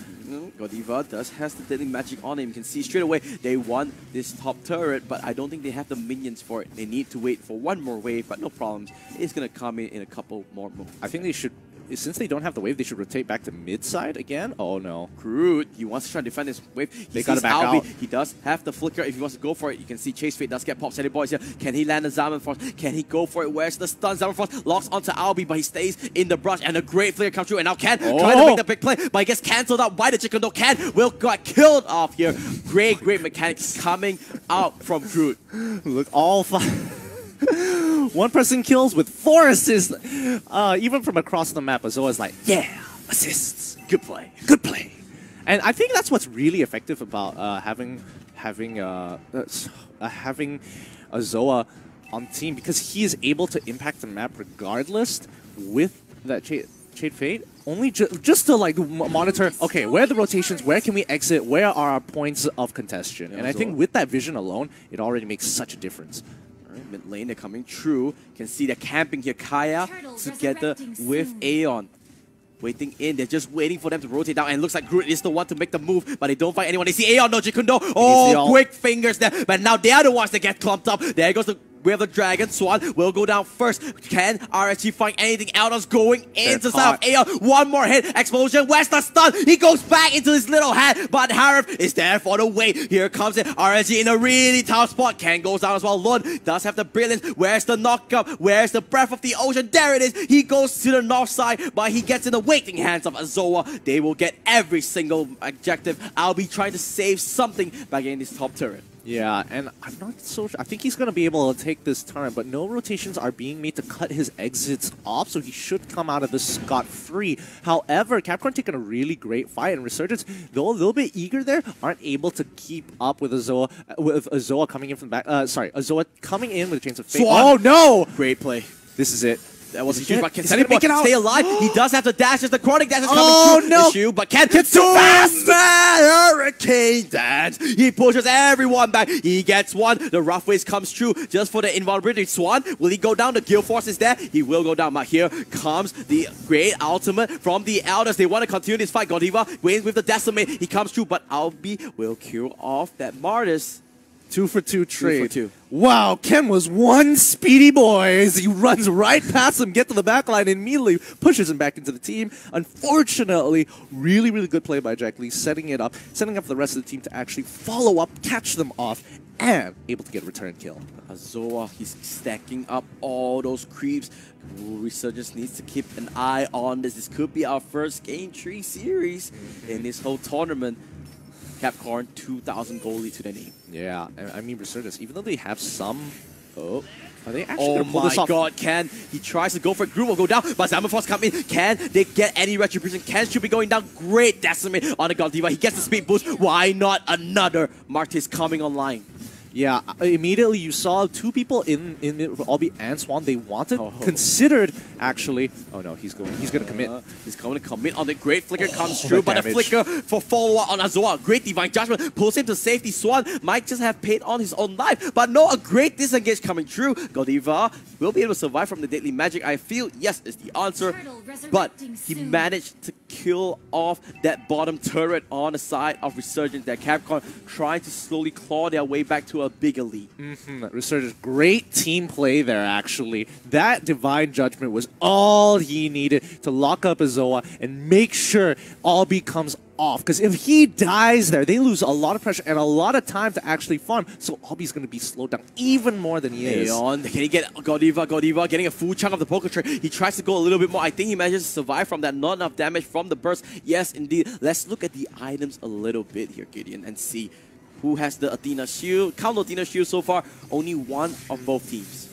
[SPEAKER 1] Godiva does has the deadly magic on him. You can see straight away they want this top turret, but I don't think they have the minions for it. They need to wait for one more wave, but no problems. It's gonna come in a couple more moves.
[SPEAKER 2] I think they should. Since they don't have the wave, they should rotate back to mid side again. Oh no.
[SPEAKER 1] Groot, he wants to try to defend this wave.
[SPEAKER 2] They gotta back out.
[SPEAKER 1] He does have the flicker if he wants to go for it. You can see Chase Fate does get popped. Sandy Boys here. Can he land the Zaman Force? Can he go for it? Where's the stun? Zaman Force locks onto Albi, but he stays in the brush. And a great flicker comes through. And now Ken trying to make the big play, but he gets cancelled out by the Chicken Dog. Ken will get killed off here. Great mechanics coming out from Groot.
[SPEAKER 2] Look, all five. One person kills with 4 assists. Even from across the map, Azoa's like, yeah, assists. Good play. Good play. And I think that's what's really effective about having Azoa on team, because he is able to impact the map regardless with that Shade Fate. Only just to like monitor, okay, where are the rotations, where can we exit, where are our points of contention. And I think with that vision alone, it already makes such a difference.
[SPEAKER 1] Mid lane, they're coming through. Can see they're camping here. Kaya together with Aeon. Waiting in. They're just waiting for them to rotate down. And it looks like Groot is the one to make the move, but they don't find anyone. They see Aeon, no Jikundo. Oh, quick fingers there. But now they are the ones that get clumped up. There goes the we have the Dragon. Swan will go down first. Can RSG find anything out? Us going into South Aeon. One more hit. Explosion. Where's the stun? He goes back into his little hat, but Harif is there for the wait. Here comes it. RSG in a really tough spot. Ken goes down as well. Lund does have the brilliance. Where's the knockup? Where's the breath of the ocean? There it is. He goes to the north side, but he gets in the waiting hands of Azoa. They will get every single objective. I'll be trying to save something by getting this top turret.
[SPEAKER 2] Yeah, and I'm not so sure. I think he's going to be able to take this turn, but no rotations are being made to cut his exits off, so he should come out of this scot-free. However, CAPCORN taking a really great fight, and Resurgence, though a little bit eager there, aren't able to keep up with Azoa coming in from the back. Azoa coming in with a chance of fate.
[SPEAKER 1] Swan.
[SPEAKER 2] Oh no!
[SPEAKER 1] Great play.
[SPEAKER 2] This is it.
[SPEAKER 1] That was a huge, but can stay alive. He does have the dashes. The chronic dash is coming through.
[SPEAKER 2] No.
[SPEAKER 1] Issue, but Ken gets too fast. Hurricane dance. He pushes everyone back. He gets one. The rough waves comes through just for the invulnerability. Swan, will he go down? The Guild Force is there. He will go down. But here comes the great ultimate from the Elders. They want to continue this fight. Godiva wins with the Decimate. He comes through, but Albi will kill off that Martis.
[SPEAKER 2] 2 for 2 trade.
[SPEAKER 1] 2 for 2.
[SPEAKER 2] Wow, Ken was one speedy boy as he runs right past him, get to the back line, and immediately pushes him back into the team. Unfortunately, really, really good play by Jack Lee, setting up the rest of the team to actually follow up, catch them off, and able to get a return kill.
[SPEAKER 1] Azoa, he's stacking up all those creeps. Resurgence needs to keep an eye on this. This could be our first Game 3 series in this whole tournament. CAPCORN, 2,000 gold lead to their name.
[SPEAKER 2] Yeah, I mean Resurgence, even though they have some... Oh, are they actually gonna pull
[SPEAKER 1] my
[SPEAKER 2] this off?
[SPEAKER 1] god, Ken, he tries to go for it. Groot will go down, but Zaman Force come in. Can they get any retribution? Ken should be going down. Great Decimate on the Godiva. He gets the speed boost. Why not another Martis coming online?
[SPEAKER 2] Yeah, immediately you saw two people in Albi and Swan. They wanted, considered actually. Oh no, he's gonna commit.
[SPEAKER 1] He's going to commit on the great flicker comes through, but the flicker for follow-up on Azoa. Great Divine Judgment pulls him to safety. Swan might just have paid on his own life, but no, a great disengage coming through. Godiva will be able to survive from the deadly magic. I feel yes is the answer, but he managed to kill off that bottom turret on the side of Resurgence. That CAPCORN trying to slowly claw their way back to a bigger lead.
[SPEAKER 2] Resurgence, great team play there actually. That Divine Judgment was all he needed to lock up Azoa and make sure Albi comes off. Because if he dies there, they lose a lot of pressure and a lot of time to actually farm. So Albi's going to be slowed down even more than he is.
[SPEAKER 1] Can he get Godiva getting a full chunk of the poker trade? He tries to go a little bit more. I think he manages to survive from that. Not enough damage from the burst. Yes, indeed. Let's look at the items a little bit here, Gideon, and see who has the Athena shield. Count Athena shield so far. Only one of both teams.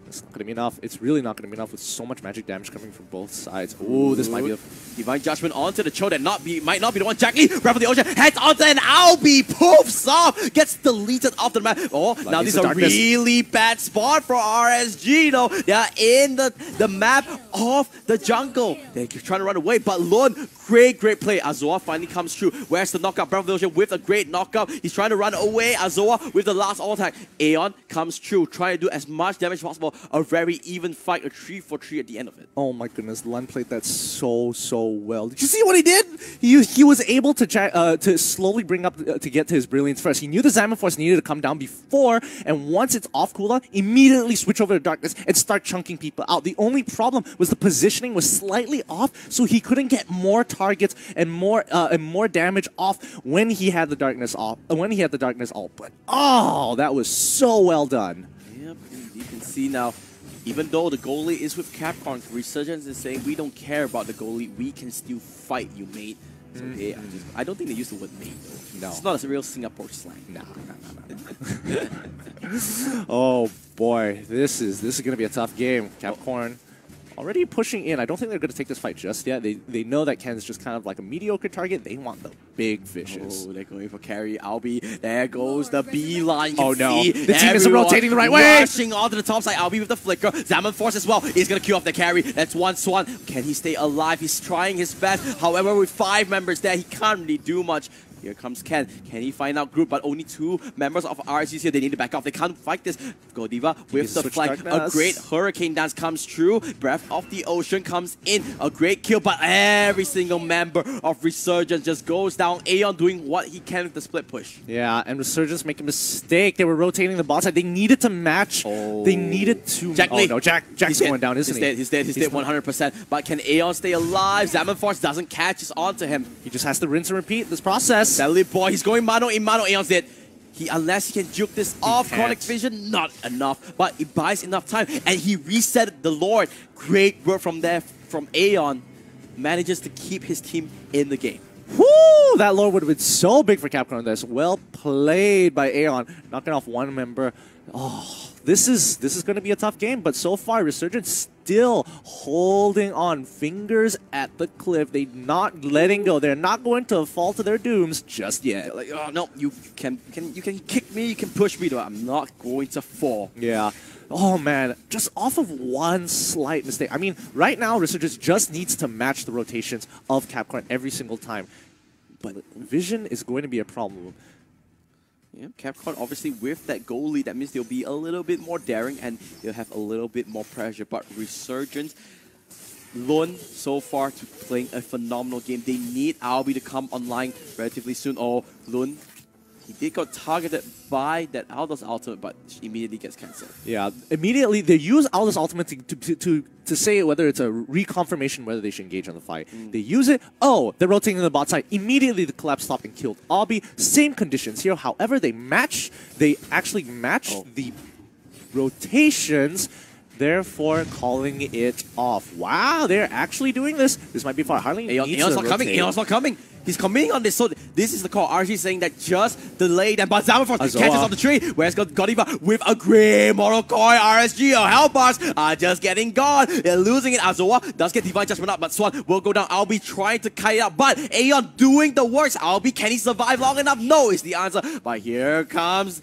[SPEAKER 2] It's not going to be enough. It's really not going to be enough with so much magic damage coming from both sides. Oh, this might be a...
[SPEAKER 1] Divine Judgment onto the Cho that might not be the one. Jack Lee, Breath of the Ocean, heads onto an Albi, poofs off, gets deleted off the map. Oh, now this is a really bad spot for RSG, though. They are in the map off the jungle. They're trying to run away, but Lun, great play. Azoa finally comes through. Where's the knockout? Breath of the Ocean with a great knockout. He's trying to run away. Azoa with the last all attack. Aeon comes through, trying to do as much damage as possible. A very even fight, a 3-for-3 at the end of it.
[SPEAKER 2] Oh my goodness, Lun played that so well. Did you see what he did? He was able to slowly bring up to get to his brilliance first. He knew the Xamon Force needed to come down before, and once it's off cooldown, immediately switch over to darkness and start chunking people out. The only problem was the positioning was slightly off, so he couldn't get more targets and more damage off when he had the darkness off. But oh, that was so well done.
[SPEAKER 1] Yep, you can see now. Even though the goalie is with CAPCORN, Resurgence is saying we don't care about the goalie. We can still fight, you mate. So I don't think they use the word mate though. No, it's not a real Singapore slang.
[SPEAKER 2] Nah. Oh boy, this is gonna be a tough game. CAPCORN already pushing in. I don't think they're gonna take this fight just yet. They know that Ken's just kind of like a mediocre target. They want the big fishes.
[SPEAKER 1] Oh, they're going for carry. Albi, there goes the beeline.
[SPEAKER 2] Oh no, the team isn't rotating the right way.
[SPEAKER 1] Rushing onto the top side. Albi with the flicker. Xamon Force as well. He's gonna queue off the carry. That's one Swan. Can he stay alive? He's trying his best. However, with 5 members there, he can't really do much. Here comes Ken. Can he find out group? But only 2 members of RSG here. They need to back off. They can't fight this. Godiva with the flag. A great hurricane dance comes through. Breath of the Ocean comes in. A great kill, but every single member of Resurgence just goes down. Aeon doing what he can with the split push.
[SPEAKER 2] Yeah, and Resurgence make a mistake. They were rotating the bot side. They needed to match.
[SPEAKER 1] Oh.
[SPEAKER 2] They needed to.
[SPEAKER 1] Jack Lee.
[SPEAKER 2] Oh no, Jack's going down, isn't he?
[SPEAKER 1] He's dead 100%. But can Aeon stay alive? Xamon Force doesn't catch us onto him.
[SPEAKER 2] He just has to rinse and repeat this process.
[SPEAKER 1] Silly boy, he's going mano in mano. Aeon's dead. Unless he can juke this off, Chronic Vision, not enough. But it buys enough time, and he reset the Lord. Great work from there from Aeon. Manages to keep his team in the game.
[SPEAKER 2] Woo! That Lord would have been so big for CAPCORN. That's well played by Aeon, knocking off 1 member. Oh, this is going to be a tough game, but so far Resurgence still holding on, fingers at the cliff. They're not letting go. They're not going to fall to their dooms just yet.
[SPEAKER 1] Like, oh no, you can kick me, you can push me, though I'm not going to fall.
[SPEAKER 2] Yeah. Oh man, just off of 1 slight mistake. I mean, right now Resurgence just needs to match the rotations of CAPCORN every single time. But vision is going to be a problem.
[SPEAKER 1] Yeah, CAPCORN obviously with that goal lead, that means they'll be a little bit more daring and they'll have a little bit more pressure. But Resurgence, Lun so far to playing a phenomenal game. They need Albi to come online relatively soon. Oh, Lun, he did got targeted by that Aldous ultimate, but immediately gets cancelled.
[SPEAKER 2] Yeah, immediately they use Aldous ultimate to say whether it's a reconfirmation whether they should engage on the fight. They use it. Oh, they're rotating to the bot side. Immediately the collapse stopped and killed Albi. Same conditions here. However, they actually match the rotations, therefore calling it off. Wow, they're actually doing this. This might be far.
[SPEAKER 1] Aeon's not coming. Aeon's not coming. He's coming on this, so this is the call. RG saying that just delay them, but Xamon Force catches on the tree. Where's Godiva with a great Mortal Coil? RSG, oh, help us, are just getting gone. They're losing it. Azoa does get Divine Judgment up, but Swan will go down. Albi trying to kite it up, but Aeon doing the works. Albi, can he survive long enough? No is the answer, but here comes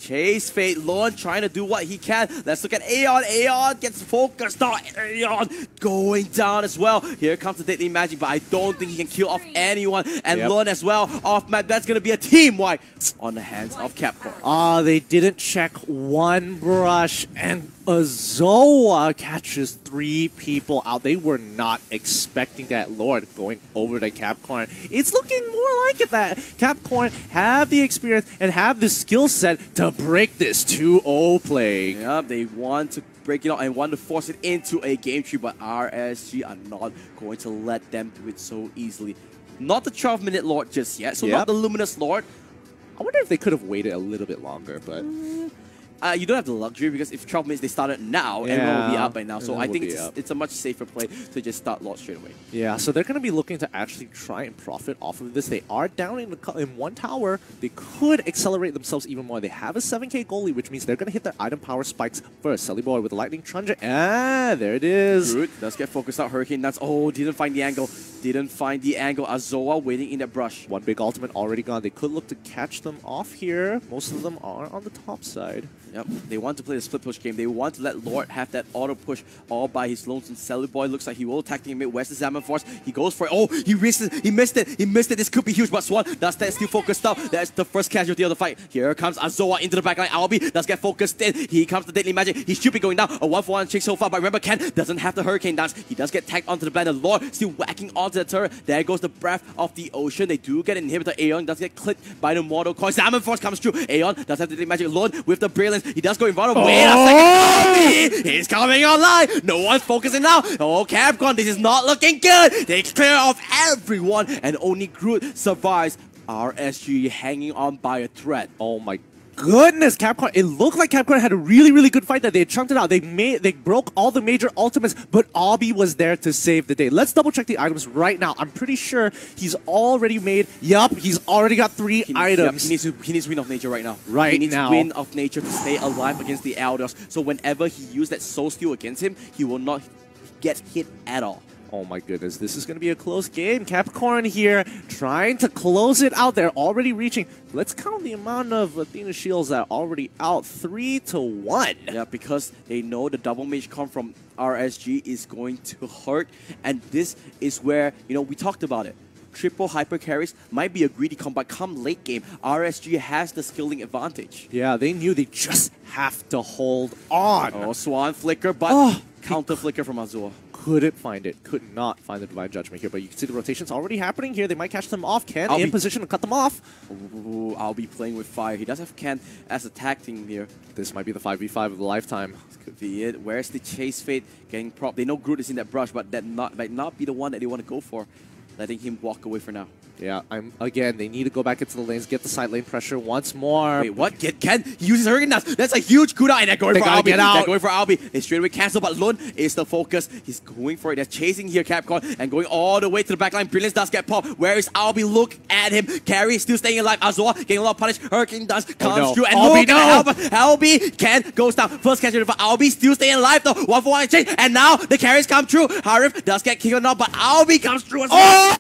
[SPEAKER 1] Chase Fate. Lorne trying to do what he can. Let's look at Aeon. Aeon gets focused on. Aeon going down as well. Here comes the Deadly Magic, but I don't think he can kill off anyone. And Lorne as well off map. That's going to be a team wipe on the hands of CAPCORN.
[SPEAKER 2] They didn't check 1 brush, and Azoa catches 3 people out. They were not expecting that Lord going over to CAPCORN. It's looking more like it that CAPCORN have the experience and have the skill set to break this 2-0 play.
[SPEAKER 1] Yeah, they want to break it out and want to force it into a game tree, but RSG are not going to let them do it so easily. Not the 12-minute Lord just yet, so not the Luminous Lord.
[SPEAKER 2] I wonder if they could have waited a little bit longer, but
[SPEAKER 1] you don't have the luxury, because if 12 minutes they started now, everyone will be out by now. So I think it's a much safer play to just start Lord straight away.
[SPEAKER 2] Yeah, so they're going to be looking to actually try and profit off of this. They are down in 1 tower. They could accelerate themselves even more. They have a 7k goalie, which means they're going to hit their item power spikes first. Sully Boy with the Lightning Plunger. Ah, there it is.
[SPEAKER 1] Root does get focused out. Hurricane Nuts. Oh, didn't find the angle. didn't find the angle. Azoa waiting in that brush.
[SPEAKER 2] One big ultimate already gone. They could look to catch them off here. Most of them are on the top side.
[SPEAKER 1] Yep, they want to play the split push game. They want to let Lord have that auto push all by his lonesome. Sally Boy looks like he will attack the mid. Where's the Salmon Force? He goes for it. Oh, he missed it. He missed it. He missed it. This could be huge, but Swan does that still focused up. That's the first casualty of the fight. Here comes Azoa into the backline. Albi does get focused in. He comes to Deadly Magic. He should be going down. A 1-for-1 chick so far, but remember, Ken doesn't have the Hurricane dance. He does get tagged onto the blender. Lord still whacking onto the turret. There goes the Breath of the Ocean. They do get an inhibitor. Aeon does get clipped by the Mortal Coil. Salmon Force comes through. Aeon does have the Deadly Magic. Lord with the Brilliance. He does go in front of. Wait a second, he's coming online. No one's focusing now. Oh, Capcom, this is not looking good. They clear off everyone, and only Groot survives. RSG hanging on by a thread.
[SPEAKER 2] Oh my goodness, CAPCORN. It looked like CAPCORN had a really good fight that they chunked it out. They broke all the major ultimates, but Obby was there to save the day. Let's double check the items right now. I'm pretty sure he's already made, he's already got 3 items.
[SPEAKER 1] He needs Wind of Nature right now.
[SPEAKER 2] He
[SPEAKER 1] needs Wind of Nature to stay alive against the Elders. So whenever he used that Soul Steal against him, he will not get hit at all.
[SPEAKER 2] Oh my goodness, this is going to be a close game. CAPCORN here trying to close it out. They're already reaching. Let's count the amount of Athena shields that are already out. 3-1.
[SPEAKER 1] Yeah, because they know the double mage comp from RSG is going to hurt. And this is where, you know, we talked about it. Triple hyper carries might be a greedy comp, but come late game, RSG has the skilling advantage.
[SPEAKER 2] Yeah, they knew they just have to hold on.
[SPEAKER 1] Oh, Swan Flicker, but counter Flicker from Azul.
[SPEAKER 2] Couldn't find it. Could not find the Divine Judgment here, but you can see the rotations already happening here. They might catch them off. Ken in position to cut them off.
[SPEAKER 1] Ooh, I'll be playing with fire. He does have Ken as a tag team here.
[SPEAKER 2] This might be the 5v5 of the lifetime.
[SPEAKER 1] This could be it. Where's the Chase Fate getting prop? They know Groot is in that brush, but that might not be the one that they want to go for. Letting him walk away for now.
[SPEAKER 2] Yeah, again, they need to go back into the lanes, get the side lane pressure once more.
[SPEAKER 1] Wait, what? Ken? He uses Hurricane Dance. That's a huge cooldown, and they're going for Albi. They're going for Albi. They straight away cancel, but Lun is the focus. He's going for it. They're chasing here, Capcom, and going all the way to the backline. Brilliance does get popped. Where is Albi? Look at him. Carry still staying alive. Azor getting a lot of punish. Hurricane Dance comes through, and Albi, Albi Ken goes down. First casualty for Albi, still staying alive though. 1-for-1 exchange, and now the carries come through. Harif does get killed now, but Albi comes through as well.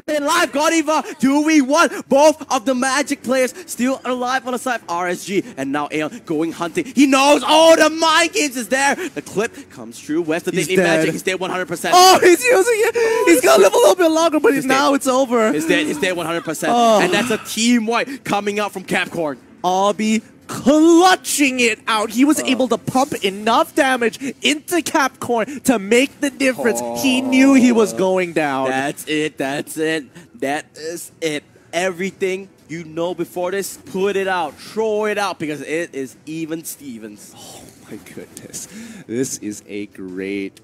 [SPEAKER 1] In live, Godiva, 2v1. Both of the Magic players still alive on the side of RSG. And now Aeon going hunting. He knows, the mind games is there. The clip comes through. Where's the Deadly Magic? He's dead 100%.
[SPEAKER 2] Oh, he's using it. He's going to live a little bit longer, but now it's over.
[SPEAKER 1] He's dead 100%. And that's a team white coming out from CAPCORN.
[SPEAKER 2] Obby clutching it out. He was able to pump enough damage into CAPCORN to make the difference. He knew he was going down.
[SPEAKER 1] That's it. That is it. Everything you know before this, put it out. Throw it out because it is even Stevens.
[SPEAKER 2] Oh my goodness. This is a great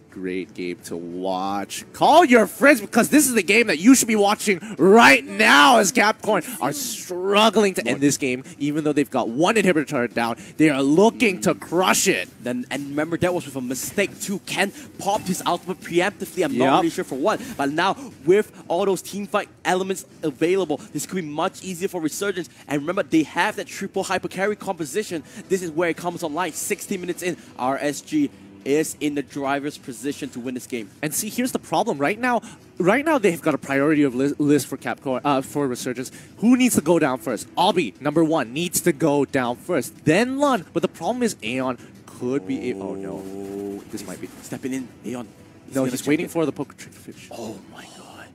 [SPEAKER 2] game to watch. Call your friends because this is the game that you should be watching right now as CAPCORN are struggling to end this game. Even though they've got one inhibitor turret down, they are looking to crush it.
[SPEAKER 1] And remember, that was with a mistake too. Ken popped his ultimate preemptively. I'm not really sure for what. But now, with all those teamfight elements available, this could be much easier for Resurgence. And remember, they have that triple hyper carry composition. This is where it comes online. 60 minutes in, RSG is in the driver's position to win this game.
[SPEAKER 2] And see, here's the problem. Right now they've got a priority of list for CAPCORN, for Resurgence. Who needs to go down first? Obby, #1, needs to go down first. Then Lun. But the problem is Aeon could be... Oh no. This might be...
[SPEAKER 1] Stepping in, Aeon.
[SPEAKER 2] He's waiting for the poker trick to finish.
[SPEAKER 1] Oh my god.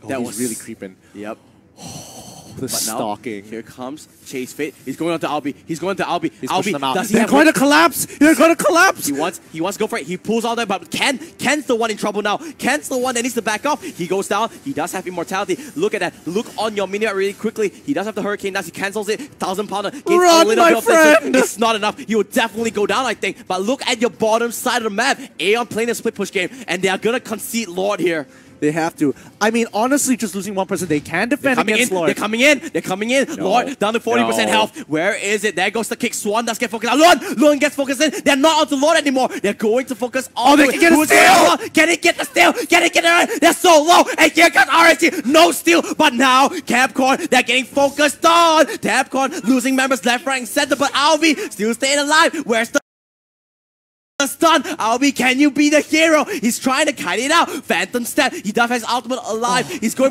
[SPEAKER 2] That was really creeping.
[SPEAKER 1] Yep.
[SPEAKER 2] The stalking.
[SPEAKER 1] Here comes Chase Fate. He's going on to Albi. He's Albi,
[SPEAKER 2] them out.
[SPEAKER 1] Does he
[SPEAKER 2] They're going to collapse. They're going to collapse.
[SPEAKER 1] He wants to go for it. He pulls all that, but Ken's the one in trouble now. Ken's the one that needs to back off. He goes down. He does have immortality. Look at that. Look on your minion really quickly. He does have the Hurricane Dance. He cancels it. 1,000-pounder.
[SPEAKER 2] Run, my friend.
[SPEAKER 1] It's not enough. He will definitely go down, I think. But look at your bottom side of the map. Aeon playing a split push game, and they are going to concede Lord here.
[SPEAKER 2] They have to. I mean, honestly, just losing one person, they can defend against Lord.
[SPEAKER 1] They're coming in. No. Lord down to 40% health. Where is it? There goes the kick. Swan does get focused on Lord gets focused in. They're not onto Lord anymore. They're going to focus on
[SPEAKER 2] they can get a steal.
[SPEAKER 1] Can it get the steal? Can it get it? They're so low. And here comes RSG. No steal. But now, CAPCORN, they're getting focused on. CAPCORN losing members left, right, and center. But Alvi still staying alive. Where's the Stun. Albi, can you be the hero? He's trying to kite it out. Phantom Step. He does have his ultimate alive. He's going.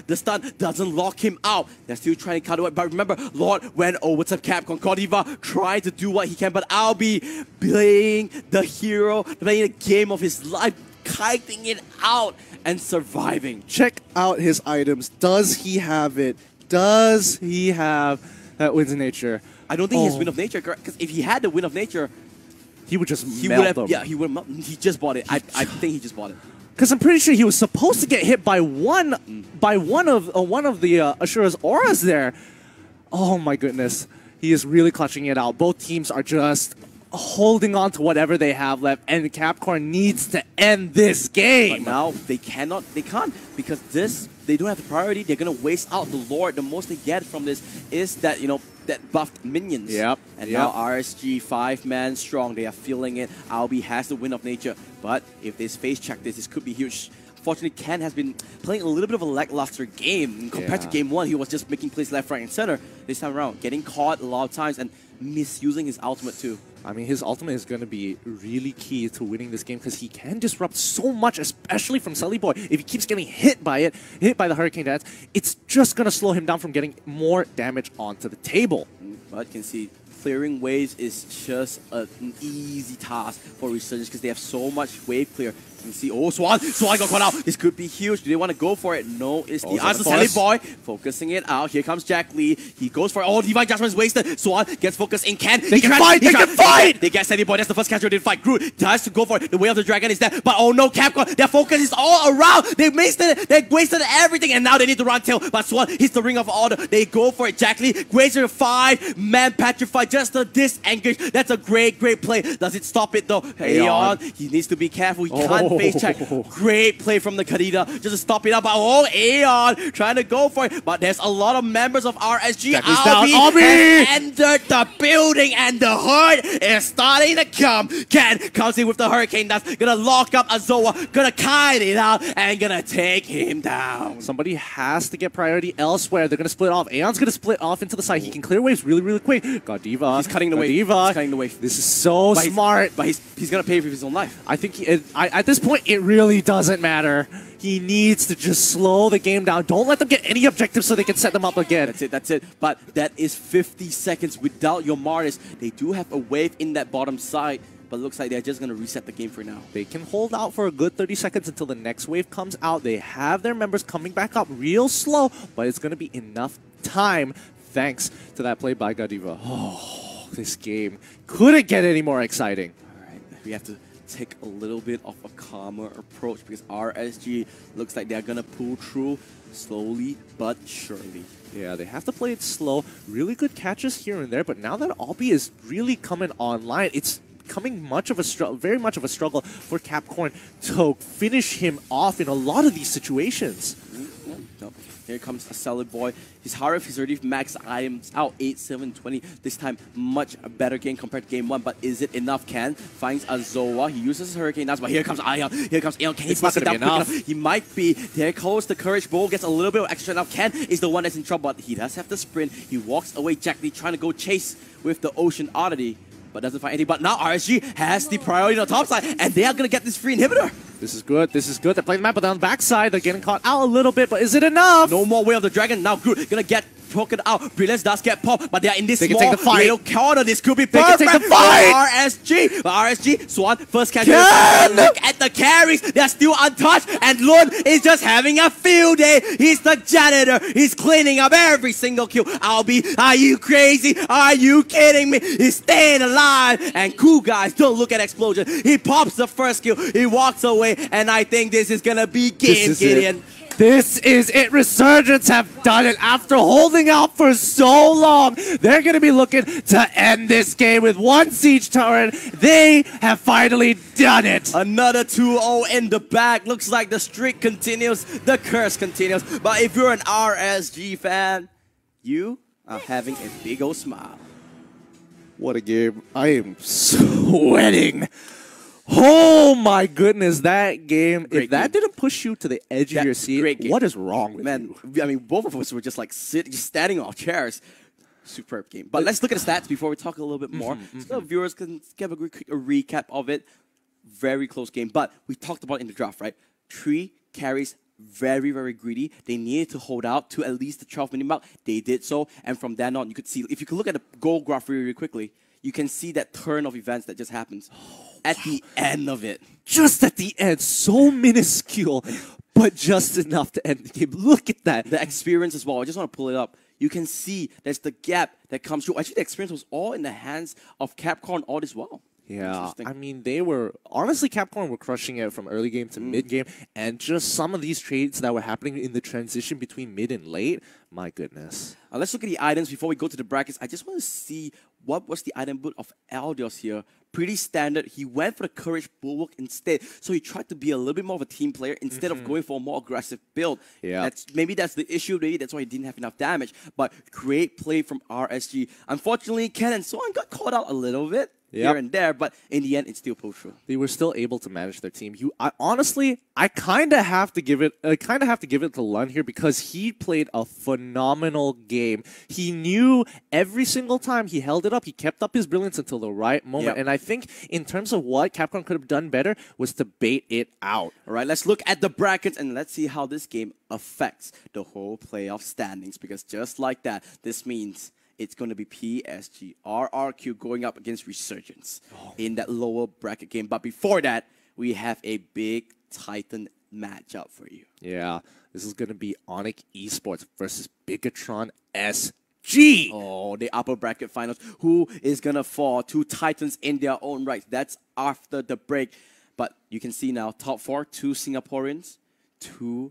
[SPEAKER 1] The stun doesn't lock him out. They're still trying to cut away. But remember, Lord went over to Capcom. Godiva trying to do what he can, but Albi playing the hero, playing the game of his life, kiting it out and surviving.
[SPEAKER 2] Check out his items. Does he have it? Does he have that Winds of Nature?
[SPEAKER 1] I don't think he has Wind of Nature, correct? Because if he had the Wind of Nature,
[SPEAKER 2] he would just melt them.
[SPEAKER 1] Yeah, he would have. He just bought it. I think he just bought it.
[SPEAKER 2] Because I'm pretty sure he was supposed to get hit by one of the Ashura's auras there. Oh my goodness, he is really clutching it out. Both teams are just holding on to whatever they have left, and CAPCORN needs to end this game.
[SPEAKER 1] But now they can't, because they don't have the priority. They're gonna waste out the Lord. The most they get from this is that that buffed minions.
[SPEAKER 2] Yep.
[SPEAKER 1] And now RSG 5-man strong. They are feeling it. Albi has the Wind of Nature, but if they face check this could be huge. Fortunately, Ken has been playing a little bit of a lackluster game compared to game 1. He was just making plays left, right, and center. This time around, getting caught a lot of times and misusing his ultimate too.
[SPEAKER 2] I mean, his ultimate is going to be really key to winning this game because he can disrupt so much, especially from Sully Boy. If he keeps getting hit by the Hurricane Dance, it's just going to slow him down from getting more damage onto the table.
[SPEAKER 1] But you can see clearing waves is just an easy task for Resurgence because they have so much wave clear. You can see, oh, Swan got caught out. This could be huge. Do they want to go for it? No, it's the answer. Sally Boy focusing it out. Here comes Jack Lee. He goes for it. Oh, Divine Judgment is wasted. Swan gets focused in Ken.
[SPEAKER 2] They can fight!
[SPEAKER 1] They get Sally Boy. That's the first catcher they didn't fight. Groot tries to go for it. The way of the dragon is there. But oh no, Capcom, their focus is all around. They wasted it. They wasted everything. And now they need to run tail. But Swan hits the Ring of Order. They go for it. Jack Lee wasted a 5-man petrify just to disengage. That's a great play. Does it stop it though? Aeon, he needs to be careful. He can't face check. Great play from the Kadita just to stop it up. But oh, Aeon trying to go for it. But there's a lot of members of RSG. Albi has entered the building and the horde is starting to come. Ken comes in with the Hurricane that's gonna lock up Azoa, gonna kite it out, and gonna take him down.
[SPEAKER 2] Somebody has to get priority elsewhere. They're gonna split off. Aeon's gonna split off into the side. He can clear waves really quick. Godiva.
[SPEAKER 1] He's cutting the wave. He's cutting the wave.
[SPEAKER 2] This is so smart.
[SPEAKER 1] But he's gonna pay for his own life.
[SPEAKER 2] I think at this point, it really doesn't matter. He needs to just slow the game down. Don't let them get any objectives so they can set them up again.
[SPEAKER 1] That's it. But that is 50 seconds without your Martis. They do have a wave in that bottom side, but looks like they're just going to reset the game for now.
[SPEAKER 2] They can hold out for a good 30 seconds until the next wave comes out. They have their members coming back up real slow, but it's going to be enough time thanks to that play by Godiva. Oh, this game couldn't get any more exciting.
[SPEAKER 1] All right, we have to take a little bit of a calmer approach because RSG looks like they're gonna pull through slowly but surely.
[SPEAKER 2] Yeah, they have to play it slow. Really good catches here and there, but now that Albi is really coming online, it's becoming very much of a struggle for CAPCORN to finish him off in a lot of these situations.
[SPEAKER 1] No. Here comes a solid boy. His Harif, he's already maxed items out 8-7-20. This time, much better game compared to game 1. But is it enough? Ken finds Azoa. He uses his Hurricane Dance, but here comes Ion. Here comes Aeon. Can he bust it down quick enough? He might be. There goes the Courage Bowl. Gets a little bit of extra now. Ken is the one that's in trouble, but he does have the sprint. He walks away. Jack Lee trying to go chase with the Ocean Oddity, but doesn't find anything. But now RSG has the priority on the top side, and they are going to get this free inhibitor.
[SPEAKER 2] This is good. They're playing the map, but on the backside, they're getting caught out a little bit, but is it enough?
[SPEAKER 1] No more Way of the Dragon. Now Groot gonna get broken out. Brilliance does get popped, but they are in this small little corner. This could be perfect. They can take the fight. RSG. But RSG, Swan, first catch. Look at the carries. They're still untouched, and Lund is just having a field day. He's the janitor. He's cleaning up every single kill. Albi, are you crazy? Are you kidding me? He's staying alive. And cool guys, don't look at explosion. He pops the first kill. He walks away, and I think this is gonna be game, Gideon.
[SPEAKER 2] This is it. Resurgence have done it after holding out for so long. They're going to be looking to end this game with one siege turret. They have finally done it.
[SPEAKER 1] Another 2-0 in the bag. Looks like the streak continues. The curse continues. But if you're an RSG fan, you are having a big old smile.
[SPEAKER 2] What a game. I am sweating. Oh my goodness, that game. If that didn't push you to the edge of your seat, what is wrong with you?
[SPEAKER 1] I mean, both of us were just like standing off chairs. superb game. But let's look at the stats before we talk a little bit more, so viewers can give a quick recap of it. Very close game, but we talked about it in the draft, right? 3 carries, very, very greedy. They needed to hold out to at least the 12-minute mark. They did so, and from then on, you could see, if you could look at the goal graph really, really quickly, you can see that turn of events that just happens at the end of it.
[SPEAKER 2] Just at the end, so minuscule, but just enough to end the game. Look at that.
[SPEAKER 1] The experience as well. I just want to pull it up. You can see there's the gap that comes through. Actually, the experience was all in the hands of CAPCORN all this while.
[SPEAKER 2] Yeah, I mean, they were, honestly, CAPCORN were crushing it from early game to mid game, and just some of these trades that were happening in the transition between mid and late, my goodness.
[SPEAKER 1] Let's look at the items before we go to the brackets. I just want to see what was the item boot of Aldios here. Pretty standard. He went for the Courage Bulwark instead, so he tried to be a little bit more of a team player instead of going for a more aggressive build. Yeah, maybe that's the issue. Maybe that's why he didn't have enough damage. But great play from RSG. Unfortunately, Ken and Swan got caught out a little bit. Here and there, but in the end, it's still pulled through.
[SPEAKER 2] They were still able to manage their team. Honestly, I kind of have to give it. To Lund here because he played a phenomenal game. He knew every single time he held it up. He kept up his brilliance until the right moment. And I think in terms of what CAPCORN could have done better was to bait it out.
[SPEAKER 1] All right, let's look at the brackets and let's see how this game affects the whole playoff standings. Because just like that, this means it's going to be PSG, RRQ going up against Resurgence in that lower bracket game. But before that, we have a big Titan matchup for you.
[SPEAKER 2] Yeah, this is going to be ONIC Esports versus BIGETRON SG.
[SPEAKER 1] Oh, the upper bracket finals. Who is going to fall? 2 Titans in their own right. That's after the break. But you can see now, top 4, 2 Singaporeans, 2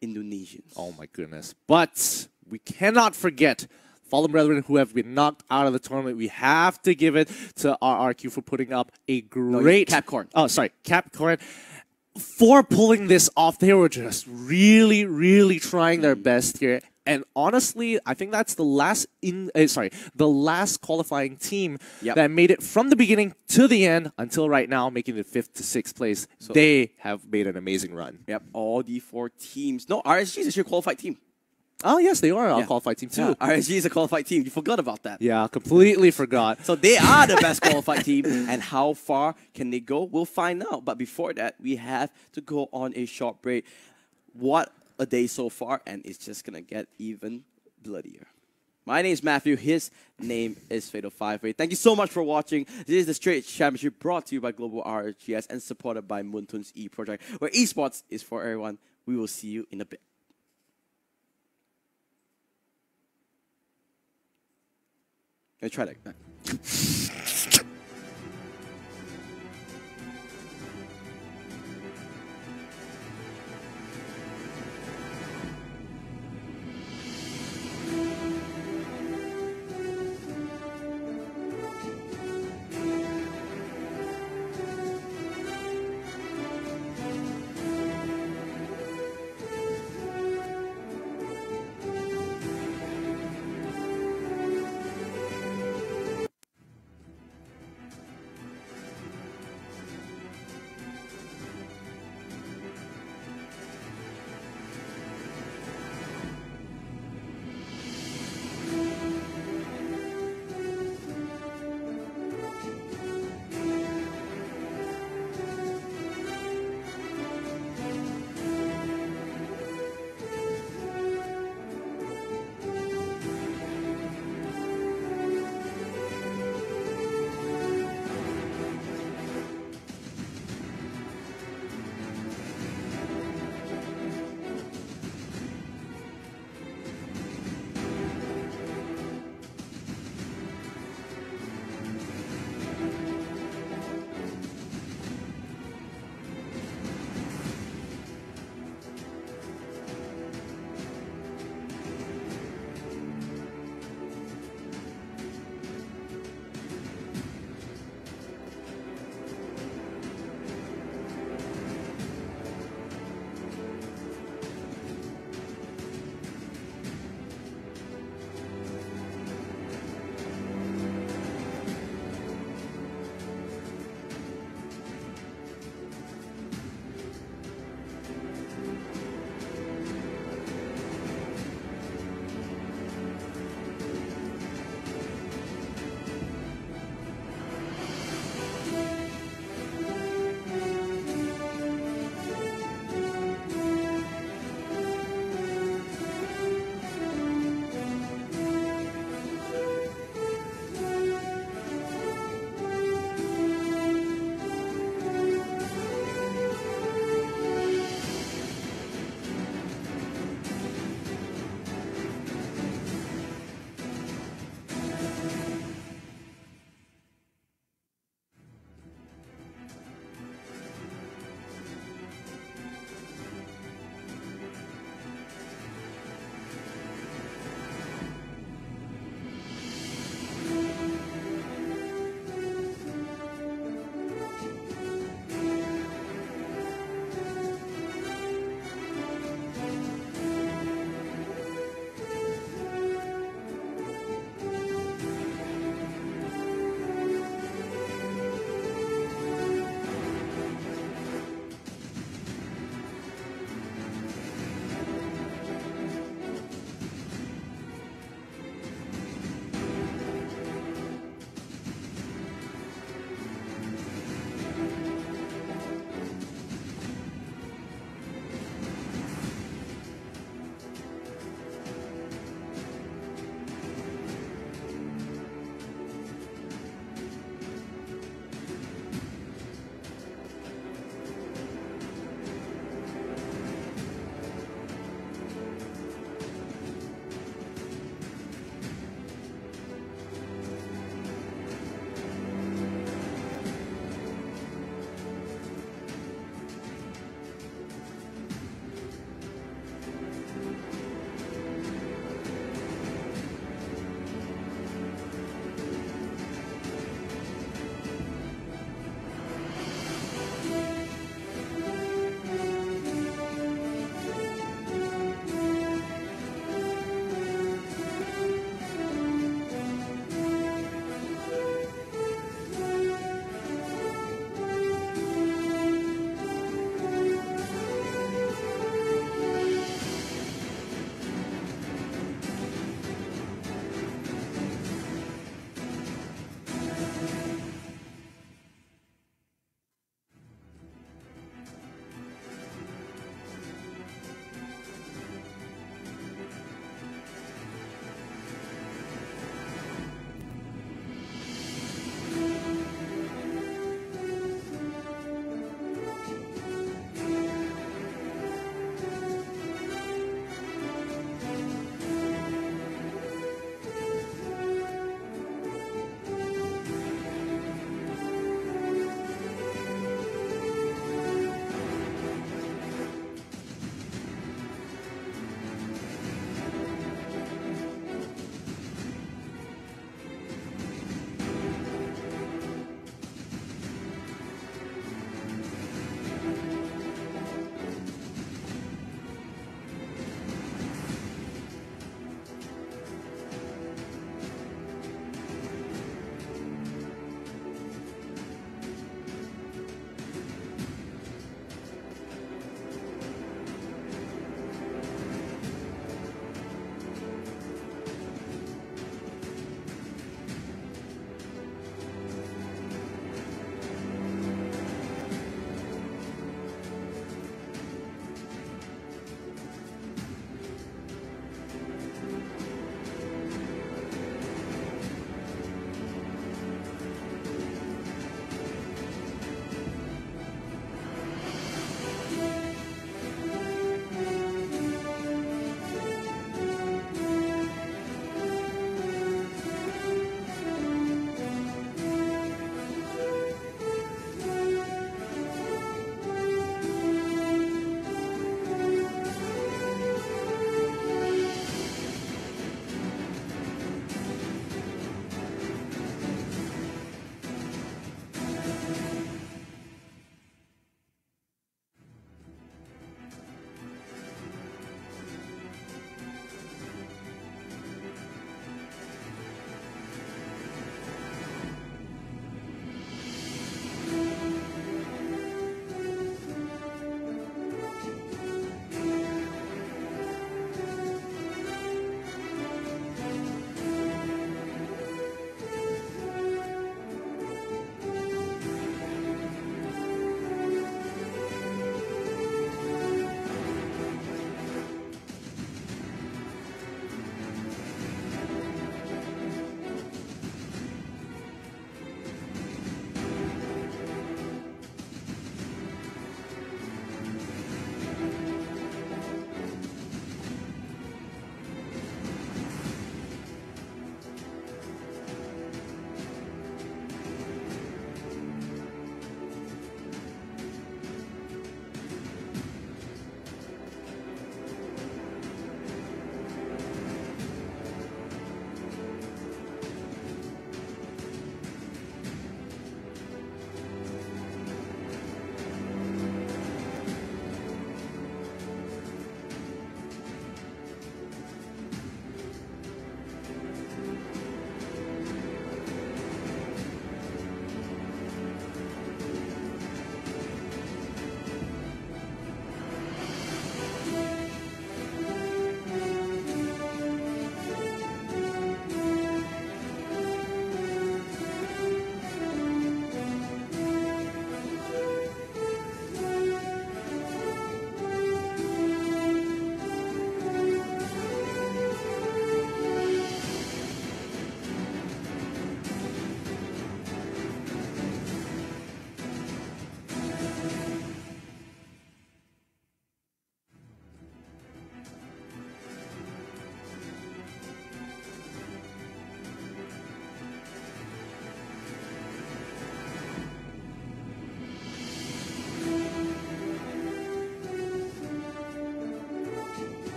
[SPEAKER 1] Indonesians.
[SPEAKER 2] Oh my goodness. But we cannot forget Fallen Brethren, who have been knocked out of the tournament. We have to give it to RRQ for putting up a great...
[SPEAKER 1] CAPCORN.
[SPEAKER 2] Oh, sorry, CAPCORN. For pulling this off, they were just really, really trying their best here. And honestly, I think that's the last the last qualifying team that made it from the beginning to the end until right now, making the 5th to 6th place. So they have made an amazing run.
[SPEAKER 1] Yep, all the 4 teams. No, RSG is actually a qualified team.
[SPEAKER 2] Oh, yes, they are a qualified team, too.
[SPEAKER 1] Yeah, RSG is a qualified team. You forgot about that.
[SPEAKER 2] Yeah, completely forgot.
[SPEAKER 1] So they are the best qualified team. And how far can they go? We'll find out. But before that, we have to go on a short break. What a day so far. And it's just going to get even bloodier. My name is Matthew. His name is Fatal58. Thank you so much for watching. This is the Straits Championship brought to you by Global RSGS and supported by Muntun's E-Project, where esports is for everyone. We will see you in a bit. Let's try that.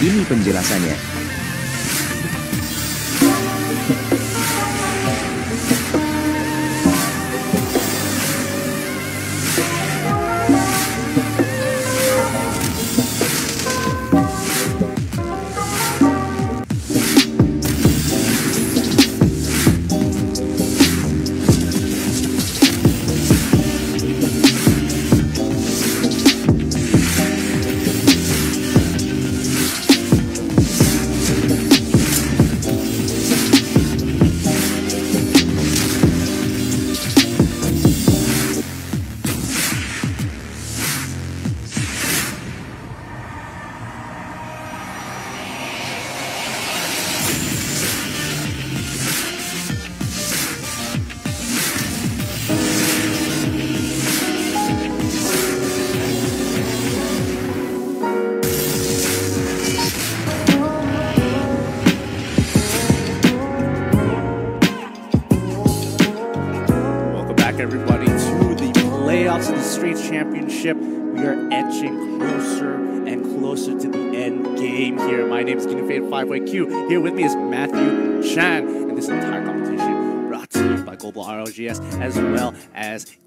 [SPEAKER 4] Ini penjelasannya.
[SPEAKER 2] Everybody to the playoffs of the Straits Championship. We are edging closer and closer to the end game here. My name is Kinufade 5-Way Q. Here with me is Matthew Chan, and this entire competition brought to you by Global RLGS as well as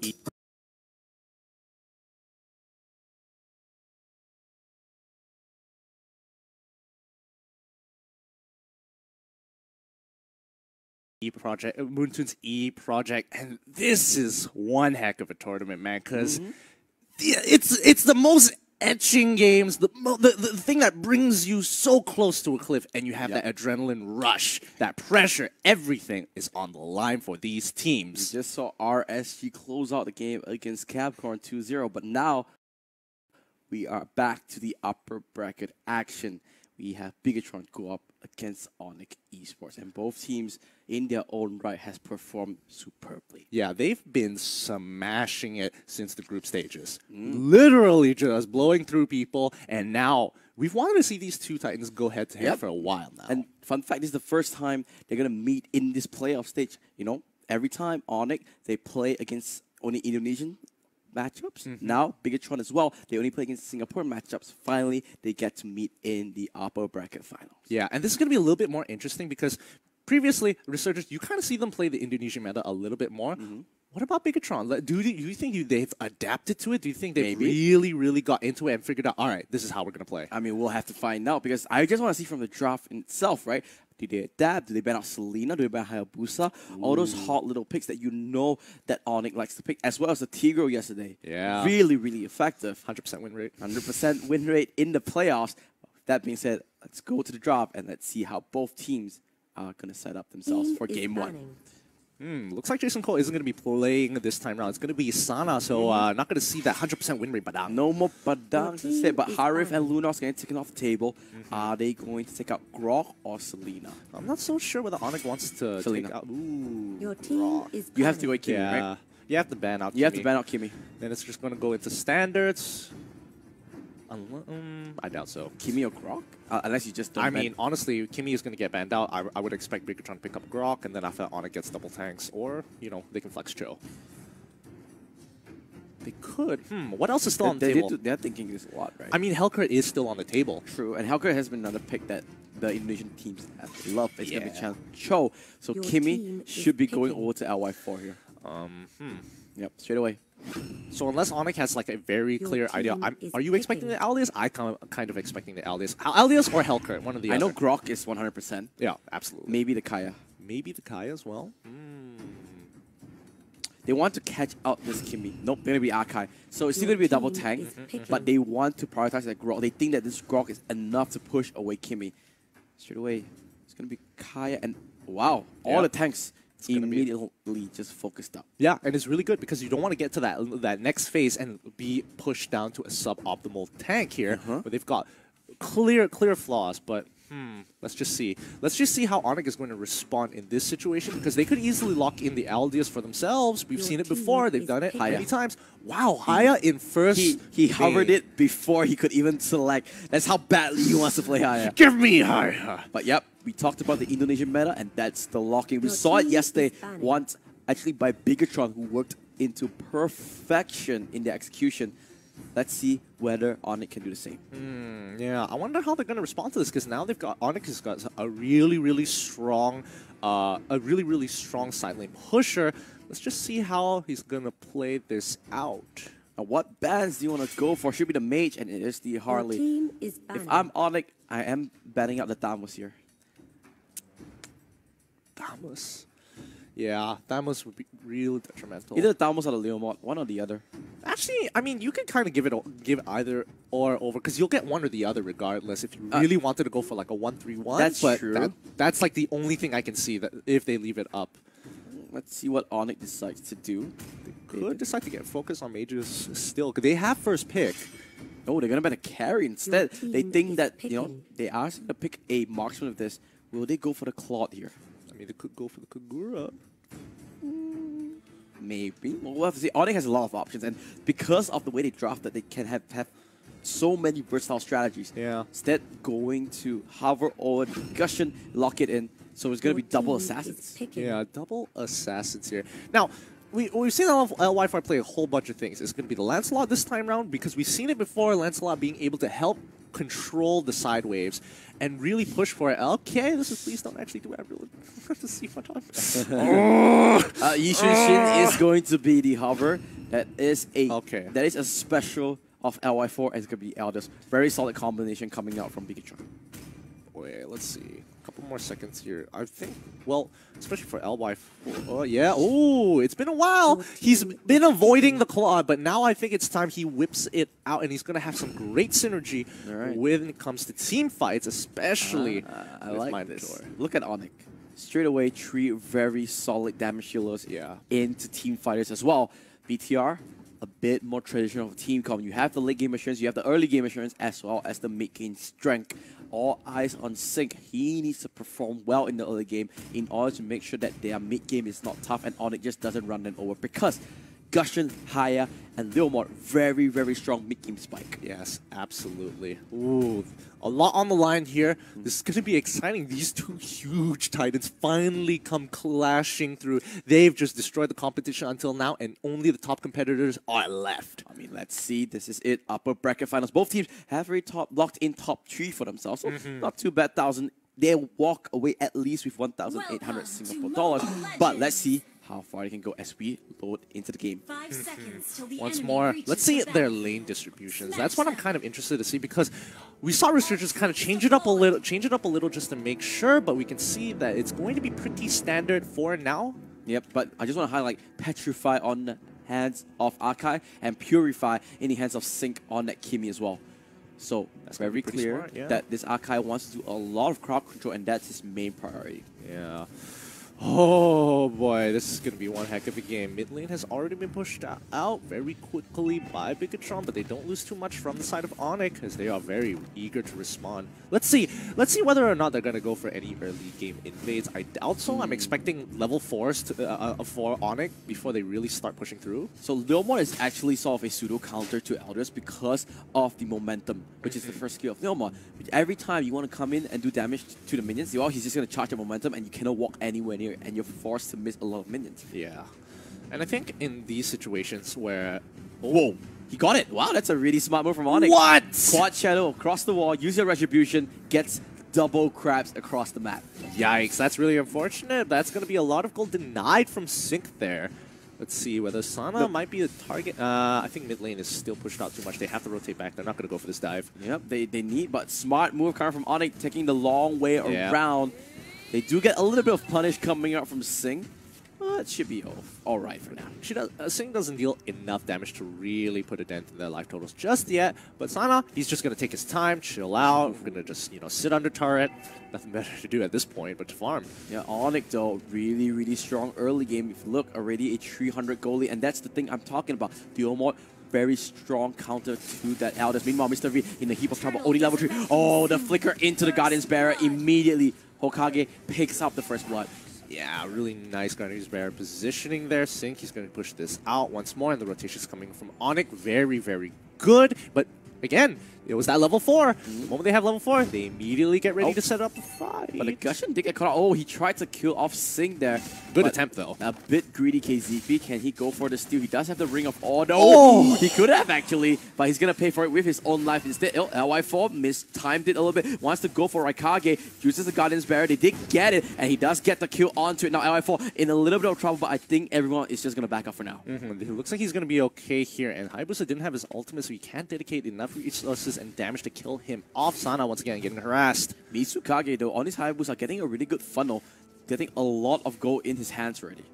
[SPEAKER 2] project, Moontoon's E project, and this is one heck of a tournament, man. Because it's the most etching games, the thing that brings you so close to a cliff, and you have that adrenaline rush, that pressure. Everything is on the line for these teams.
[SPEAKER 1] We just saw RSG close out the game against CAPCORN 2-0, but now we are back to the upper bracket action. We have BIGETRON go up against ONIC ESPORTS, and both teams in their own right has performed superbly.
[SPEAKER 2] Yeah, they've been smashing it since the group stages. Literally just blowing through people, and now we've wanted to see these two Titans go head-to-head for a while now.
[SPEAKER 1] And fun fact, this is the first time they're going to meet in this playoff stage. You know, every time ONIC, they play against only Indonesian matchups. Now, BIGETRON as well, they only play against Singapore matchups. Finally, they get to meet in the upper bracket finals.
[SPEAKER 2] Yeah, and this is going to be a little bit more interesting because previously, Resurgence, you kind of see them play the Indonesian meta a little bit more. What about BIGETRON? Do you think they've adapted to it? Do you think they've really got into it and figured out, all right, this is how we're going to play?
[SPEAKER 1] I mean, we'll have to find out because I just want to see from the draft itself, right? Did they adapt? Did they ban out Selena? Did they ban Hayabusa? All those hot little picks that you know that ONIC likes to pick, as well as the Tigro yesterday.
[SPEAKER 2] Yeah.
[SPEAKER 1] Really, really effective.
[SPEAKER 2] 100% win rate.
[SPEAKER 1] 100% win rate in the playoffs. That being said, let's go to the draft and let's see how both teams are going to set up themselves for game one.
[SPEAKER 2] Looks like Jason Cole isn't going to be playing this time around. It's going to be Sana, so not going to see that 100% win rate. Badang.
[SPEAKER 1] No more Badangs instead, but Harif and Lunos getting taken off the table. Are they going to take out Grok or Selena?
[SPEAKER 2] I'm not so sure whether ONIC wants to
[SPEAKER 1] Selena.
[SPEAKER 2] take out... Ooh,
[SPEAKER 3] Your team is
[SPEAKER 1] You have to go with Kimmy, right?
[SPEAKER 2] You have to ban out Kimmy.
[SPEAKER 1] You have to ban out Kimmy.
[SPEAKER 2] Then it's just going to go into standards. I doubt so.
[SPEAKER 1] Kimmy or Grok? Unless you just don't
[SPEAKER 2] I mean, honestly, Kimmy is going to get banned out. I would expect BIGETRON to pick up Grok, and then after that, ONIC gets double tanks. Or, you know, they can flex Cho. They could. What else is still on the table?
[SPEAKER 1] They're thinking this a lot, right?
[SPEAKER 2] I mean, Hellcurt is still on the table.
[SPEAKER 1] True, and Hellcurt has been another pick that the Indonesian teams have loved. It's going to be Chan Cho. So
[SPEAKER 3] Your
[SPEAKER 1] Kimmy
[SPEAKER 3] team is
[SPEAKER 1] should be going
[SPEAKER 3] picking.
[SPEAKER 1] over to LY4 here. Yep, straight away.
[SPEAKER 2] So unless ONIC has like a very
[SPEAKER 3] Your
[SPEAKER 2] clear idea,
[SPEAKER 3] team is
[SPEAKER 2] are you expecting the Alias? I kind of expecting the Alias. Alias or Hellcurt, one of the
[SPEAKER 1] I know
[SPEAKER 2] other.
[SPEAKER 1] Grok is 100%.
[SPEAKER 2] Yeah, absolutely.
[SPEAKER 1] Maybe the Kaya.
[SPEAKER 2] Maybe the Kai as well.
[SPEAKER 1] They want to catch out this Kimmy. Nope, they're going to be Akai. So it's still going to be a double tank, but they want to prioritize that Grok. They think that this Grok is enough to push away Kimmy. Straight away, it's going to be Kaya and wow, all the tanks immediately just focused up.
[SPEAKER 2] Yeah, and it's really good because you don't want to get to that next phase and be pushed down to a suboptimal tank here, where they've got clear flaws, but let's just see. Let's just see how ONIC is going to respond in this situation because they could easily lock in the Aldias for themselves. We've seen it before. They've done it many times. Wow, Haya in first.
[SPEAKER 1] He hovered it before he could even select. That's how badly he wants to play Haya.
[SPEAKER 2] Give me Haya.
[SPEAKER 1] But yep, we talked about the Indonesian meta, and that's the locking. We
[SPEAKER 3] Your
[SPEAKER 1] saw it
[SPEAKER 3] team
[SPEAKER 1] yesterday
[SPEAKER 3] is banning.
[SPEAKER 1] once, actually by BIGETRON, who worked into perfection in the execution. Let's see whether ONIC can do the same.
[SPEAKER 2] Yeah, I wonder how they're going to respond to this, because now they've got ONIC has got a really strong side lane pusher. Let's just see how he's going to play this out.
[SPEAKER 1] Now, what bans do you want to go for? Should be the mage, and it is the
[SPEAKER 3] Your
[SPEAKER 1] Harley.
[SPEAKER 3] team is banned.
[SPEAKER 1] If I'm ONIC, I am banning out the Thamos here.
[SPEAKER 2] Thamos. Yeah, Thamos would be real detrimental.
[SPEAKER 1] Either the Thamos or the Leomord, one or the other.
[SPEAKER 2] Actually, I mean, you can kind of give either or over, because you'll get one or the other regardless if you really wanted to go for like a 1-3-1.
[SPEAKER 1] That's
[SPEAKER 2] but
[SPEAKER 1] true.
[SPEAKER 2] That's like the only thing I can see that if they leave it up.
[SPEAKER 1] Let's see what ONIC decides to do.
[SPEAKER 2] They could decide to get focused on mages still, because they have first pick.
[SPEAKER 1] Oh, they're gonna ban a carry instead.
[SPEAKER 3] Your
[SPEAKER 1] They
[SPEAKER 3] team
[SPEAKER 1] think
[SPEAKER 3] is
[SPEAKER 1] that
[SPEAKER 3] picking.
[SPEAKER 1] they are going to pick a marksman of this. Will they go for the Claude here?
[SPEAKER 2] I mean, they could go for the Kagura.
[SPEAKER 1] Maybe. Well, we'll have to see. ONIC has a lot of options, and because of the way they drafted, they can have so many versatile strategies.
[SPEAKER 2] Yeah.
[SPEAKER 1] Instead, going to hover over the Gusion, lock it in. So it's going to be double
[SPEAKER 3] Your team is
[SPEAKER 1] assassins.
[SPEAKER 3] picking.
[SPEAKER 2] Yeah, double assassins here. Now, we've seen LY4 play a whole bunch of things. It's going to be the Lancelot this time around, because we've seen it before, Lancelot being able to help control the side waves and really push for it. Okay, this is please don't actually do it. I really have to see my time.
[SPEAKER 1] Yishun Shin is going to be the hover. That is a special of LY4, and it's going to be Elders. Very solid combination coming out from BIGETRON.
[SPEAKER 2] Wait, let's see. A couple more seconds here. I think, well, especially for LY4. Oh, yeah. Oh, it's been a while. He's been avoiding the claw, but now I think it's time he whips it out, and he's going to have some great synergy when it comes to team fights, especially
[SPEAKER 1] I
[SPEAKER 2] with
[SPEAKER 1] like
[SPEAKER 2] Minotaur.
[SPEAKER 1] this. Look at ONIC. Straight away, 3 very solid damage healers into team fighters as well. BTR, a bit more traditional team comp. You have the late game assurance, you have the early game assurance, as well as the mid game strength. All eyes on Sync. He needs to perform well in the early game in order to make sure that their mid game is not tough and ONIC just doesn't run them over, because Gusion, Haya, and Leomord, very strong mid game spike.
[SPEAKER 2] Yes, absolutely. Ooh, a lot on the line here. This is going to be exciting. These two huge titans finally come clashing through. They've just destroyed the competition until now, and only the top competitors are left.
[SPEAKER 1] I mean, let's see. This is it. Upper bracket finals. Both teams have already locked in top 3 for themselves. So not too bad. They walk away at least with 1,800 Singapore dollars. But let's see how far they can go as we load into the game.
[SPEAKER 4] 5 seconds till the
[SPEAKER 2] Once
[SPEAKER 4] enemy
[SPEAKER 2] more,
[SPEAKER 4] reaches
[SPEAKER 2] let's see
[SPEAKER 4] the
[SPEAKER 2] their
[SPEAKER 4] battlefield.
[SPEAKER 2] lane distributions. That's what I'm kind of interested to see, because we saw Resurgence kind of change it up a little just to make sure, but we can see that it's going to be pretty standard for now.
[SPEAKER 1] Yep, but I just want to highlight Petrify on the hands of Akai and Purify in the hands of Sync on that Kimi as well. So that's very
[SPEAKER 2] pretty
[SPEAKER 1] clear
[SPEAKER 2] smart, yeah.
[SPEAKER 1] that this Akai wants to do a lot of crowd control, and that's his main priority.
[SPEAKER 2] Yeah. Oh boy, this is going to be one heck of a game. Mid lane has already been pushed out very quickly by BIGETRON, but they don't lose too much from the side of ONIC, as they are very eager to respond. Let's see whether or not they're going to go for any early game invades. I doubt so. I'm expecting level 4s for ONIC before they really start pushing through.
[SPEAKER 1] So Leomord is actually sort of a pseudo counter to Elders because of the momentum, which is the first skill of Leomord. Every time you want to come in and do damage to the minions, well, he's just going to charge the momentum, and you cannot walk anywhere near, and you're forced to miss a lot of minions.
[SPEAKER 2] Yeah. And I think in these situations where...
[SPEAKER 1] Whoa! He got it! Wow, that's a really smart move from ONIC.
[SPEAKER 2] What?
[SPEAKER 1] Quad Shadow across the wall, use your Retribution, gets double crabs across the map.
[SPEAKER 2] Yikes, that's really unfortunate. That's going to be a lot of gold denied from Sync there. Let's see whether Sana might be the target. I think mid lane is still pushed out too much. They have to rotate back. They're not going to go for this dive.
[SPEAKER 1] Yep, they need, but smart move coming from ONIC, taking the long way around. They do get a little bit of punish coming out from Sing, but it should be all right for now.
[SPEAKER 2] Sing doesn't deal enough damage to really put a dent in their life totals just yet. But Sana, he's just going to take his time, chill out. We're going to just, sit under turret. Nothing better to do at this point but to farm.
[SPEAKER 1] Yeah, ONIC though, really strong early game. If you look, already a 300 goalie, and that's the thing I'm talking about. Leomord, very strong counter to that Elders. Meanwhile, Mr. V in a heap of trouble. Only level 3. Oh, the flicker into the Guardian's Barrier immediately. Hokage picks up the first blood.
[SPEAKER 2] Yeah, really nice Guardian's Barrier positioning there. Sync, he's going to push this out once more, and the rotation's coming from ONIC. Very good, but again, it was that level 4. The moment they have level 4, they immediately get ready to set up the fight.
[SPEAKER 1] But the Gushing did get caught out. Oh, he tried to kill off Sing there.
[SPEAKER 2] Good attempt, though.
[SPEAKER 1] A bit greedy KZP. Can he go for the steal? He does have the Ring of Order. Oh! He could have, actually. But he's going to pay for it with his own life instead. LY4 mistimed it a little bit. Wants to go for Raikage. Uses the Guardian's Barrier. They did get it. And he does get the kill onto it. Now LY4 in a little bit of trouble. But I think everyone is just going to back up for now.
[SPEAKER 2] It looks like he's going to be okay here. And Hayabusa didn't have his ultimate, so he can't dedicate enough resources and damage to kill him off. Sana once again getting harassed.
[SPEAKER 1] Mitsukage, though, on his Hayabusa, getting a really good funnel. Getting a lot of gold in his hands already.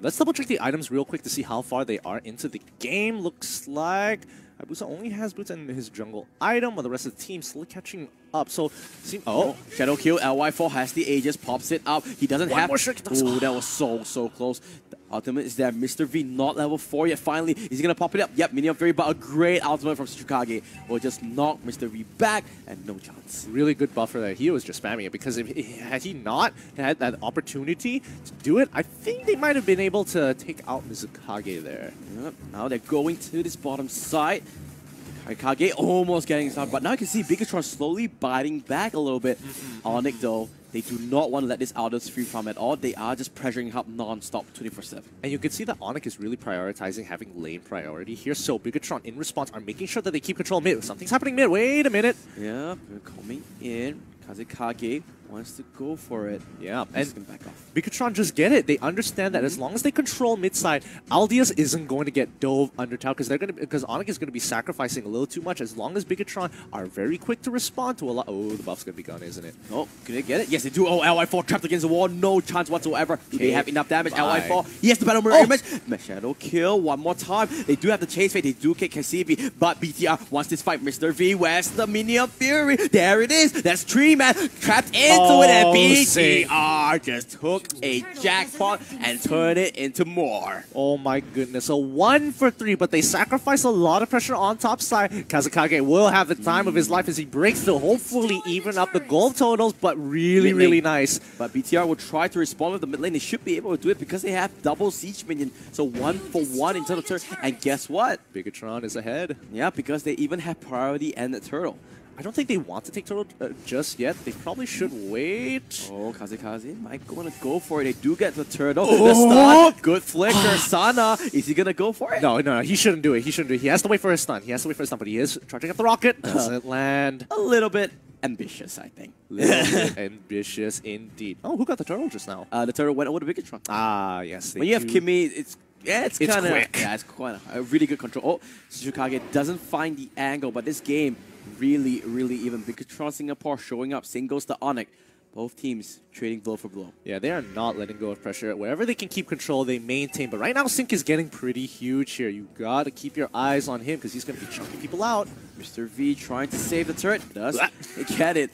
[SPEAKER 2] Let's double check the items real quick to see how far they are into the game. Looks like Hayabusa only has boots and his jungle item, while the rest of the team still catching up. So,
[SPEAKER 1] Shadow Kill. LY4 has the Aegis, pops it up. He doesn't have. Ooh, that was so close. The ultimate is there. Mr. V not level 4 yet. Finally, is he gonna pop it up? Yep, Minion Fury, but a great ultimate from Tsukage will just knock Mr. V back, and no chance.
[SPEAKER 2] Really good buffer there. He was just spamming it because had he not had that opportunity to do it, I think they might have been able to take out Mizukage there.
[SPEAKER 1] Yep. Now they're going to this bottom side. Raikage almost getting stopped, but now you can see BIGETRON slowly biting back a little bit. ONIC, though, they do not want to let this Aldous free farm at all. They are just pressuring up non-stop 24/7.
[SPEAKER 2] And you can see that ONIC is really prioritizing having lane priority here. So BIGETRON in response are making sure that they keep control mid. Something's happening mid. Wait a minute.
[SPEAKER 1] Yeah, they're coming in. Kazekage wants to go for it.
[SPEAKER 2] Yeah,
[SPEAKER 1] and back off.
[SPEAKER 2] BIGETRON just get it. They understand that as long as they control mid side, Aldius isn't going to get dove under tower because ONIC is going to be sacrificing a little too much. As long as BIGETRON are very quick to respond to a lot. Oh, the buff's going to be gone, isn't it?
[SPEAKER 1] Oh, can they get it? Yes, they do. Oh, LY4 trapped against the wall. No chance whatsoever. Do they have enough damage? LY4. Yes, the battle mirror image. Shadow kill one more time. They do have the chase fate. They do kick KCB, but BTR wants this fight. Mr. V, where's the Minion Fury? There it is. That's 3 man trapped into it, and BTR just took a jackpot and turned it into more.
[SPEAKER 2] Oh my goodness. So 1 for 3, but they sacrifice a lot of pressure on top side. Kazekage will have the time of his life as he breaks to hopefully even up the gold totals, but really nice.
[SPEAKER 1] But BTR will try to respond with the mid lane. They should be able to do it because they have double siege minion. So 1 for 1 into the turn. And guess what?
[SPEAKER 2] BIGETRON is ahead.
[SPEAKER 1] Yeah, because they even have priority and the turtle.
[SPEAKER 2] I don't think they want to take turtle just yet. They probably should wait.
[SPEAKER 1] Oh, Kazekaze might want to go for it. They do get the turtle. The stun. Good flicker. Sana, is he going to go for it?
[SPEAKER 2] No. He shouldn't do it. He has to wait for his stun. But he is charging up the rocket. Doesn't land.
[SPEAKER 1] A little bit ambitious, I think.
[SPEAKER 2] Ambitious indeed. Oh, who got the turtle just now?
[SPEAKER 1] The turtle went over to BIGETRON.
[SPEAKER 2] Ah, yes.
[SPEAKER 1] When you have Kimmy, it's kind of
[SPEAKER 2] quick.
[SPEAKER 1] Yeah, it's quite a really good control. Oh, Tsukage doesn't find the angle, but this game really even. BIGETRON Singapore showing up. Sing goes to ONIC. Both teams trading blow for blow.
[SPEAKER 2] Yeah, they are not letting go of pressure. Wherever they can keep control, they maintain. But right now, Sync is getting pretty huge here. You got to keep your eyes on him because he's going to be chunking people out.
[SPEAKER 1] Mr. V trying to save the turret. Does. They get it.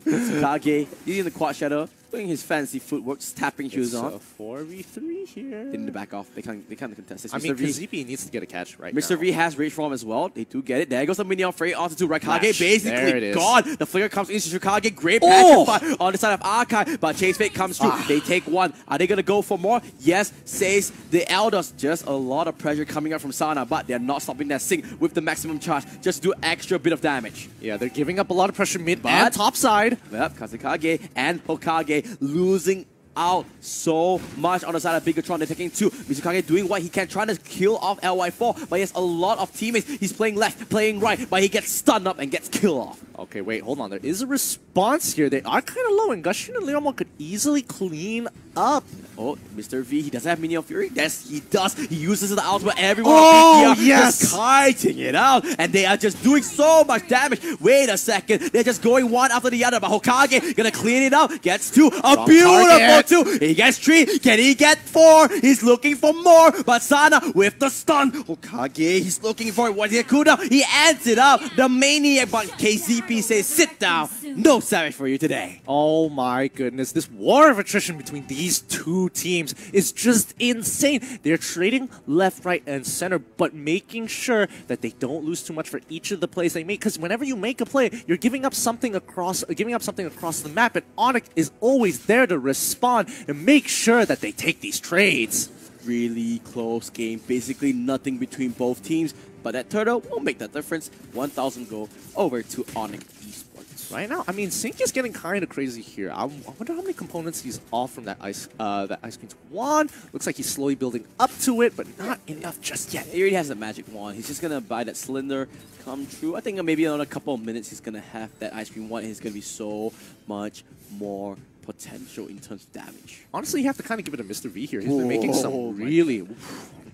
[SPEAKER 1] Tsukage using the quad shadow, doing his fancy footwork, tapping shoes on.
[SPEAKER 2] It's a 4v3 here.
[SPEAKER 1] They need to back off. They can't contest this.
[SPEAKER 2] I mean, KZP needs to get a catch right now.
[SPEAKER 1] Mr. V has Rage Form as well. They do get it. There goes the Minion Freight onto Raikage. Basically gone. The flicker comes into Tsukage. Great passive on the side of Arkai. But Chase Fate comes through. They take 1. Are they going to go for more? Yes, says the Elders. Just a lot of pressure coming up from Sana. But they're not stopping that Sync with the maximum charge. Just do extra bit of damage.
[SPEAKER 2] Yeah, they're giving up a lot of pressure mid and top side.
[SPEAKER 1] Yep, Kazekage and Hokage losing out so much on the side of BIGETRON. They're taking 2. Mizukage doing what he can, trying to kill off LY4, but he has a lot of teammates. He's playing left, playing right, but he gets stunned up and gets killed off.
[SPEAKER 2] Okay, wait, hold on. There is a response here. They are kind of low, and Gushing and Leomon could easily clean up.
[SPEAKER 1] Oh, Mr. V, he doesn't have Minion Fury. Yes, he does. He uses the ultimate. Everyone on BTR just kiting it out, and they are just doing so much damage. Wait a second. They're just going one after the other, but Hokage gonna clean it out. Gets 2. A beautiful 2. He gets 3. Can he get 4? He's looking for more, but Sana with the stun. Hokage, he's looking for it. What's he cooldown? He ends it up. The maniac, but KZP says, sit down. No savage for you today.
[SPEAKER 2] Oh my goodness. This war of attrition between these two teams is just insane. They're trading left, right, and center, but making sure that they don't lose too much for each of the plays they make. Because whenever you make a play, you're giving up something across the map, and ONIC is always there to respond and make sure that they take these trades.
[SPEAKER 1] really close game. Basically nothing between both teams. But that turtle will make that difference. 1,000 gold over to ONIC Esports.
[SPEAKER 2] Right now, I mean, Sync is getting kind of crazy here. I wonder how many components he's off from that ice cream wand. Looks like he's slowly building up to it, but not enough just yet.
[SPEAKER 1] He already has a magic wand. He's just gonna buy that cylinder come true. I think maybe another couple of minutes he's gonna have that ice cream wand. And he's gonna be so much more potential in terms of damage.
[SPEAKER 2] Honestly, you have to kind of give it to Mr. V here. He's been making some really... Oh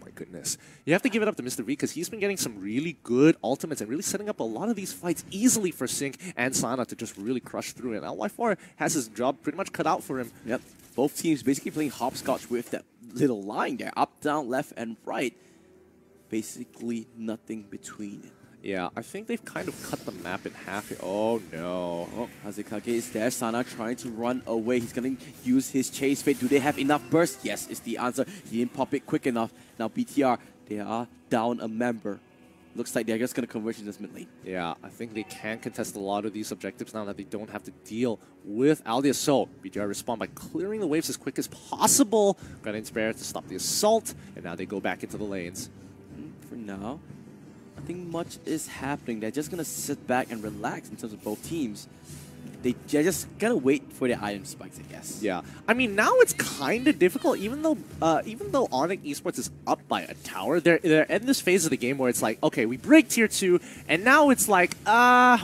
[SPEAKER 2] my goodness. You have to give it up to Mr. V because he's been getting some really good ultimates and really setting up a lot of these fights easily for Sync and Sana to just really crush through it. LY4 has his job pretty much cut out for him.
[SPEAKER 1] Yep. Both teams basically playing hopscotch with that little line there. Up, down, left, and right. Basically nothing between it.
[SPEAKER 2] Yeah, I think they've kind of cut the map in half here. Oh no.
[SPEAKER 1] Oh, Kazekage is there. Sana trying to run away. He's going to use his chase fate. Do they have enough burst? Yes, is the answer. He didn't pop it quick enough. Now BTR, they are down a member. Looks like they're just going to converge in this mid lane.
[SPEAKER 2] Yeah, I think they can contest a lot of these objectives now that they don't have to deal with Aldius. So, BTR respond by clearing the waves as quick as possible. Got in spare to stop the assault, and now they go back into the lanes.
[SPEAKER 1] For now, nothing much is happening. They're just going to sit back and relax in terms of both teams. They're just going to wait for their item spikes, I guess.
[SPEAKER 2] Yeah. I mean, now it's kind of difficult, even though ONIC Esports is up by a tower. They're in this phase of the game where it's like, okay, we break tier 2, and now it's like,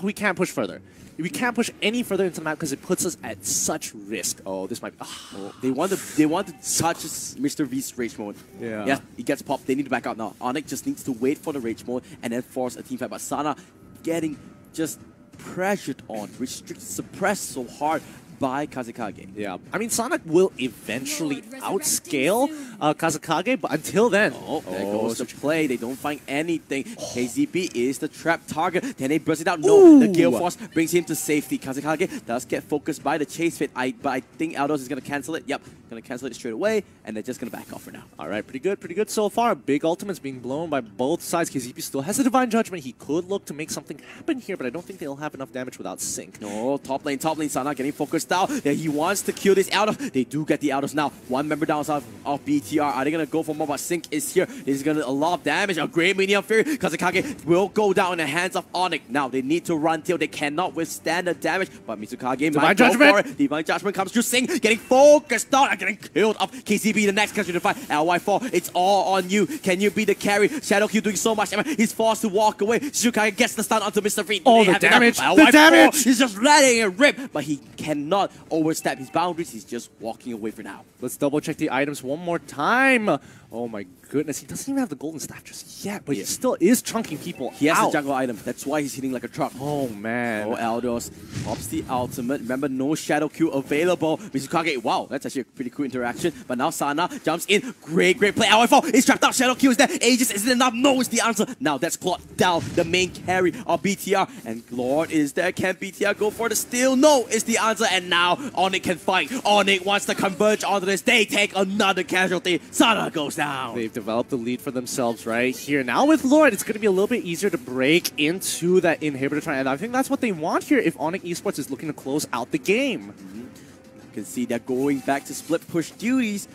[SPEAKER 2] we can't push further. We can't push any further into the map because it puts us at such risk. Oh, this might be... Oh.
[SPEAKER 1] They want to touch Mr. V's rage mode.
[SPEAKER 2] Yeah.
[SPEAKER 1] Yeah, he gets popped. They need to back out now. ONIC just needs to wait for the rage mode and then force a team fight. But Sana getting just pressured on, restricted, suppressed so hard by Kazekage.
[SPEAKER 2] Yeah, I mean, Sonic will eventually outscale Kazekage, but until then...
[SPEAKER 1] Oh, there goes the play. They don't find anything. KZP is the trap target. Then they burst it out. No, the Gale Force brings him to safety. Kazekage does get focused by the chase fit. But I think Aldos is going to cancel it. Yep, going to cancel it straight away, and they're just going to back off for now.
[SPEAKER 2] All right, pretty good so far. Big ultimates being blown by both sides. KZP still has a Divine Judgment. He could look to make something happen here, but I don't think they'll have enough damage without Sync.
[SPEAKER 1] No, top lane, Sana getting focused out. He wants to kill this Aldos. They do get the Aldos now. One member down south of BTR. Are they going to go for more? But Sync is here. This is going to a lot of damage. A great medium fury. Kazekage will go down in the hands of ONIC. Now they need to run till they cannot withstand the damage. But Mitsukage might go for it. Divine Judgment comes through. Sync getting focused on and getting killed off. KCB the next country to fight. LY4, it's all on you. Can you be the carry? Shadow Q doing so much damage. He's forced to walk away. Shukage gets the stun onto Mr. Freed.
[SPEAKER 2] Oh, the damage! The damage!
[SPEAKER 1] He's just letting it rip. But he cannot overstep his boundaries. He's just walking away for now.
[SPEAKER 2] Let's double check the items one more time. Oh my goodness, he doesn't even have the golden staff just yet, but he still is chunking people
[SPEAKER 1] He has
[SPEAKER 2] out.
[SPEAKER 1] the jungle item. That's why he's hitting like a truck.
[SPEAKER 2] Oh man.
[SPEAKER 1] Oh, Aldos pops the ultimate. Remember, no Shadow Q available. Mitsukage, wow, that's actually a pretty cool interaction. But now Sana jumps in. Great play. LF4 is trapped out. Shadow Q is there. Aegis isn't enough. No is the answer. Now that's Claude down, the main carry of BTR. And Lord is there. Can BTR go for the steal? No is the answer. And now ONIC can fight. ONIC wants to converge onto this. They take another casualty. Sana goes down.
[SPEAKER 2] They've developed the lead for themselves right here. Now with Lord, it's going to be a little bit easier to break into that inhibitor try, and I think that's what they want here if ONIC Esports is looking to close out the game.
[SPEAKER 1] You can see they're going back to split push duties.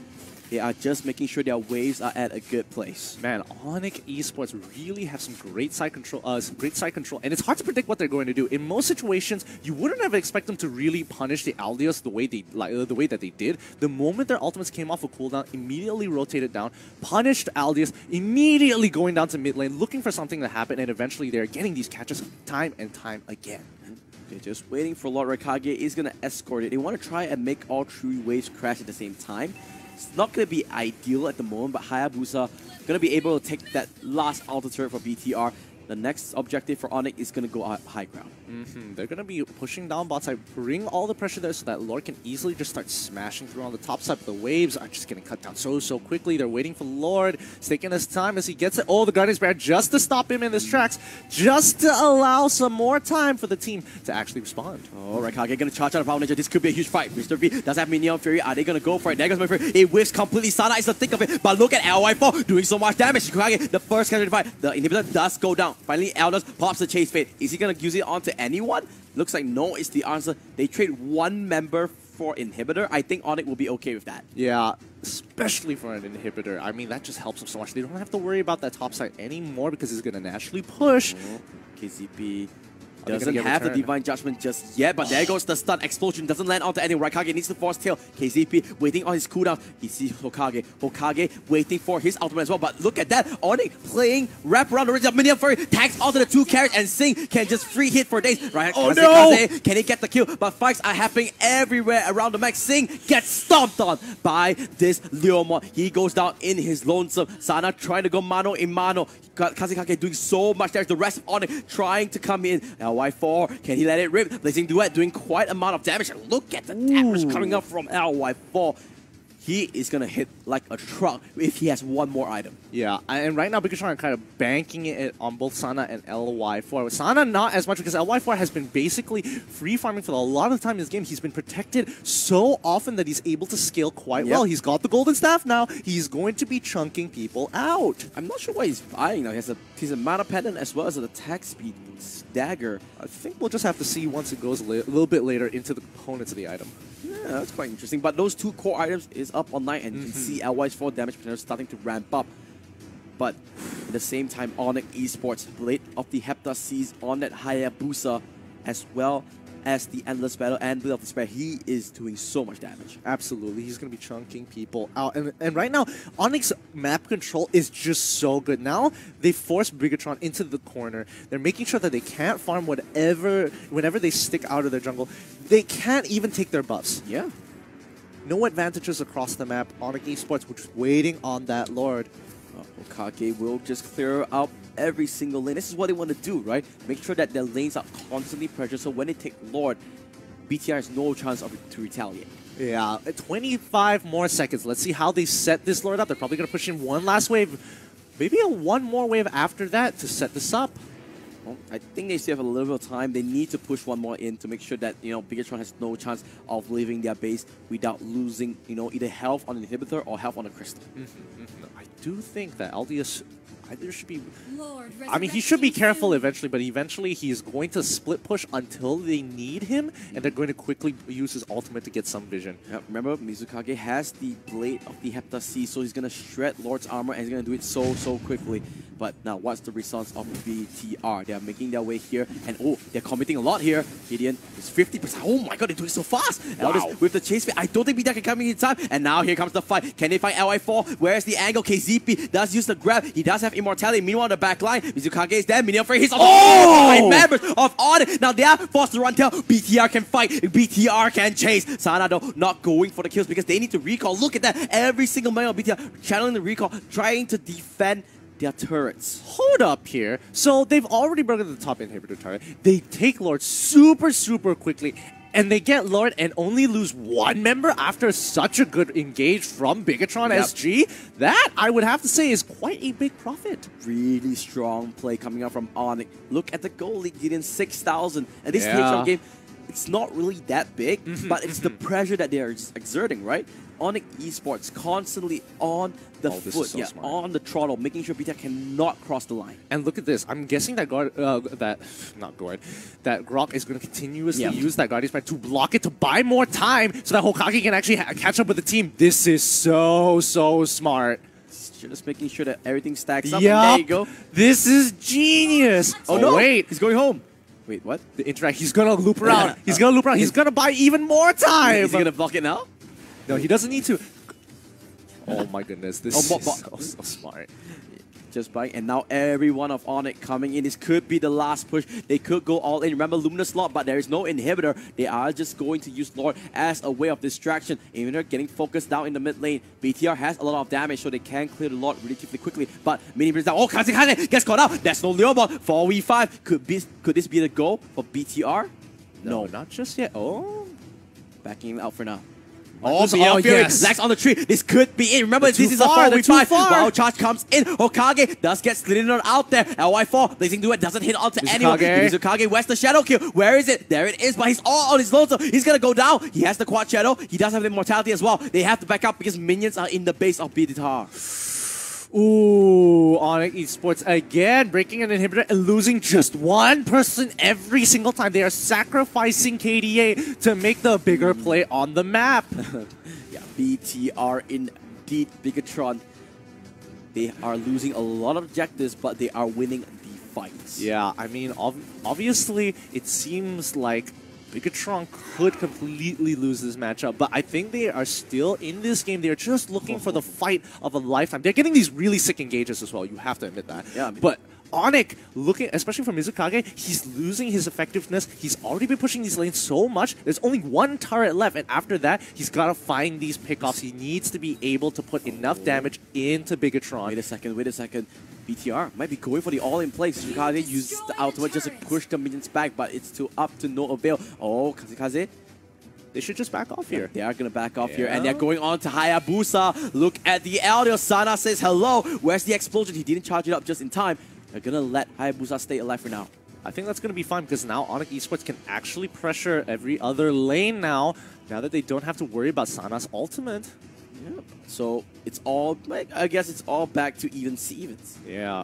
[SPEAKER 1] They are just making sure their waves are at a good place.
[SPEAKER 2] Man, ONIC Esports really have some great side control, and it's hard to predict what they're going to do. In most situations, you wouldn't have expected them to really punish the Aldios the way that they did. The moment their ultimates came off a cooldown, immediately rotated down, punished Aldios, immediately going down to mid lane, looking for something to happen, and eventually they're getting these catches time and time again.
[SPEAKER 1] They're just waiting for Lord Raikage is going to escort it. They want to try and make all three waves crash at the same time. It's not going to be ideal at the moment, but Hayabusa going to be able to take that last altar turret for BTR. The next objective for ONIC is going to go high ground.
[SPEAKER 2] They're going to be pushing down bot side, bring all the pressure there so that Lord can easily just start smashing through on the top side. But the waves are just getting cut down so quickly. They're waiting for Lord. It's taking his time as he gets it. Oh, the Guardian's Bear just to stop him in his tracks, just to allow some more time for the team to actually respond.
[SPEAKER 1] Oh, Raikage going to charge out of Power Ninja. This could be a huge fight. Mr. V does have Minion Fury. Are they going to go for it? There goes my Fury. It whiffs completely. Sana is the thick of it. But look at LY4 doing so much damage. Raikage, the first casualty fight. The inhibitor does go down. Finally, Aldos pops the chase fade. Is he going to use it onto anyone? Looks like no is the answer. They trade one member for inhibitor, I think ONIC will be okay with that.
[SPEAKER 2] Yeah, especially for an inhibitor. I mean, that just helps them so much. They don't have to worry about that top side anymore because he's going to naturally push.
[SPEAKER 1] KCP
[SPEAKER 2] Are they
[SPEAKER 1] doesn't
[SPEAKER 2] gonna get
[SPEAKER 1] have the
[SPEAKER 2] return?
[SPEAKER 1] Divine Judgment just yet, but there goes the stun. Explosion doesn't land onto anyone. Raikage needs to force tail. KCP waiting on his cooldown. He sees Hokage. Hokage waiting for his ultimate as well, but look at that. ONIC playing wrap around the original minion furry, tags onto the two carrots, and Sing can just free hit for days. Right?
[SPEAKER 2] Oh no!
[SPEAKER 1] Can he get the kill? But fights are happening everywhere around the map. Sing gets stomped on by this Leomon. He goes down in his lonesome. Sana trying to go mano in mano. Kazekage doing so much. There's the rest of ONIC trying to come in. LY4, can he let it rip? Blazing Duet doing quite a amount of damage. Look at the damage coming up from LY4. He is going to hit like a truck if he has one more item.
[SPEAKER 2] Yeah, and right now BIGETRON are kind of banking it on both Sana and LY4. Sana not as much because LY4 has been basically free farming for a lot of the time in this game. He's been protected so often that he's able to scale quite well. He's got the golden staff now. He's going to be chunking people out.
[SPEAKER 1] I'm not sure what he's buying now. He has a mana pendant as well as an attack speed dagger.
[SPEAKER 2] I think we'll just have to see once it goes a little bit later into the components of the item.
[SPEAKER 1] Yeah, that's quite interesting. But those two core items is up online, and you can see LY's 4 damage potential starting to ramp up. But at the same time, ONIC Esports, Blade of the Hepta sees on that Hayabusa, as well as the Endless Battle and Blade of Despair. He is doing so much damage.
[SPEAKER 2] Absolutely, he's going to be chunking people out. And right now, ONIC's map control is just so good. Now, they force BIGETRON into the corner. They're making sure that they can't farm whenever they stick out of their jungle. They can't even take their buffs.
[SPEAKER 1] Yeah.
[SPEAKER 2] No advantages across the map. ONIC Esports, which is waiting on that Lord.
[SPEAKER 1] Hokage will just clear out every single lane. This is what they want to do, right? Make sure that their lanes are constantly pressured, so when they take Lord, BTR has no chance to retaliate.
[SPEAKER 2] Yeah, 25 more seconds. Let's see how they set this Lord up. They're probably going to push in one last wave. Maybe one more wave after that to set this up.
[SPEAKER 1] Well, I think they still have a little bit of time. They need to push one more in to make sure that, BIGETRON has no chance of leaving their base without losing, either health on an inhibitor or health on a crystal.
[SPEAKER 2] I do think that LDS either should be...
[SPEAKER 3] Lord,
[SPEAKER 2] I mean, he should be careful eventually, but eventually he's going to split push until they need him, and they're going to quickly use his ultimate to get some vision.
[SPEAKER 1] Yep, remember, Mizukage has the Blade of the Hepta Sea, so he's going to shred Lord's armor, and he's going to do it so quickly. But now, what's the response of BTR? They are making their way here, and they're committing a lot here. Gideon is 50%. Oh my god, they're doing so fast!
[SPEAKER 2] Wow.
[SPEAKER 1] Elders with the chase speed. I don't think BTR can come in time, and now here comes the fight. Can they find LI4? Where's the angle? KZP does use the grab. He does have immortality. Meanwhile, the back line, Mizukage is there. Minion Fairy hits on the 5 members of ONIC. Now they are forced to run tail. BTR can fight. BTR can chase. Sana, though, not going for the kills because they need to recall. Look at that. Every single member of BTR channeling the recall, trying to defend their turrets.
[SPEAKER 2] Hold up here. So they've already broken the top inhibitor turret. They take Lord super quickly, and they get Lord and only lose one member after such a good engage from BIGETRON SG. That, I would have to say, is quite a big profit.
[SPEAKER 1] Really strong play coming out from ONIC. Look at the goal lead getting 6,000. And this nature game, it's not really that big, but it's the pressure that they are exerting, right? ONIC Esports constantly on the foot,
[SPEAKER 2] so
[SPEAKER 1] on the throttle, making sure BTR cannot cross the line.
[SPEAKER 2] And look at this. I'm guessing that that Grok is going to continuously use that Guardian Spread to block it to buy more time so that Hokage can actually catch up with the team. This is so smart.
[SPEAKER 1] Just making sure that everything stacks up. And there you go.
[SPEAKER 2] This is genius.
[SPEAKER 1] Oh no!
[SPEAKER 2] Wait,
[SPEAKER 1] he's going home. Wait, what?
[SPEAKER 2] The interact. He's gonna loop around. He's gonna loop around. He's gonna buy even more time.
[SPEAKER 1] Is he gonna block it now?
[SPEAKER 2] No, he doesn't need to. Oh my goodness, this is so smart.
[SPEAKER 1] Just buying, and now every one of ONIC coming in. This could be the last push. They could go all in. Remember, Luminous Lord, but there is no inhibitor. They are just going to use Lord as a way of distraction. Even they're getting focused down in the mid lane. BTR has a lot of damage, so they can clear the Lord relatively quickly. But Mini brings down. Oh, Kaze gets caught out. That's no Leomon. 4v5. Could this be the goal for BTR?
[SPEAKER 2] No, not just yet. Oh,
[SPEAKER 1] backing him out for now.
[SPEAKER 2] Oh, yes.
[SPEAKER 1] Lax on the tree. This could be it. Remember, this is a 4v5. Wow, charge comes in. Hokage does get slidden out there. LY4. Blazing Duet doesn't hit onto anyone. Mizukage, where's the shadow kill? Where is it? There it is, but he's all on his lonesome. He's gonna go down. He has the quad shadow. He does have the immortality as well. They have to back up because minions are in the base of BTR.
[SPEAKER 2] Ooh, ONIC Esports again breaking an inhibitor and losing just one person every single time. They are sacrificing KDA to make the bigger play on the map.
[SPEAKER 1] Yeah, BTR indeed, BIGETRON. They are losing a lot of objectives, but they are winning the fights.
[SPEAKER 2] Yeah, I mean, obviously, it seems like BIGETRON could completely lose this matchup, but I think they are still in this game. They're just looking for the fight of a lifetime. They're getting these really sick engages as well. You have to admit that.
[SPEAKER 1] Yeah, I mean,
[SPEAKER 2] but ONIC, looking, especially from Mizukage, he's losing his effectiveness. He's already been pushing these lanes so much. There's only one turret left, and after that, he's got to find these pickoffs. He needs to be able to put enough damage into BIGETRON.
[SPEAKER 1] Wait a second. BTR might be going for the all-in play. Mizukage uses the ultimate just to push the minions back, but it's up to no avail. Oh, Kazekaze.
[SPEAKER 2] They should just back off here.
[SPEAKER 1] They are going to back off here, and they're going on to Hayabusa. Look at the Eldio. Sana says hello. Where's the explosion? He didn't charge it up just in time. They're going to let Hayabusa stay alive for now.
[SPEAKER 2] I think that's going to be fine because now ONIC Esports can actually pressure every other lane now that they don't have to worry about Sana's ultimate.
[SPEAKER 1] Yeah. So it's all, I guess it's all back to even Stevens.
[SPEAKER 2] Yeah,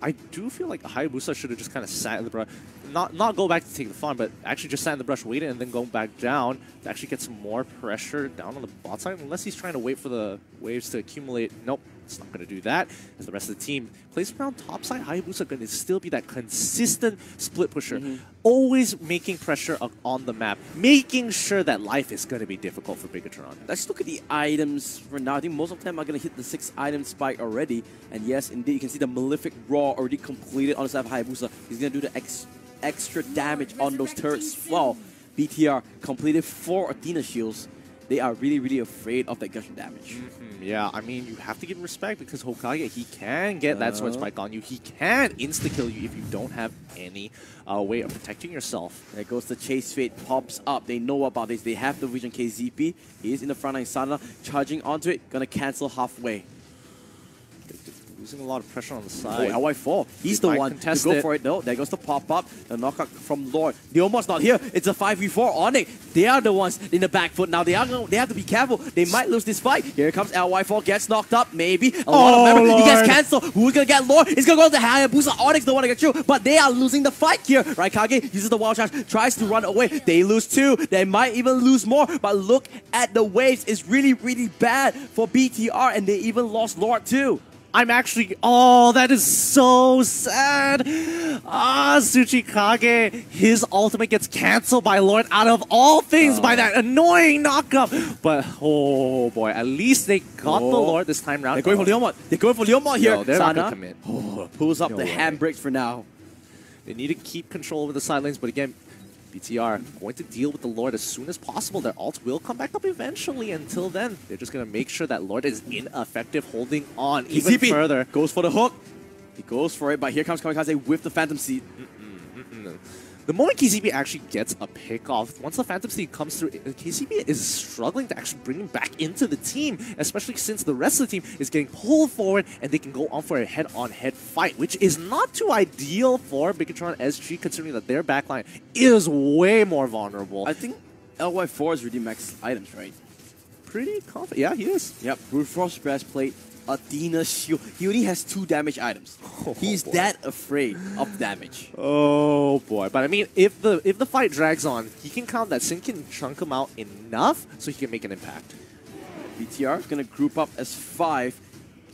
[SPEAKER 2] I do feel like Hayabusa should have just kind of sat in the brush. Not go back to take the farm, but actually just sat in the brush, waited, and then go back down to actually get some more pressure down on the bot side. Unless he's trying to wait for the waves to accumulate. Nope, it's not going to do that. As the rest of the team plays around top side, Hayabusa going to still be that consistent split pusher. Always making pressure on the map, making sure that life is going to be difficult for BIGETRON.
[SPEAKER 1] Let's look at the items for now. I think most of them are going to hit the 6-item spike already. And yes, indeed, you can see the Malefic Raw already completed on the side of Hayabusa. He's going to do the extra damage on those turrets as well. BTR completed 4 Athena shields. They are really, really afraid of that gushing damage.
[SPEAKER 2] Yeah, I mean, you have to give him respect because Hokage, he can get that sword spike on you. He can insta-kill you if you don't have any way of protecting yourself.
[SPEAKER 1] There goes the Chase Fate, pops up. They know about this. They have the Vision KZP. He is in the front line. Sana charging onto it. Gonna cancel halfway.
[SPEAKER 2] Losing a lot of pressure on the side.
[SPEAKER 1] Oh, LY4. He's the one to go for it, though. There goes the pop-up. The knockout from Lord. The almost not here. It's a 5v4. ONIC, they are the ones in the back foot. Now, they have to be careful. They might lose this fight. Here comes LY4. Gets knocked up, maybe. A lot of memory. He gets cancelled. Who's going to get Lord? He's going to go to Hayabusa. ONIC's the one to get through. But they are losing the fight here. Raikage uses the wild charge. Tries to run away. They lose 2. They might even lose more. But look at the waves. It's really, really bad for BTR. And they even lost Lord, too.
[SPEAKER 2] I'm actually... Oh, that is so sad. Ah, Tsuchikage. His ultimate gets cancelled by Lord out of all things by that annoying knockup. But, oh boy, at least they got the Lord this time round.
[SPEAKER 1] They're going for Leomont. They're going for Leomont here.
[SPEAKER 2] No, they're not going to commit.
[SPEAKER 1] Pulls up the handbrakes for now.
[SPEAKER 2] They need to keep control over the side lanes, but again, BTR going to deal with the Lord as soon as possible. Their ult will come back up eventually. Until then, they're just going to make sure that Lord is ineffective, holding on even further.
[SPEAKER 1] Goes for the hook. He goes for it, but here comes Kamikaze with the Phantom Seed.
[SPEAKER 2] The moment KCP actually gets a pick off, once the Phantom Seed comes through, KCP is struggling to actually bring him back into the team, especially since the rest of the team is getting pulled forward and they can go on for a head-on-head fight, which is not too ideal for BIGETRON SG, considering that their backline is way more vulnerable.
[SPEAKER 1] I think LY4 is really max items, right?
[SPEAKER 2] Pretty confident. Yeah, he is.
[SPEAKER 1] Yep, Brute Force Breastplate, Athena Shield. He only has 2 damage items. He's that afraid of damage.
[SPEAKER 2] Oh boy. But I mean, if the fight drags on, he can count that Sin can chunk him out enough so he can make an impact.
[SPEAKER 1] BTR is going to group up as 5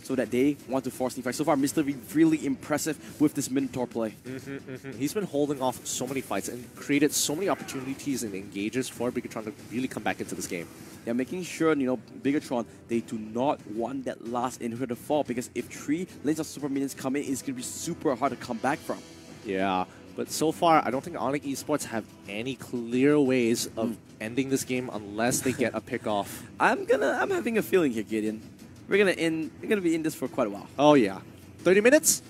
[SPEAKER 1] so that they want to force the fight. So far, Mlbb really impressive with this Minotaur play.
[SPEAKER 2] He's been holding off so many fights and created so many opportunities and engages for BIGETRON to really come back into this game.
[SPEAKER 1] Yeah, making sure, you know, BIGETRON, they do not want that last inhibitor to fall, because if 3 lanes of super minions come in, it's going to be super hard to come back from.
[SPEAKER 2] Yeah, but so far, I don't think ONIC Esports have any clear ways of ending this game unless they get a pick off.
[SPEAKER 1] I'm having a feeling here, Gideon. We're gonna be in this for quite a while.
[SPEAKER 2] Oh yeah, 30 minutes.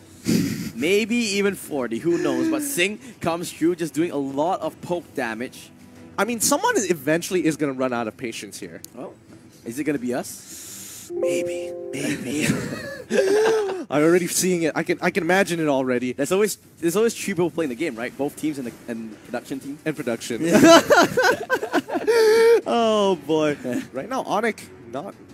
[SPEAKER 1] Maybe even 40. Who knows? But Singh comes through, just doing a lot of poke damage.
[SPEAKER 2] I mean, someone eventually is going to run out of patience here.
[SPEAKER 1] Oh, is it going to be us?
[SPEAKER 2] Maybe. I'm already seeing it. I can imagine it already.
[SPEAKER 1] There's always 3 people playing the game, right? Both teams and the production team.
[SPEAKER 2] And production. Oh boy. Right now, ONIC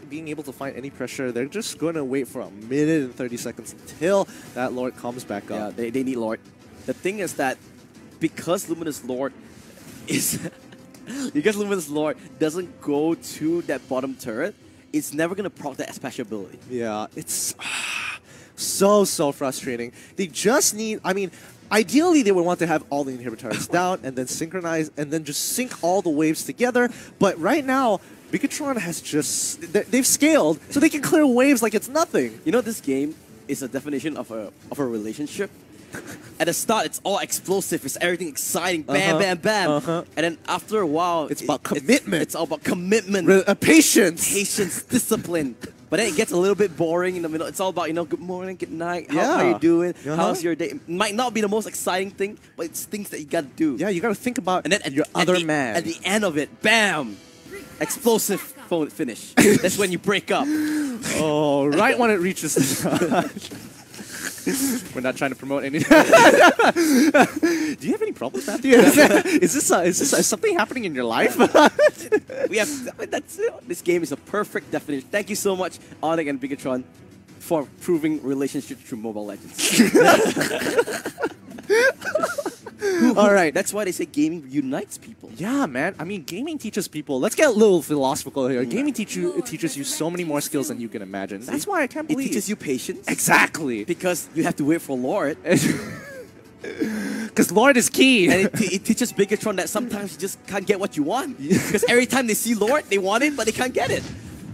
[SPEAKER 2] being able to find any pressure. They're just going to wait for a minute and 30 seconds until that Lord comes back
[SPEAKER 1] Yeah,
[SPEAKER 2] up.
[SPEAKER 1] they need Lord. The thing is that because Luminous Lord is because Luminous Lord doesn't go to that bottom turret, it's never gonna proc that special ability.
[SPEAKER 2] Yeah, it's so frustrating. They just need, I mean, ideally they would want to have all the inhibitors down and then synchronize and then just sync all the waves together. But right now, BIGETRON has just, they've scaled so they can clear waves like it's nothing.
[SPEAKER 1] You know, this game is a definition of a relationship. At the start, it's all explosive. It's everything exciting. Bam, bam, bam. And then after a while,
[SPEAKER 2] It's about commitment.
[SPEAKER 1] It's all about commitment,
[SPEAKER 2] Patience.
[SPEAKER 1] patience, discipline. But then it gets a little bit boring in the middle. It's all about, you know, good morning, good night. How
[SPEAKER 2] Yeah.
[SPEAKER 1] are you doing?
[SPEAKER 2] Uh-huh.
[SPEAKER 1] How's your day? It might not be the most exciting thing, but it's things that you gotta do.
[SPEAKER 2] Yeah, you got to think about
[SPEAKER 1] And then
[SPEAKER 2] your other man.
[SPEAKER 1] At the end of it, bam! Explosive finish. That's when you break up.
[SPEAKER 2] Oh, right when it reaches the We're not trying to promote any. Do you have any problems, Matthew? Is this something happening in your life?
[SPEAKER 1] We have. I mean, that's it. This game is a perfect definition. Thank you so much, ONIC and BIGETRON, for proving relationships through Mobile Legends.
[SPEAKER 2] All right.
[SPEAKER 1] That's why they say gaming unites people.
[SPEAKER 2] Yeah, man. I mean, gaming teaches people. Let's get a little philosophical here. Gaming teaches you so many more skills than you can imagine. That's why I can't
[SPEAKER 1] It
[SPEAKER 2] believe
[SPEAKER 1] teaches you patience.
[SPEAKER 2] Exactly.
[SPEAKER 1] Because you have to wait for Lord.
[SPEAKER 2] Because Lord is key.
[SPEAKER 1] And it teaches BIGETRON that sometimes you just can't get what you want. Because every time they see Lord, they want it, but they can't get it.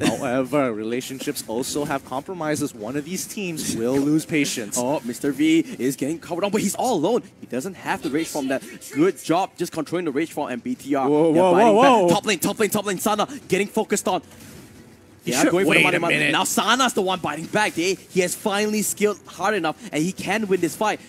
[SPEAKER 2] However, relationships also have compromises. One of these teams will lose patience.
[SPEAKER 1] Oh, Mr. V is getting covered on, but he's all alone. He doesn't have the rage form. That good job just controlling the rage form and BTR.
[SPEAKER 2] Whoa,
[SPEAKER 1] They're
[SPEAKER 2] whoa,
[SPEAKER 1] biting
[SPEAKER 2] whoa,
[SPEAKER 1] back. Top lane, Sana getting focused on. Yeah,
[SPEAKER 2] should-
[SPEAKER 1] going for the
[SPEAKER 2] wait
[SPEAKER 1] money
[SPEAKER 2] a
[SPEAKER 1] money.
[SPEAKER 2] minute.
[SPEAKER 1] Now Sana's the one biting back. He has finally skilled hard enough and he can win this fight.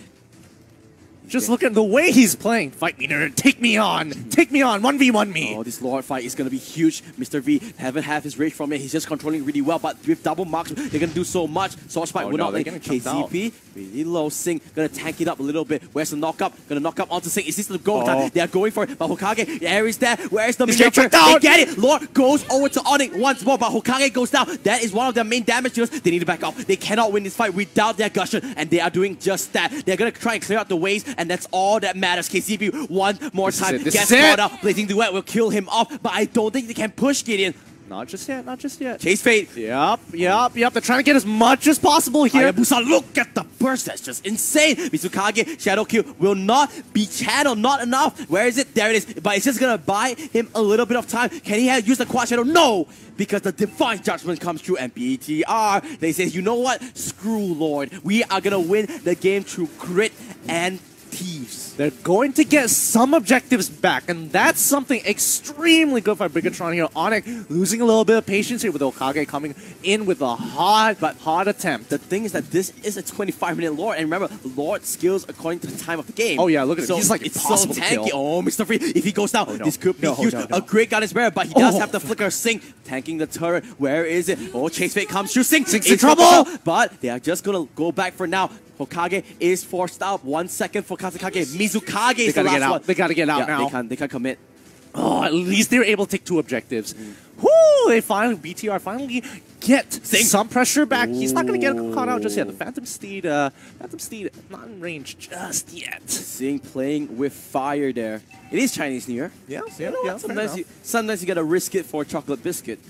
[SPEAKER 2] Just look at the way he's playing. Fight me, nerd. Take me on. Take me on. 1v1 me.
[SPEAKER 1] Oh, this Lord fight is going to be huge. Mr. V haven't had his rage from it. He's just controlling really well, but with double marks, they're going to do so much. Sword Spike will not
[SPEAKER 2] they're
[SPEAKER 1] let
[SPEAKER 2] getting chucked out.
[SPEAKER 1] KCP. Really low. Sing going to tank it up a little bit. Where's the knock up? Going to knock up onto Sing. Is this the goal time? They are going for it, but Hokage, there is that. Where's the
[SPEAKER 2] getting
[SPEAKER 1] miniature?
[SPEAKER 2] chucked out.
[SPEAKER 1] They get it. Lord goes over to ONIC once more, but Hokage goes down. That is one of their main damage dealers. They need to back up. They cannot win this fight without their Gushon, and they are doing just that. They're going to try and clear out the waves, and that's all that matters. KCP one more time
[SPEAKER 2] This
[SPEAKER 1] gets
[SPEAKER 2] is it.
[SPEAKER 1] caught out. Blazing Duet will kill him off, but I don't think they can push Gideon.
[SPEAKER 2] Not just yet. Not just yet.
[SPEAKER 1] Chase Fate.
[SPEAKER 2] Yep. They're trying to get as much as possible here.
[SPEAKER 1] Hayabusa, look at the burst. That's just insane. Mizukage, Shadow Kill will not be channeled. Not enough. Where is it? There it is. But it's just going to buy him a little bit of time. Can he use the Quad Shadow? No. Because the Divine Judgment comes through and BTR. They say, you know what? Screw Lord. We are going to win the game through grit and thieves.
[SPEAKER 2] They're going to get some objectives back, and that's something extremely good for BIGETRON here. ONIC losing a little bit of patience here with Hokage coming in with a hard attempt.
[SPEAKER 1] The thing is that this is a 25-minute Lord, and remember, Lord skills according to the time of the game.
[SPEAKER 2] Oh yeah, look at him.
[SPEAKER 1] So
[SPEAKER 2] He's like
[SPEAKER 1] it's so
[SPEAKER 2] impossible to
[SPEAKER 1] tanky.
[SPEAKER 2] kill.
[SPEAKER 1] Oh, Mr. Free, if he goes down,
[SPEAKER 2] no.
[SPEAKER 1] this could be
[SPEAKER 2] No,
[SPEAKER 1] huge.
[SPEAKER 2] no.
[SPEAKER 1] A great goddess barrier, but he does
[SPEAKER 2] Oh.
[SPEAKER 1] have the flicker Sing, tanking the turret. Where is it? Oh, Chase Fate comes through. Sing's
[SPEAKER 2] in trouble!
[SPEAKER 1] But they are just gonna go back for now. Hokage is forced out. 1 second for Kazekage. Mizukage is the last one.
[SPEAKER 2] They gotta get out
[SPEAKER 1] Yeah,
[SPEAKER 2] now.
[SPEAKER 1] they can't commit.
[SPEAKER 2] Oh, at least they were able to take 2 objectives. Woo! BTR finally get some pressure back. He's not gonna get caught out just yet. The Phantom Steed not in range just yet.
[SPEAKER 1] Sing playing with fire there. It is Chinese New Year.
[SPEAKER 2] Yeah,
[SPEAKER 1] You know what?
[SPEAKER 2] fair
[SPEAKER 1] Sometimes you gotta risk it for a chocolate biscuit.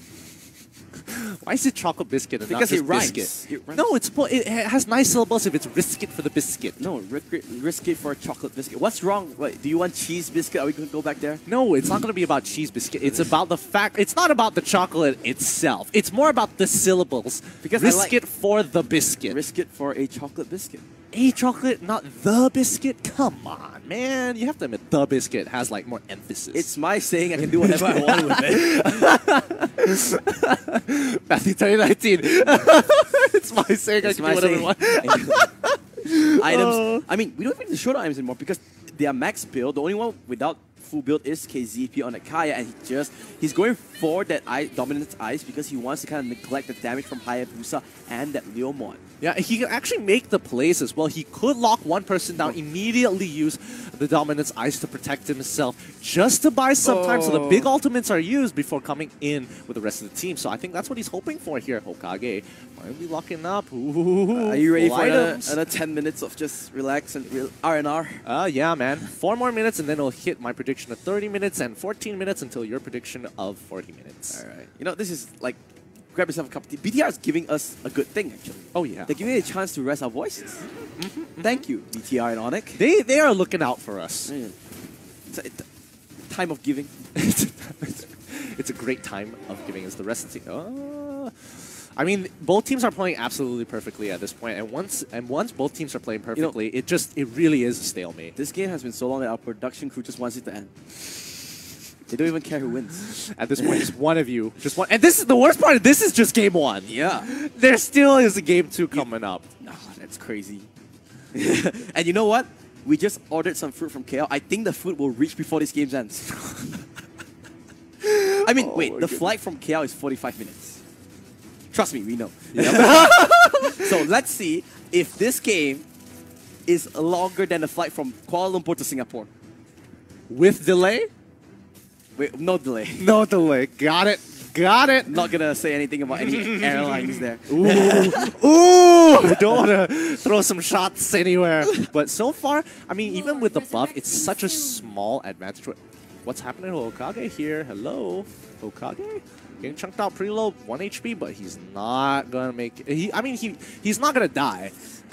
[SPEAKER 2] Why is it chocolate biscuit and
[SPEAKER 1] Because
[SPEAKER 2] not
[SPEAKER 1] it
[SPEAKER 2] just
[SPEAKER 1] rhymes.
[SPEAKER 2] biscuit?
[SPEAKER 1] It rhymes.
[SPEAKER 2] No, it has nice syllables if it's risk it for the biscuit.
[SPEAKER 1] No, risk it for a chocolate biscuit. What's wrong? Wait, do you want cheese biscuit? Are we going to go back there?
[SPEAKER 2] No, it's not going to be about cheese biscuit. It's about the fact. It's not about the chocolate itself. It's more about the syllables.
[SPEAKER 1] Because
[SPEAKER 2] risk it for the biscuit.
[SPEAKER 1] Risk it for a chocolate biscuit.
[SPEAKER 2] A chocolate, not the biscuit. Come on, man. You have to admit the biscuit has like more emphasis.
[SPEAKER 1] It's my saying. I can do whatever I want with it.
[SPEAKER 2] Matthew 2019. It's my saying.
[SPEAKER 1] It's
[SPEAKER 2] I
[SPEAKER 1] my
[SPEAKER 2] can do whatever I
[SPEAKER 1] saying.
[SPEAKER 2] want.
[SPEAKER 1] Items. I mean, we don't even need to show the items anymore because they are max build. The only one without full build is KZP on a Kaya, and he's going for that dominant ice because he wants to kind of neglect the damage from Hayabusa and that Leomon.
[SPEAKER 2] Yeah, he can actually make the plays as well. He could lock one person down, immediately use the Dominance Ice to protect himself, just to buy some time so the big ultimates are used before coming in with the rest of the team. So I think that's what he's hoping for here. Hokage finally locking up. Ooh,
[SPEAKER 1] are you ready for another 10 minutes of just relax and R&R?
[SPEAKER 2] Yeah, man. 4 more minutes and then it'll hit my prediction of 30 minutes and 14 minutes until your prediction of 40 minutes.
[SPEAKER 1] All right. You know, this is like, grab yourself a cup of tea. BTR is giving us a good thing, actually.
[SPEAKER 2] Oh, yeah.
[SPEAKER 1] They're giving us a chance to rest our voices. Thank you, BTR and ONIC.
[SPEAKER 2] They are looking out for us.
[SPEAKER 1] It's a time of giving.
[SPEAKER 2] It's a great time of giving us the rest of the team. I mean, both teams are playing absolutely perfectly at this point, and once both teams are playing perfectly, it really is a stalemate.
[SPEAKER 1] This game has been so long that our production crew just wants it to end. They don't even care who wins.
[SPEAKER 2] At this point, it's one of you. Just one. And this is the worst part. This is just game 1.
[SPEAKER 1] Yeah.
[SPEAKER 2] There still is a game 2 coming up.
[SPEAKER 1] No, that's crazy. And you know what? We just ordered some fruit from KL. I think the food will reach before this game ends. I mean, wait, the flight from KL is 45 minutes. Trust me, we know. Yep. So let's see if this game is longer than the flight from Kuala Lumpur to Singapore.
[SPEAKER 2] With delay?
[SPEAKER 1] Wait, no delay.
[SPEAKER 2] No delay. Got it. Got it.
[SPEAKER 1] Not gonna say anything about any airlines there.
[SPEAKER 2] Ooh. Ooh. Don't want to throw some shots anywhere. But so far, I mean, even with the buff, it's such a small advantage. What's happening to Hokage here? Hello? Hokage? Getting chunked out pretty low, 1 HP, but he's not gonna make it. He's not gonna die.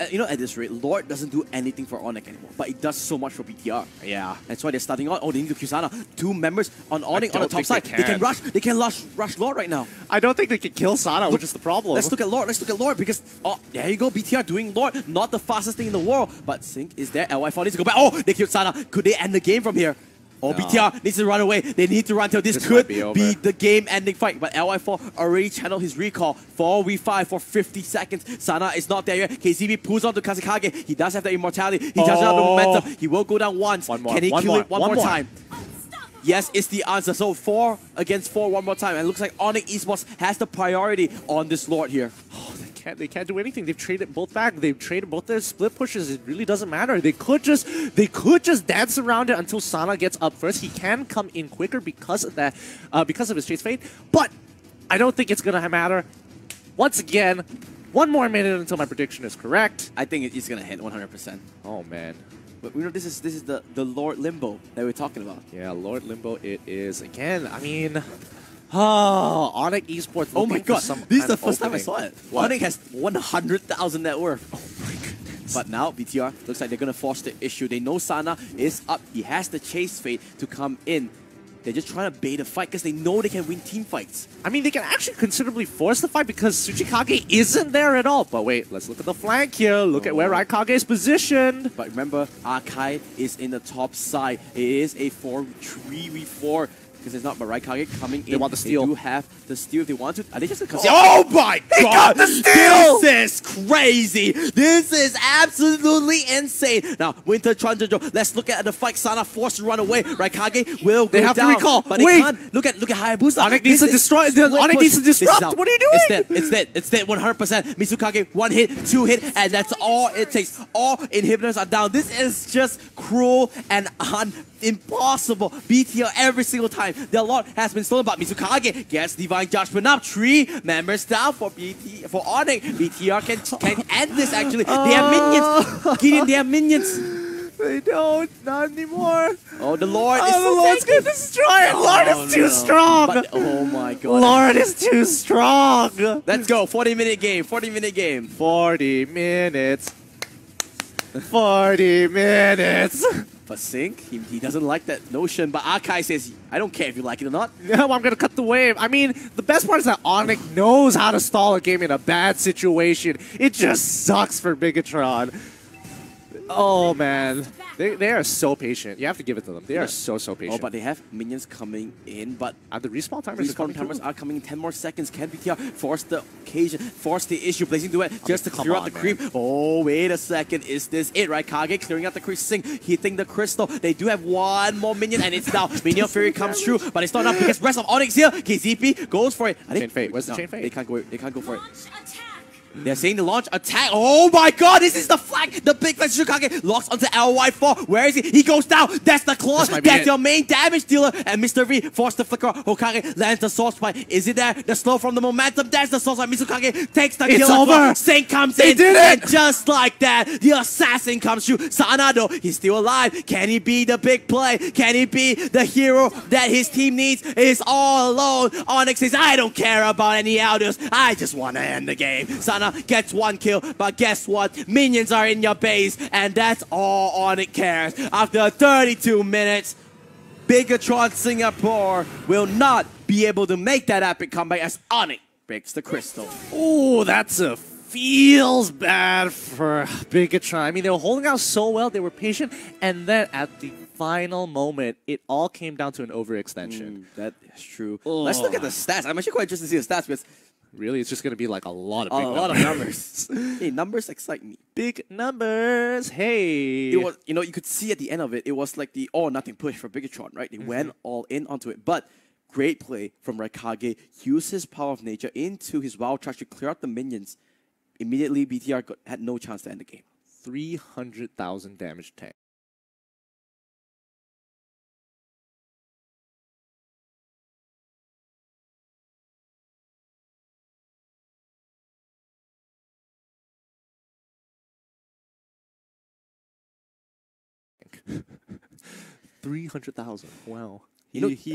[SPEAKER 1] You know, at this rate, Lord doesn't do anything for ONIC anymore, but it does so much for BTR.
[SPEAKER 2] Yeah.
[SPEAKER 1] That's why they're starting on. Oh, they need to Kusana. 2 members on ONIC on the top side.
[SPEAKER 2] They can
[SPEAKER 1] rush. They can rush Lord right now.
[SPEAKER 2] I don't think they can kill Sana, which is the problem.
[SPEAKER 1] Let's look at Lord. Let's look at Lord because, oh, there you go. BTR doing Lord. Not the fastest thing in the world, but Sync is there. LY4 needs to go back. Oh, they killed Sana. Could they end the game from here? Oh, no. BTR needs to run away. They need to run till this could be the game-ending fight. But LY4 already channeled his recall. 4v5 for 50 seconds. Sana is not there yet. KZB pulls on to Kazekage. He does have the immortality. He does have the momentum. He will go down once. Can he kill it one more time? Yes, it's the answer. So 4 against 4 one more time. And it looks like ONIC Esports has the priority on this Lord here.
[SPEAKER 2] Oh, they can't do anything. They've traded both back. They've traded both their split pushes. It really doesn't matter. They could just dance around it until Sana gets up first. He can come in quicker because of that, because of his Straits Fade. But I don't think it's gonna matter. Once again, 1 more minute until my prediction is correct.
[SPEAKER 1] I think it's gonna hit 100%.
[SPEAKER 2] Oh man.
[SPEAKER 1] But you know, this is the Lord Limbo that we're talking about.
[SPEAKER 2] Yeah, Lord Limbo it is. Again, I mean, ONIC Esports.
[SPEAKER 1] Oh my god, this is the first
[SPEAKER 2] opening.
[SPEAKER 1] time I saw it. ONIC has 100,000 net worth. Oh my goodness. But now, BTR, looks like they're going to force the issue. They know Sana is up. He has the chase fate to come in. They're just trying to bait a fight because they know they can win team fights.
[SPEAKER 2] I mean, they can actually considerably force the fight because Tsuchikage isn't there at all. But wait, let's look at the flank here. Look at where Raikage is positioned.
[SPEAKER 1] But remember, Akai is in the top side. It is a 3v4. Because it's not but Raikage coming in.
[SPEAKER 2] They want the steal.
[SPEAKER 1] They do have the steal if they want to. Are they just going to
[SPEAKER 2] Oh my god! He got the steal!
[SPEAKER 1] This is crazy! This is absolutely insane! Now, Winter Transijo, let's look at the fight. Sana forced to run away. Raikage will go down.
[SPEAKER 2] They have to recall.
[SPEAKER 1] But they can't. Look at Hayabusa.
[SPEAKER 2] ONIC needs to destroy. ONIC needs to disrupt. What are you doing?
[SPEAKER 1] It's dead. It's dead 100%. Mizukage, 1 hit, 2 hit, and that's all it takes. All inhibitors are down. This is just cruel and impossible. BTR every single time. The Lord has been stolen, but Mizukage gets Divine Judgment up. 3 members down for ONIC. BTR can end this actually. They have minions. Gideon, they have minions.
[SPEAKER 2] They don't. Not anymore.
[SPEAKER 1] Oh, the Lord is
[SPEAKER 2] the Lord's gonna destroy it. Lord is too strong.
[SPEAKER 1] But, oh my god.
[SPEAKER 2] Lord is too strong.
[SPEAKER 1] Let's go. 40-minute game. 40-minute game.
[SPEAKER 2] 40 minutes. 40 minutes.
[SPEAKER 1] But Sync, he doesn't like that notion. But Akai says, I don't care if you like it or not.
[SPEAKER 2] No, I'm going to cut the wave. I mean, the best part is that ONIC knows how to stall a game in a bad situation. It just sucks for BIGETRON. Oh man, they are so patient. You have to give it to them. They are so patient.
[SPEAKER 1] Oh, but they have minions coming in, but
[SPEAKER 2] the respawn timers
[SPEAKER 1] are coming in 10 more seconds. Can BTR force the occasion, force the issue, placing duet just to clear out the creep? Oh, wait a second. Is this it, right? Kage clearing out the creep, Sing hitting the crystal. They do have one more minion, and it's down. Minion Fury comes through, but it's not enough because rest of ONIC here. KZP goes for it.
[SPEAKER 2] Chain Fate. Where's the Chain Fate?
[SPEAKER 1] They can't go for it. They're saying the launch attack. Oh my god, this is the flag. The big flag Shikage locks onto LY4. Where is he? He goes down. That's the claw. That's your main damage dealer. And Mr. V forced the flicker. Hokage lands the source spike. Is it there? The slow from the momentum. That's the source spike. Mizukage takes the kill.
[SPEAKER 2] It's over.
[SPEAKER 1] Sing comes
[SPEAKER 2] they
[SPEAKER 1] in.
[SPEAKER 2] Did it.
[SPEAKER 1] And just like that, the assassin comes through. Sanado, he's still alive. Can he be the big play? Can he be the hero that his team needs? Is all alone. ONIC says, I don't care about any elders. I just want to end the game. Sana gets one kill, but guess what? Minions are in your base, and that's all ONIC cares. After 32 minutes, BIGETRON Singapore will not be able to make that epic comeback as ONIC breaks the crystal.
[SPEAKER 2] Oh, feels bad for BIGETRON. I mean, they were holding out so well, they were patient, and then at the final moment, it all came down to an overextension.
[SPEAKER 1] That is true. Let's look at the stats. I'm actually quite interested to see the stats because
[SPEAKER 2] really, it's just going to be like a lot of big numbers.
[SPEAKER 1] A lot of numbers. Hey, numbers excite me.
[SPEAKER 2] Big numbers. Hey.
[SPEAKER 1] It was, you could see at the end of it, it was like the all or nothing push for BIGETRON, right? They went all in onto it. But great play from Raikage. Used his power of nature into his wild charge to clear out the minions. Immediately, BTR had no chance to end the game.
[SPEAKER 2] 300,000 damage tank. $300,000. Wow. He
[SPEAKER 1] can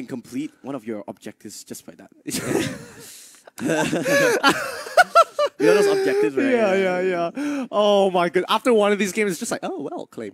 [SPEAKER 1] complete one of your objectives just by that. Those objectives, right?
[SPEAKER 2] Yeah. Oh my god. After one of these games, it's just like, oh well, claim.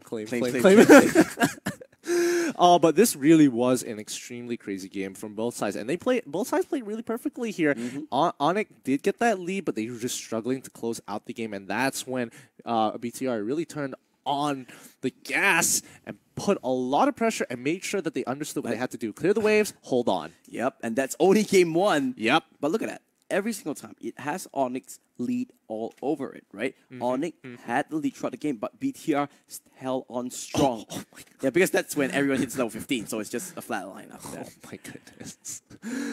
[SPEAKER 2] Oh, but this really was an extremely crazy game from both sides, and both sides played really perfectly here. ONIC did get that lead, but they were just struggling to close out the game, and that's when BTR really turned on the gas and put a lot of pressure and made sure that they understood what they had to do. Clear the waves, hold on.
[SPEAKER 1] Yep, and that's only game one.
[SPEAKER 2] Yep.
[SPEAKER 1] But look at that. Every single time, it has ONIC's lead all over it, right? ONIC had the lead throughout the game, but BTR held on strong.
[SPEAKER 2] Oh my God.
[SPEAKER 1] Yeah, because that's when everyone hits level 15, so it's just a flat line after that.
[SPEAKER 2] Oh my goodness.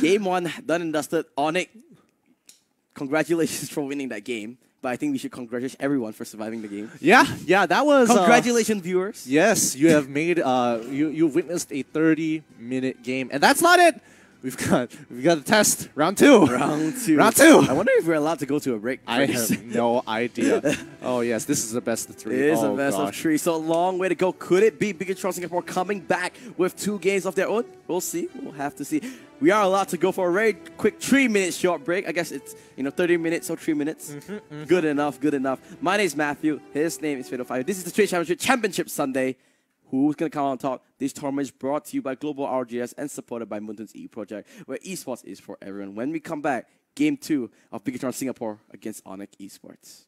[SPEAKER 1] Game one, done and dusted. ONIC, congratulations for winning that game. But I think we should congratulate everyone for surviving the game.
[SPEAKER 2] Yeah, that was...
[SPEAKER 1] Congratulations, viewers.
[SPEAKER 2] Yes, you have made... you've witnessed a 30-minute game. And that's not it! We've got the test. Round two.
[SPEAKER 1] Round two. I wonder if we're allowed to go to a break.
[SPEAKER 2] I have no idea. Oh, yes, this is the best of three.
[SPEAKER 1] It is a best of three. So, long way to go. Could it be BIGETRON Singapore coming back with 2 games of their own? We'll see. We'll have to see. We are allowed to go for a very quick 3-minute short break. I guess it's 30 minutes, so 3 minutes. Good enough. My name is Matthew. His name is Fatal Fire. This is the Straits Championship Sunday. Who's going to come on top? This tournament is brought to you by Global RGS and supported by Moonton's E-Project, where esports is for everyone. When we come back, Game 2 of BIGETRON Singapore against ONIC Esports.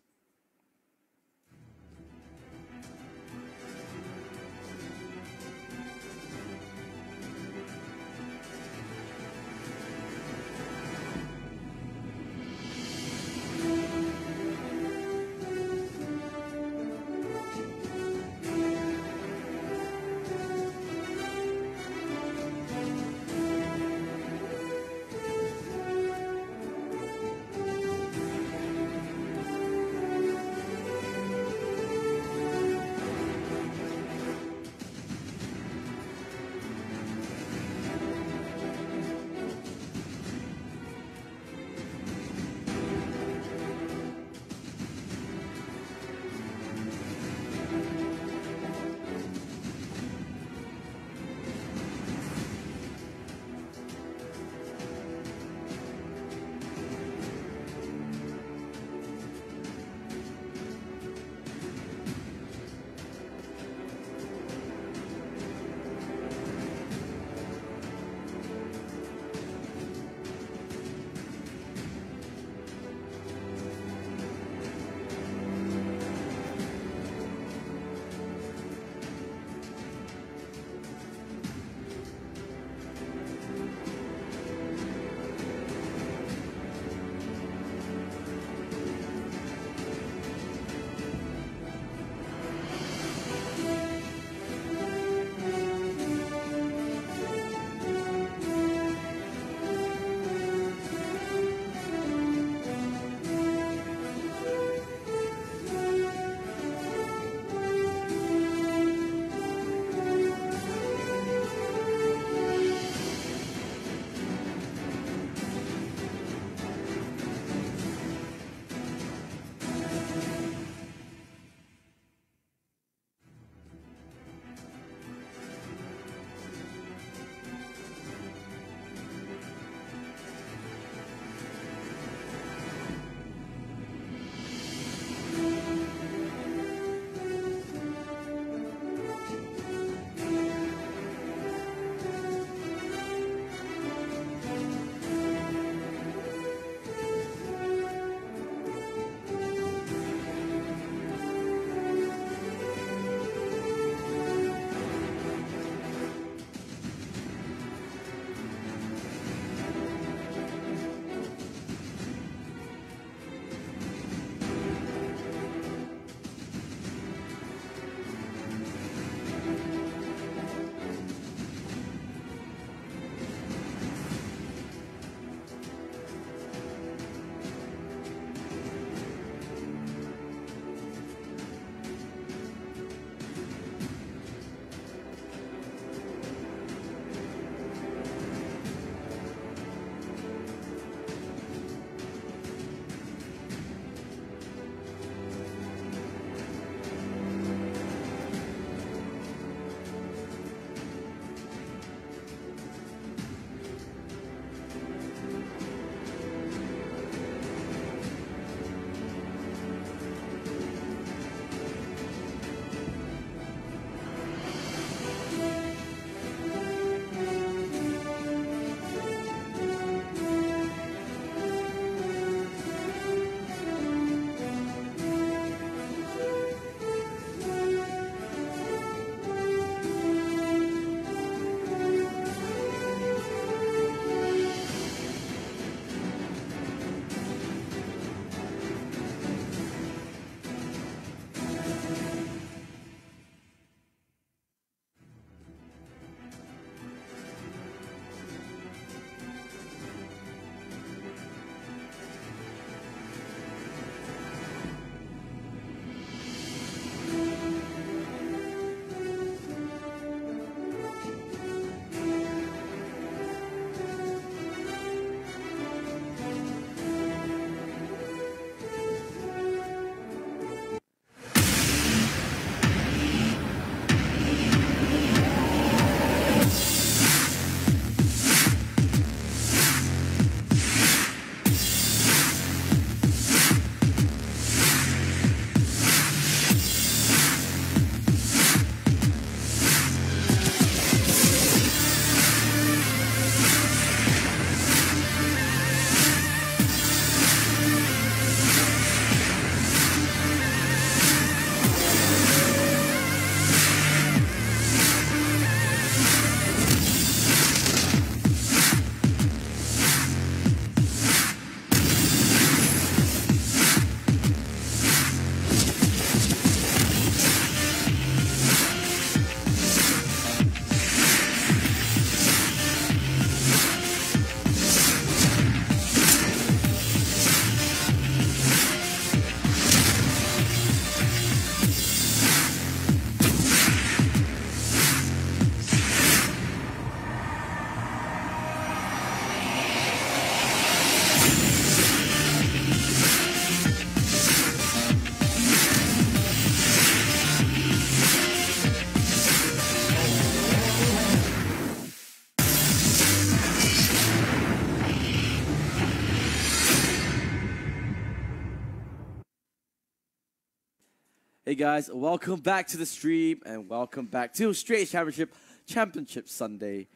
[SPEAKER 1] Hey guys, welcome back to the stream and welcome back to Straits Championship Sunday.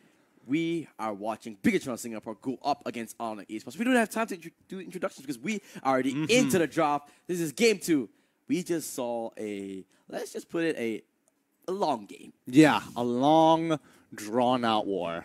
[SPEAKER 1] We are watching BIGETRON Singapore go up against ONIC ESPORTS. We don't have time to do introductions because we are already into the draft. This is game 2. We just saw let's just put it a long game.
[SPEAKER 2] Yeah, a long, drawn-out war.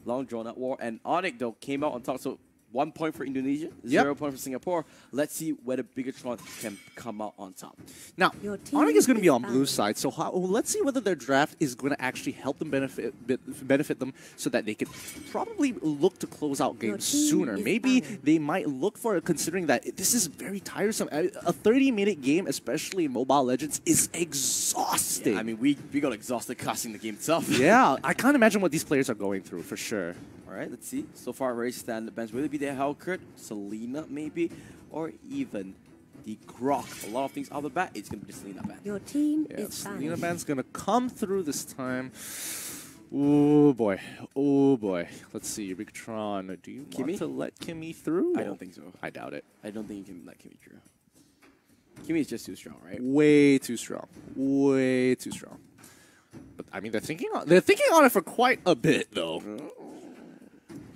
[SPEAKER 1] Long drawn-out war. And ONIC, though, came out on top. So 1 point for Indonesia,
[SPEAKER 2] Yep.
[SPEAKER 1] 0 point for Singapore. Let's see whether BIGETRON can come out on top.
[SPEAKER 2] Now,
[SPEAKER 3] Your team
[SPEAKER 2] ONIC is going to be
[SPEAKER 3] is
[SPEAKER 2] on blue
[SPEAKER 3] balanced.
[SPEAKER 2] side, so let's see whether their draft is going to actually help them benefit them so that they can probably look to close out
[SPEAKER 3] Your
[SPEAKER 2] games
[SPEAKER 3] team
[SPEAKER 2] sooner.
[SPEAKER 3] is
[SPEAKER 2] Maybe
[SPEAKER 3] balanced.
[SPEAKER 2] they might look for it, considering that this is very tiresome. A 30-minute game, especially in Mobile Legends, is exhausting.
[SPEAKER 1] I mean, we got exhausted casting the game itself.
[SPEAKER 2] Yeah, I can't imagine what these players are going through, for sure.
[SPEAKER 1] All right, let's see. So far, very standard bench. Will it be the Hellcurt, Selena maybe, or even the Grok? A lot of things out of the bat. It's going to be the Selena band.
[SPEAKER 3] Your team
[SPEAKER 2] Yeah,
[SPEAKER 3] is
[SPEAKER 2] Selena
[SPEAKER 3] balanced.
[SPEAKER 2] Band's going to come through this time. Oh boy. Oh boy. Let's see, BIGETRON, do you
[SPEAKER 1] Kimmy?
[SPEAKER 2] want to let Kimmy through?
[SPEAKER 1] I don't think so.
[SPEAKER 2] I doubt it.
[SPEAKER 1] I don't think you can let Kimmy through. Kimmy is just too strong, right?
[SPEAKER 2] Way too strong. Way too strong. But I mean, they're thinking on it for quite a bit, though.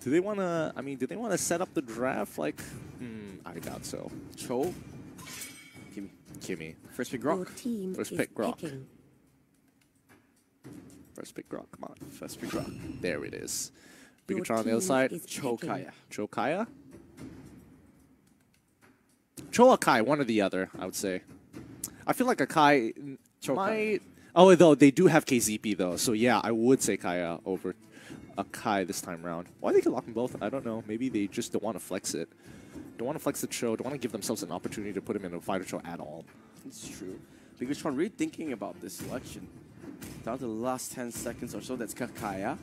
[SPEAKER 2] Do they want to? I mean, do they want to set up the draft? Like, I doubt so.
[SPEAKER 1] Cho, Kimmy.
[SPEAKER 2] Kimmy,
[SPEAKER 1] First pick
[SPEAKER 3] Your
[SPEAKER 1] Grok.
[SPEAKER 3] team
[SPEAKER 2] First
[SPEAKER 3] is
[SPEAKER 2] pick Grok.
[SPEAKER 3] picking.
[SPEAKER 2] first pick Grok. Come on.
[SPEAKER 1] First pick Grok.
[SPEAKER 2] There it is.
[SPEAKER 3] Your
[SPEAKER 2] BIGETRON on the
[SPEAKER 3] team
[SPEAKER 2] other side.
[SPEAKER 3] is
[SPEAKER 1] Cho
[SPEAKER 3] picking.
[SPEAKER 1] Kaya.
[SPEAKER 2] Chokaya? Cho Akai, one or the other, I would say. I feel like Akai
[SPEAKER 1] Cho
[SPEAKER 2] might...
[SPEAKER 1] Kaya.
[SPEAKER 2] Oh, though, they do have KZP, though. So, yeah, I would say Kaya over Akai this time around. Why they can lock them both, I don't know. Maybe they just don't want to flex it. Don't want to flex the Cho. Don't want to give themselves an opportunity to put him in a fighter Cho at all.
[SPEAKER 1] It's true. BIGETRON really thinking about this selection. Down to the last 10 seconds or so, that's Kakaya.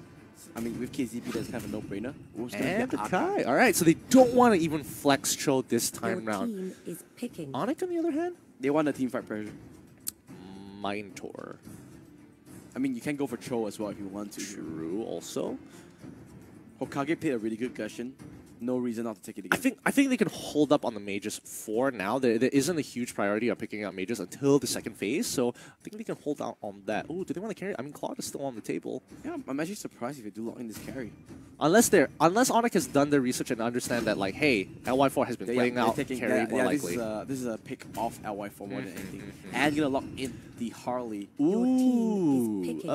[SPEAKER 1] I mean, with KZP, that's kind of a no-brainer. Who's gonna
[SPEAKER 2] And
[SPEAKER 1] get
[SPEAKER 2] Akai. All right, so they don't want to even flex Cho this
[SPEAKER 3] Your
[SPEAKER 2] time round.
[SPEAKER 3] team is picking.
[SPEAKER 2] ONIC, on the other hand?
[SPEAKER 1] They want a team fight pressure.
[SPEAKER 2] Minotaur.
[SPEAKER 1] I mean, you can go for Cho as well if you want to.
[SPEAKER 2] True, also.
[SPEAKER 1] Hokage played a really good question. No reason not to take it again.
[SPEAKER 2] I think they can hold up on the mages for now. There isn't a huge priority on picking up mages until the second phase, so I think they can hold out on that. Oh, do they want to carry? I mean, Claude is still on the table.
[SPEAKER 1] Yeah, I'm actually surprised if they do lock in this carry.
[SPEAKER 2] Unless ONIC has done their research and understand that, like, hey, LY4 has been playing out carry more likely.
[SPEAKER 1] This is a pick off LY4 more than anything. And gonna lock in the Harley.
[SPEAKER 3] Your team
[SPEAKER 2] Ooh,
[SPEAKER 3] is picking.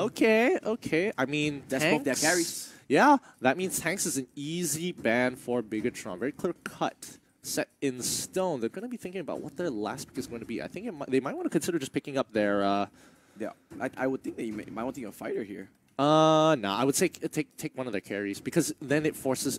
[SPEAKER 2] okay. I mean,
[SPEAKER 1] That's both their
[SPEAKER 2] Tanks-
[SPEAKER 1] carries.
[SPEAKER 2] Yeah, that means Tanks is an easy ban for BIGETRON. Very clear cut, set in stone. They're going to be thinking about what their last pick is going to be. I think they might want to consider just picking up their...
[SPEAKER 1] Yeah, I would think that you might want to take a fighter here.
[SPEAKER 2] No, I would say take one of their carries, because then it forces...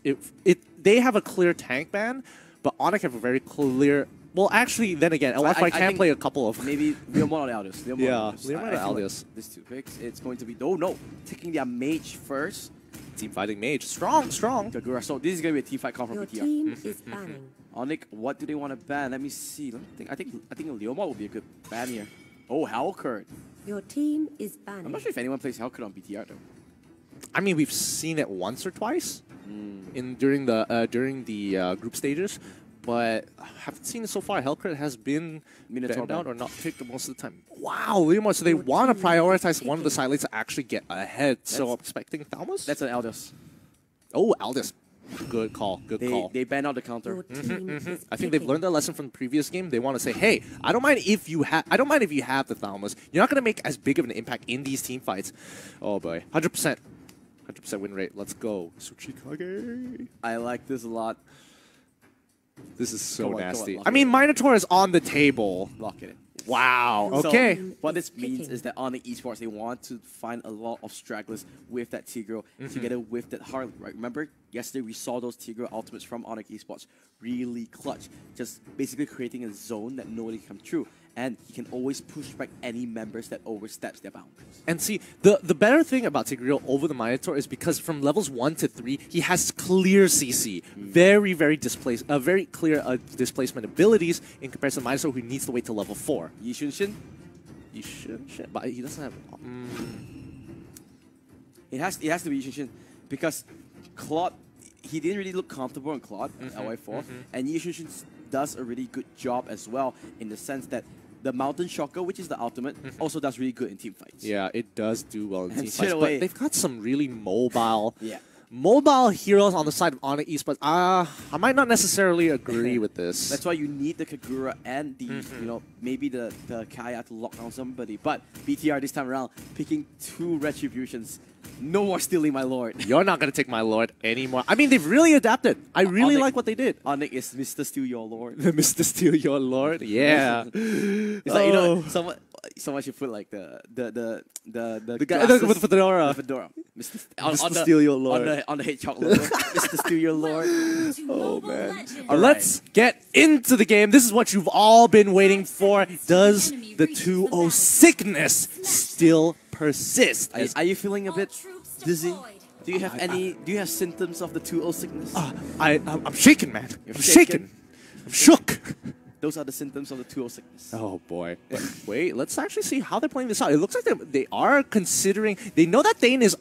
[SPEAKER 2] They have a clear tank ban, but ONIC have a very clear... Well, actually, then again, LY5
[SPEAKER 1] I
[SPEAKER 2] can
[SPEAKER 1] think
[SPEAKER 2] play a couple of...
[SPEAKER 1] Maybe Leomon or Aldous.
[SPEAKER 2] Yeah, Leomon or
[SPEAKER 1] I feel
[SPEAKER 2] Aldous.
[SPEAKER 1] Like these two picks, it's going to be... Oh, no. Taking their mage first.
[SPEAKER 2] Team fighting mage. Strong.
[SPEAKER 1] Kagura. So this is going to be a team fight call from
[SPEAKER 3] Your
[SPEAKER 1] BTR.
[SPEAKER 3] team is banning.
[SPEAKER 1] ONIC, what do they want to ban? Let me see. Let me think. I think Leomon will be a good ban here. Oh, Hellcurt.
[SPEAKER 3] Your team is banning.
[SPEAKER 1] I'm not sure if anyone plays Hellcurt on BTR though.
[SPEAKER 2] I mean, we've seen it once or twice during the group stages, but I haven't seen it so far. Hellcurt has been
[SPEAKER 1] Minotaur
[SPEAKER 2] banned out
[SPEAKER 1] ban.
[SPEAKER 2] or not picked most of the time. Wow, Leomon, so they
[SPEAKER 3] Your
[SPEAKER 2] want to
[SPEAKER 3] team is
[SPEAKER 2] prioritize one of the
[SPEAKER 3] picking.
[SPEAKER 2] side lanes to actually get ahead. So I'm
[SPEAKER 1] That's-
[SPEAKER 2] expecting Thalmos?
[SPEAKER 1] That's an Aldous.
[SPEAKER 2] Oh, Aldous. Good call.
[SPEAKER 1] They ban out the counter.
[SPEAKER 3] Your team is
[SPEAKER 2] I think they've
[SPEAKER 3] picking.
[SPEAKER 2] learned their lesson from the previous game. They want to say, "Hey, I don't mind if you have the Thalmos. You're not going to make as big of an impact in these team fights." Oh boy, 100% win rate. Let's go, Tsuchikage.
[SPEAKER 1] I like this a lot.
[SPEAKER 2] This is so
[SPEAKER 1] Come on,
[SPEAKER 2] nasty.
[SPEAKER 1] lock
[SPEAKER 2] I
[SPEAKER 1] it
[SPEAKER 2] mean,
[SPEAKER 1] in.
[SPEAKER 2] Minotaur is on the table.
[SPEAKER 1] Lock it in.
[SPEAKER 2] Wow.
[SPEAKER 3] So-
[SPEAKER 2] Okay.
[SPEAKER 1] What this means
[SPEAKER 3] Picking.
[SPEAKER 1] is that on the esports, they want to find a lot of stragglers with that Tigro together with that Harley, right? Remember, yesterday we saw those Tigro ultimates from ONIC esports really clutch, just basically creating a zone that nobody can come through. And he can always push back any members that oversteps their boundaries.
[SPEAKER 2] And see, the better thing about Tigreal over the Minotaur is because from levels 1 to 3, he has clear CC, very clear displacement abilities in comparison to Minotaur, who needs to wait till level 4.
[SPEAKER 1] Yi Shunshin,
[SPEAKER 2] You should, but he doesn't have.
[SPEAKER 1] it has to be Yi Shunshin because Claude, he didn't really look comfortable on Claude at LY4, and Yi Shunshin does a really good job as well in the sense that The Mountain Shocker, which is the ultimate, also does really good in team fights.
[SPEAKER 2] Yeah, it does do well in team
[SPEAKER 1] straight
[SPEAKER 2] fights,
[SPEAKER 1] away-
[SPEAKER 2] but they've got some really mobile,
[SPEAKER 1] Yeah.
[SPEAKER 2] mobile heroes on the side of ONIC Esports. I might not necessarily agree with this.
[SPEAKER 1] That's why you need the Kagura and the, maybe the Kaya to lock down somebody. But BTR this time around, picking 2 Retributions. No more stealing my lord.
[SPEAKER 2] You're not going to take my lord anymore. I mean, they've really adapted. I really
[SPEAKER 1] ONIC-
[SPEAKER 2] like what they did.
[SPEAKER 1] ONIC is Mr. Steal Your Lord.
[SPEAKER 2] Mr. Steal Your Lord. Yeah.
[SPEAKER 1] It's like, you know, someone should put like the
[SPEAKER 2] guy
[SPEAKER 1] glasses,
[SPEAKER 2] with the fedora.
[SPEAKER 1] the fedora.
[SPEAKER 2] Mr. Steal Your Lord.
[SPEAKER 1] On the hedgehog logo. Mr. Steal Your Lord.
[SPEAKER 3] Oh, man.
[SPEAKER 2] Let's get into the game. This is what you've all been waiting for. Does the 2-0 sickness still persist?
[SPEAKER 1] Are you feeling a bit dizzy? Do you have do you have symptoms of the 2-0 sickness?
[SPEAKER 2] I'm shaking, man.
[SPEAKER 1] You're
[SPEAKER 2] I'm
[SPEAKER 1] shaken?
[SPEAKER 2] shaking. I'm shook.
[SPEAKER 1] Those are the symptoms of the 2-0 sickness.
[SPEAKER 2] Oh boy. Wait, let's actually see how they're playing this out. It looks like they are considering, they know that Thane is,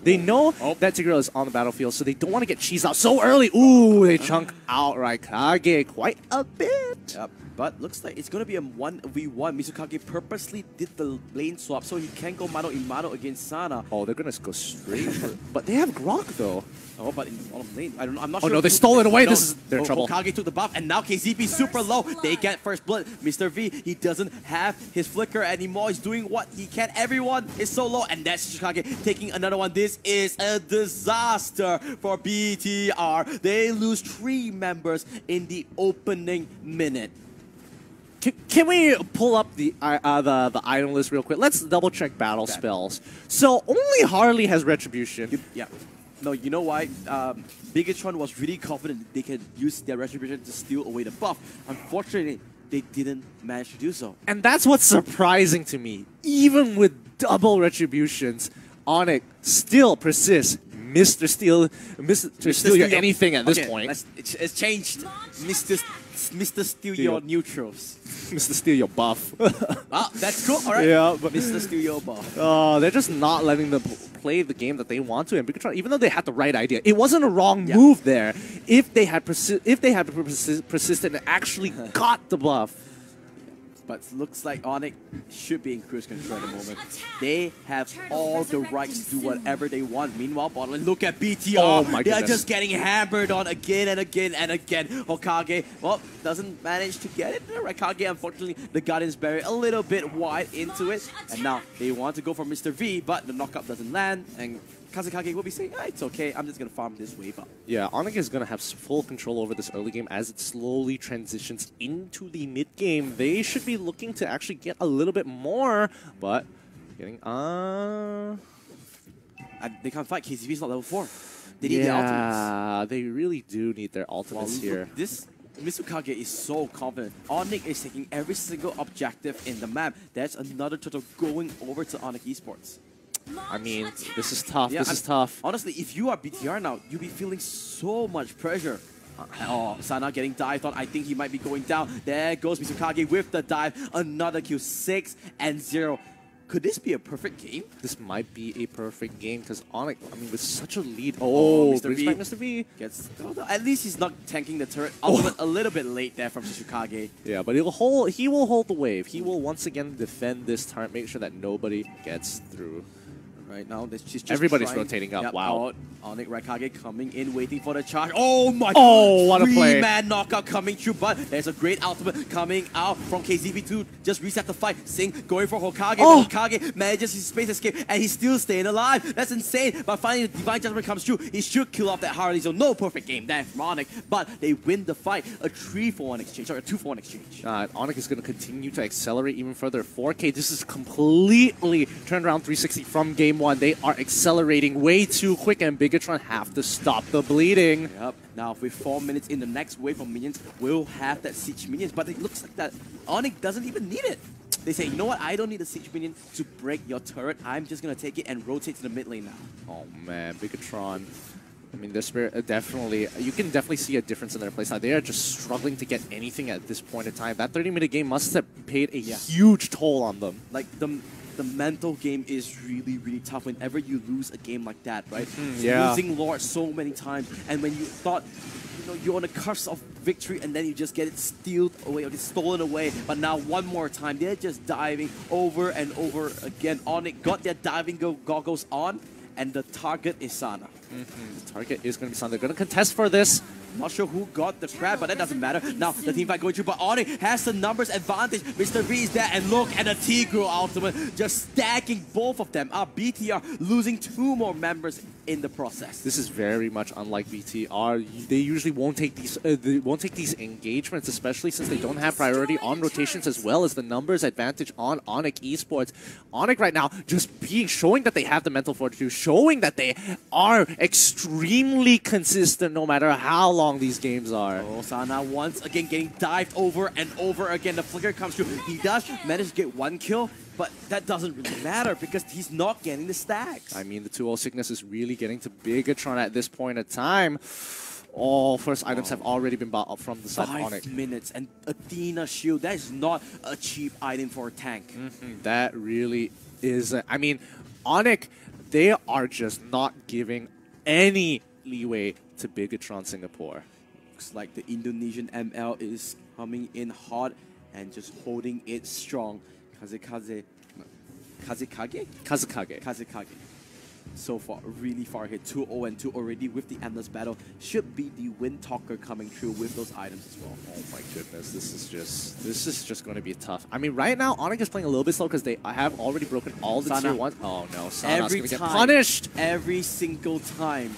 [SPEAKER 2] they know that Tigreal is on the battlefield, so they don't want to get cheesed out so early. Ooh, they chunk out Raikage quite a bit.
[SPEAKER 1] Yep. But looks like it's going to be a 1v1. Mizukage purposely did the lane swap so he can go mano a mano against Sana.
[SPEAKER 2] Oh, they're going to go straight for it. But they have Grok though.
[SPEAKER 1] Oh, but in bottom lane, I'm not
[SPEAKER 2] Oh
[SPEAKER 1] sure.
[SPEAKER 2] no, they stole it away. This is their trouble.
[SPEAKER 1] Hokage took the buff, and now KZP super low. They get first blood. Mr. V, he doesn't have his flicker anymore. He's doing what he can. Everyone is so low, and that's Hokage taking another one. This is a disaster for BTR. They lose 3 members in the opening minute.
[SPEAKER 2] Can we pull up the item list real quick? Let's double check battle spells. So only Harley has Retribution.
[SPEAKER 1] Yeah. No, you know why? Bigetron was really confident they can use their Retribution to steal away the buff. Unfortunately, they didn't manage to do so.
[SPEAKER 2] And that's what's surprising to me. Even with double Retributions, ONIC still persists. Mr. Steal your anything at this point.
[SPEAKER 1] It's changed. Mr. Steal your neutrals.
[SPEAKER 2] Mr. Steal your buff.
[SPEAKER 1] Ah, that's cool. All right.
[SPEAKER 2] Yeah, but
[SPEAKER 1] Mr. Steal your buff.
[SPEAKER 2] oh, they're just not letting them play the game that they want to. And Bigetron, even though they had the right idea, it wasn't a wrong move there. If they had persisted and actually got the buff.
[SPEAKER 1] But looks like ONIC should be in cruise control at the moment. They have all the rights to do whatever they want. Meanwhile, bottom, look at BTR.
[SPEAKER 2] Oh my
[SPEAKER 1] they are
[SPEAKER 2] goodness.
[SPEAKER 1] just getting hammered on again and again and again. Hokage, well, doesn't manage to get it. Raikage, unfortunately, the Guardian's Barrier a little bit wide into it. And now they want to go for Mr. V, but the knockup doesn't land. And Kazekage will be saying, it's okay, I'm just going to farm this wave up.
[SPEAKER 2] Yeah, ONIC is going to have full control over this early game as it slowly transitions into the mid game. They should be looking to actually get a little bit more, but getting
[SPEAKER 1] They can't fight. KCV's not level 4. They need their ultimates.
[SPEAKER 2] Yeah, they really do need their
[SPEAKER 1] Well,
[SPEAKER 2] ultimates
[SPEAKER 1] look,
[SPEAKER 2] here.
[SPEAKER 1] this Mizukage is so confident. ONIC is taking every single objective in the map. That's another turtle going over to ONIC Esports.
[SPEAKER 2] I mean, this is tough.
[SPEAKER 1] Yeah,
[SPEAKER 2] this is tough.
[SPEAKER 1] Honestly, if you are BTR now, you'll be feeling so much pressure. Oh, Sana getting dived on. I think he might be going down. There goes Mizukage with the dive. Another kill, 6-0. Could this be a perfect game?
[SPEAKER 2] This might be a perfect game because ONIC, I mean, with such a lead. Oh,
[SPEAKER 1] Mr. V.
[SPEAKER 2] Mr. V.
[SPEAKER 1] Gets, at least he's not tanking the turret. Ultimate a little bit late there from Mizukage.
[SPEAKER 2] Yeah, but he will hold the wave. He will once again defend this turret, make sure that nobody gets through.
[SPEAKER 1] Right now, she's just
[SPEAKER 2] Everybody's
[SPEAKER 1] trying.
[SPEAKER 2] rotating up.
[SPEAKER 1] Yep,
[SPEAKER 2] Wow.
[SPEAKER 1] ONIC Raikage coming in, waiting for the charge. Oh my
[SPEAKER 2] Oh,
[SPEAKER 1] god!
[SPEAKER 2] what a play.
[SPEAKER 1] 3-man knockout coming through, but there's a great ultimate coming out from KZP to just reset the fight. Sing going for Hokage.
[SPEAKER 2] Oh.
[SPEAKER 1] Hokage manages his space escape, and he's still staying alive. That's insane. But finally, the Divine Judgment comes through. He should kill off that Harley. So no perfect game there from ONIC, but they win the fight. A 3-for-1 exchange, or a 2-for-1 exchange.
[SPEAKER 2] ONIC is going to continue to accelerate even further. 4K, this is completely turned around 360 from game 1. They are accelerating way too quick, and Bigetron have to stop the bleeding.
[SPEAKER 1] Yep. Now, with 4 minutes in the next wave of minions, we'll have that siege minions, but it looks like that ONIC doesn't even need it. They say, you know what, I don't need a siege minion to break your turret. I'm just going to take it and rotate to the mid lane now.
[SPEAKER 2] Oh man, Bigetron. I mean, their spirit definitely, you can definitely see a difference in their playstyle. They are just struggling to get anything at this point in time. That 30-minute game must have paid a huge toll on them.
[SPEAKER 1] Like, the mental game is really, really tough whenever you lose a game like that, right?
[SPEAKER 2] Yeah.
[SPEAKER 1] Losing Lord so many times, and when you thought you're on the cusp of victory, and then you just get it stealed away or get stolen away. But now one more time, they're just diving over and over again. ONIC got their diving goggles on, and the target is Sana.
[SPEAKER 2] The target is going to be Sana. They're going to contest for this.
[SPEAKER 1] Not sure who got the crab, but that doesn't matter. Now, the team fight going through, but ONIC has the numbers advantage. Mr. V is there, and look at the Tigro ultimate, just stacking both of them up. BTR losing 2 more members in the process.
[SPEAKER 2] This is very much unlike BTR. They usually won't take these engagements, especially since they don't have priority on rotations as well as the numbers advantage on ONIC Esports. ONIC right now just showing that they have the mental fortitude, showing that they are extremely consistent no matter how long these games are.
[SPEAKER 1] Oh, Sana once again getting dived over and over again. The flicker comes through. He does manage to get 1 kill, but that doesn't really matter because he's not getting the stacks.
[SPEAKER 2] I mean, the 2-0 sickness is really getting to BIGETRON at this point in time. All first items have already been bought up from the side of ONIC.
[SPEAKER 1] 5 minutes and Athena shield. That is not a cheap item for a tank.
[SPEAKER 2] That really is. I mean, ONIC, they are just not giving any leeway to BIGETRON Singapore.
[SPEAKER 1] Looks like the Indonesian ML is coming in hot and just holding it strong. Kazekage? Kazekage. So far, really far ahead. 2-0 and 2 already with the Endless Battle. Should be the Wind Talker coming through with those items as well.
[SPEAKER 2] Oh my goodness, this is just going to be tough. I mean, right now, ONIC is playing a little bit slow because they have already broken all the
[SPEAKER 1] Sana.
[SPEAKER 2] tier 1. Oh no, Sana's going to get
[SPEAKER 1] time,
[SPEAKER 2] punished.
[SPEAKER 1] every single time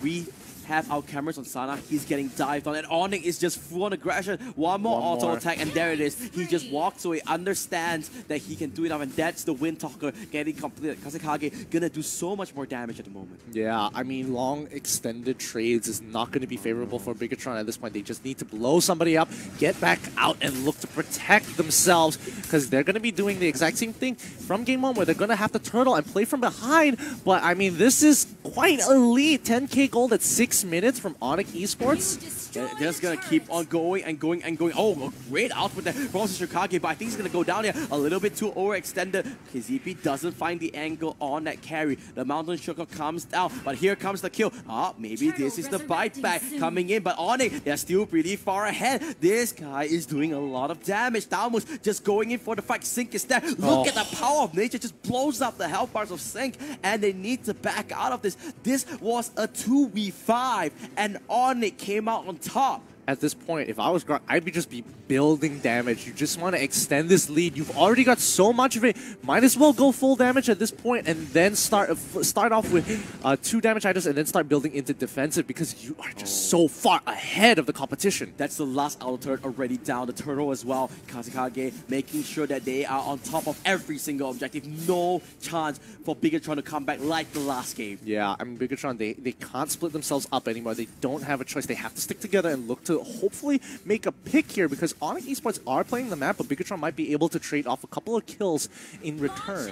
[SPEAKER 1] we have our cameras on Sana, he's getting dived on, and ONIC is just full on aggression. One more auto attack, and there it is. He just walks away, understands that he can do enough, and that's the Wind Talker getting completed. Kazekage gonna do so much more damage at the moment.
[SPEAKER 2] Yeah, I mean, long extended trades is not going to be favorable for BIGETRON at this point. They just need to blow somebody up, get back out, and look to protect themselves, because they're going to be doing the exact same thing from game 1, where they're going to have to turtle and play from behind. But I mean, this is quite elite. 10k gold at 6 minutes from ONIC Esports.
[SPEAKER 1] They're just gonna keep on going and going and going. Oh, a great output there from Shikage, but I think he's gonna go down here a little bit too overextended. KZP doesn't find the angle on that carry. The Mountain Sugar comes down, but here comes the kill. Maybe this is the bite back coming in, but ONIC, they're still pretty far ahead. This guy is doing a lot of damage. Downwards, just going in for the fight. Sync is there. Look at the power of nature, just blows up the health bars of Sync, and they need to back out of this. This was a 2v5, and ONIC came out on top.
[SPEAKER 2] At this point, if I was Grok, I'd just be building damage. You just want to extend this lead. You've already got so much of it. Might as well go full damage at this point and then start off with 2 damage items and then start building into defensive, because you are just so far ahead of the competition.
[SPEAKER 1] That's the last auto turret already down. The turtle as well. Kazekage making sure that they are on top of every single objective. No chance for BIGETRON to come back like the last game.
[SPEAKER 2] Yeah, I mean, BIGETRON, they can't split themselves up anymore. They don't have a choice. They have to stick together and look to hopefully make a pick here, because ONIC Esports are playing the map, but BIGETRON might be able to trade off a couple of kills in return.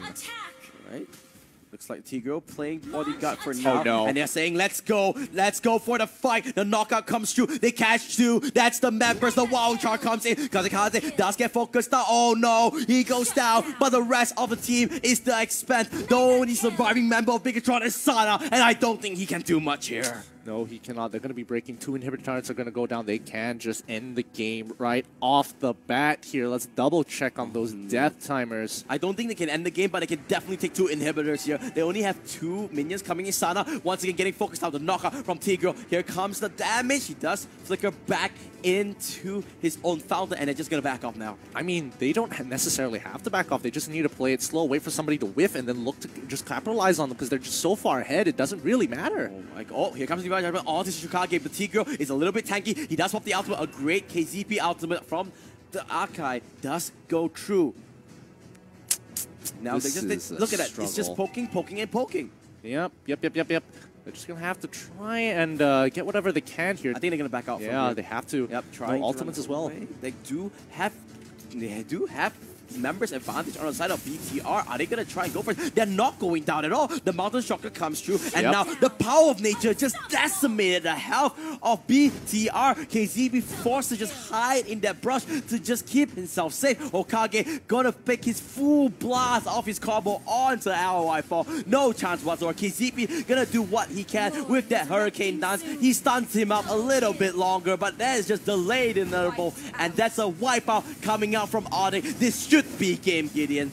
[SPEAKER 1] Right? Looks like Tigro playing bodyguard for now.
[SPEAKER 2] Oh no.
[SPEAKER 1] And they're saying, let's go for the fight. The knockout comes through. They catch 2. That's the members. The wild card comes in. Kazekage does get focused down. Oh no, he goes down. But the rest of the team is the expense. The only surviving member of BIGETRON is Sana, and I don't think he can do much here.
[SPEAKER 2] No, he cannot. They're going to be breaking. 2 inhibitor turrets are going to go down. They can just end the game right off the bat here. Let's double check on those death timers.
[SPEAKER 1] I don't think they can end the game, but they can definitely take 2 inhibitors here. They only have 2 minions coming in. Sana once again getting focused out. The knockout from Tigro. Here comes the damage. He does flicker back into his own fountain, and they're just going to back off now.
[SPEAKER 2] I mean, they don't necessarily have to back off. They just need to play it slow, wait for somebody to whiff, and then look to just capitalize on them, because they're just so far ahead, it doesn't really matter.
[SPEAKER 1] Oh my god. Oh, here comes the judgment onto Shikage. The Tigro is a little bit tanky. He does pop the ultimate. A great KZP ultimate from the Arkai does go through. Now, they just look at that. It's just poking, poking, and poking.
[SPEAKER 2] Yep. They're just going to have to try and get whatever they can here.
[SPEAKER 1] I think they're going to back out.
[SPEAKER 2] Yeah, they have to.
[SPEAKER 1] Yep, trying
[SPEAKER 2] ultimates as well.
[SPEAKER 1] They do have members advantage on the side of BTR. Are they going to try and go for it? They're not going down at all. The Mountain Shocker comes through, and now the power of nature just decimated the health of BTR. KZB forced to just hide in that brush to just keep himself safe. Hokage gonna pick his full blast off his combo onto ROI fall. No chance whatsoever. KZB gonna do what he can with that Hurricane Dance. He stuns him up a little bit longer, but that is just delayed inevitable, and that's a wipeout coming out from ONIC. This should be game, Gideon.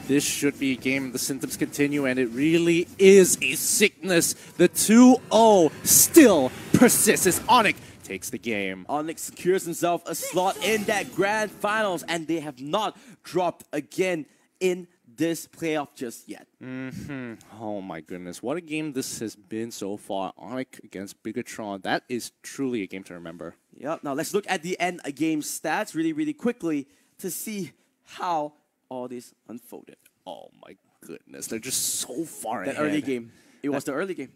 [SPEAKER 2] This should be a game. The symptoms continue, and it really is a sickness. The 2-0 still persists as ONIC takes the game.
[SPEAKER 1] ONIC secures himself a slot in that grand finals, and they have not dropped again in this playoff just yet.
[SPEAKER 2] Oh my goodness, what a game this has been so far. ONIC against BIGETRON. That is truly a game to remember.
[SPEAKER 1] Yep. Now let's look at the end game stats really quickly to see how all this unfolded.
[SPEAKER 2] Oh my goodness, they're just so far ahead.
[SPEAKER 1] That early game. It was the early game.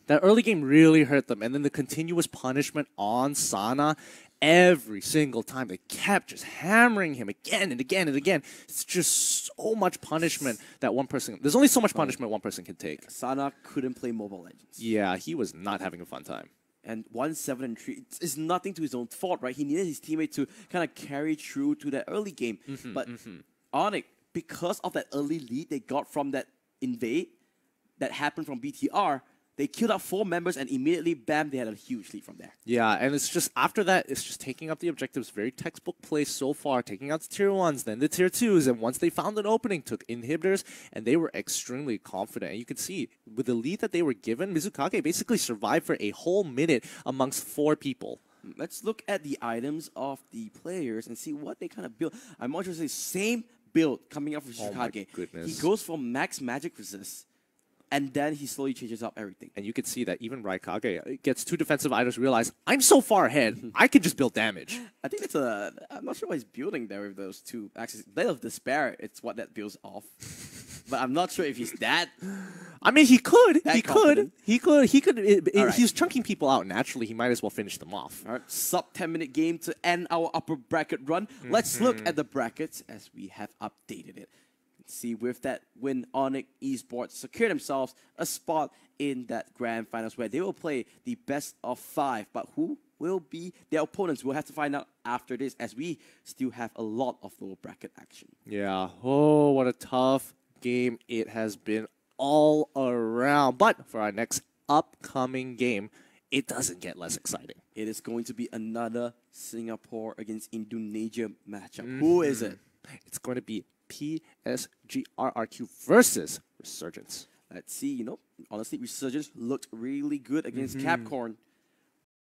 [SPEAKER 2] That early game really hurt them, and then the continuous punishment on Sana every single time. They kept just hammering him again and again and again. It's just so much punishment that one person... There's only so much punishment one person can take.
[SPEAKER 1] Sana couldn't play Mobile Legends.
[SPEAKER 2] Yeah, he was not having a fun time.
[SPEAKER 1] And 1-7-3, it's nothing to his own fault, right? He needed his teammate to kind of carry through to that early game. But ONIC, because of that early lead they got from that invade that happened from BTR, they killed out 4 members, and immediately, bam, they had a huge lead from there.
[SPEAKER 2] Yeah, and it's just, after that, it's just taking up the objectives. Very textbook play so far, taking out the tier 1s, then the tier 2s, and once they found an opening, took inhibitors, and they were extremely confident. And you could see, with the lead that they were given, Mizukage basically survived for a whole minute amongst 4 people.
[SPEAKER 1] Let's look at the items of the players and see what they kind of build. I'm not sure to say same build coming up from Mizukage.
[SPEAKER 2] Oh my goodness.
[SPEAKER 1] He goes for max magic resist, and then he slowly changes up everything.
[SPEAKER 2] And you can see that even Raikage gets 2 defensive items, realize, I'm so far ahead, I can just build damage.
[SPEAKER 1] I think it's a... I'm not sure what he's building there with those 2 axes. Blade of Despair, it's what that builds off. But I'm not sure if he's that...
[SPEAKER 2] I mean, he could.
[SPEAKER 1] That
[SPEAKER 2] He
[SPEAKER 1] confident.
[SPEAKER 2] could.
[SPEAKER 1] Right.
[SPEAKER 2] He's chunking people out naturally. He might as well finish them off.
[SPEAKER 1] All right, sub 10-minute game to end our upper bracket run. Let's look at the brackets as we have updated it. See, with that win, ONIC ESPORTS secured themselves a spot in that grand finals where they will play the best of 5. But who will be their opponents? We'll have to find out after this, as we still have a lot of lower bracket action.
[SPEAKER 2] Yeah. Oh, what a tough game it has been all around. But for our next upcoming game, it doesn't get less exciting.
[SPEAKER 1] It is going to be another Singapore against Indonesia matchup. Who is it?
[SPEAKER 2] It's going to be PSGRRQ versus RESURGENCE.
[SPEAKER 1] Let's see, honestly, RESURGENCE looked really good against CAPCORN.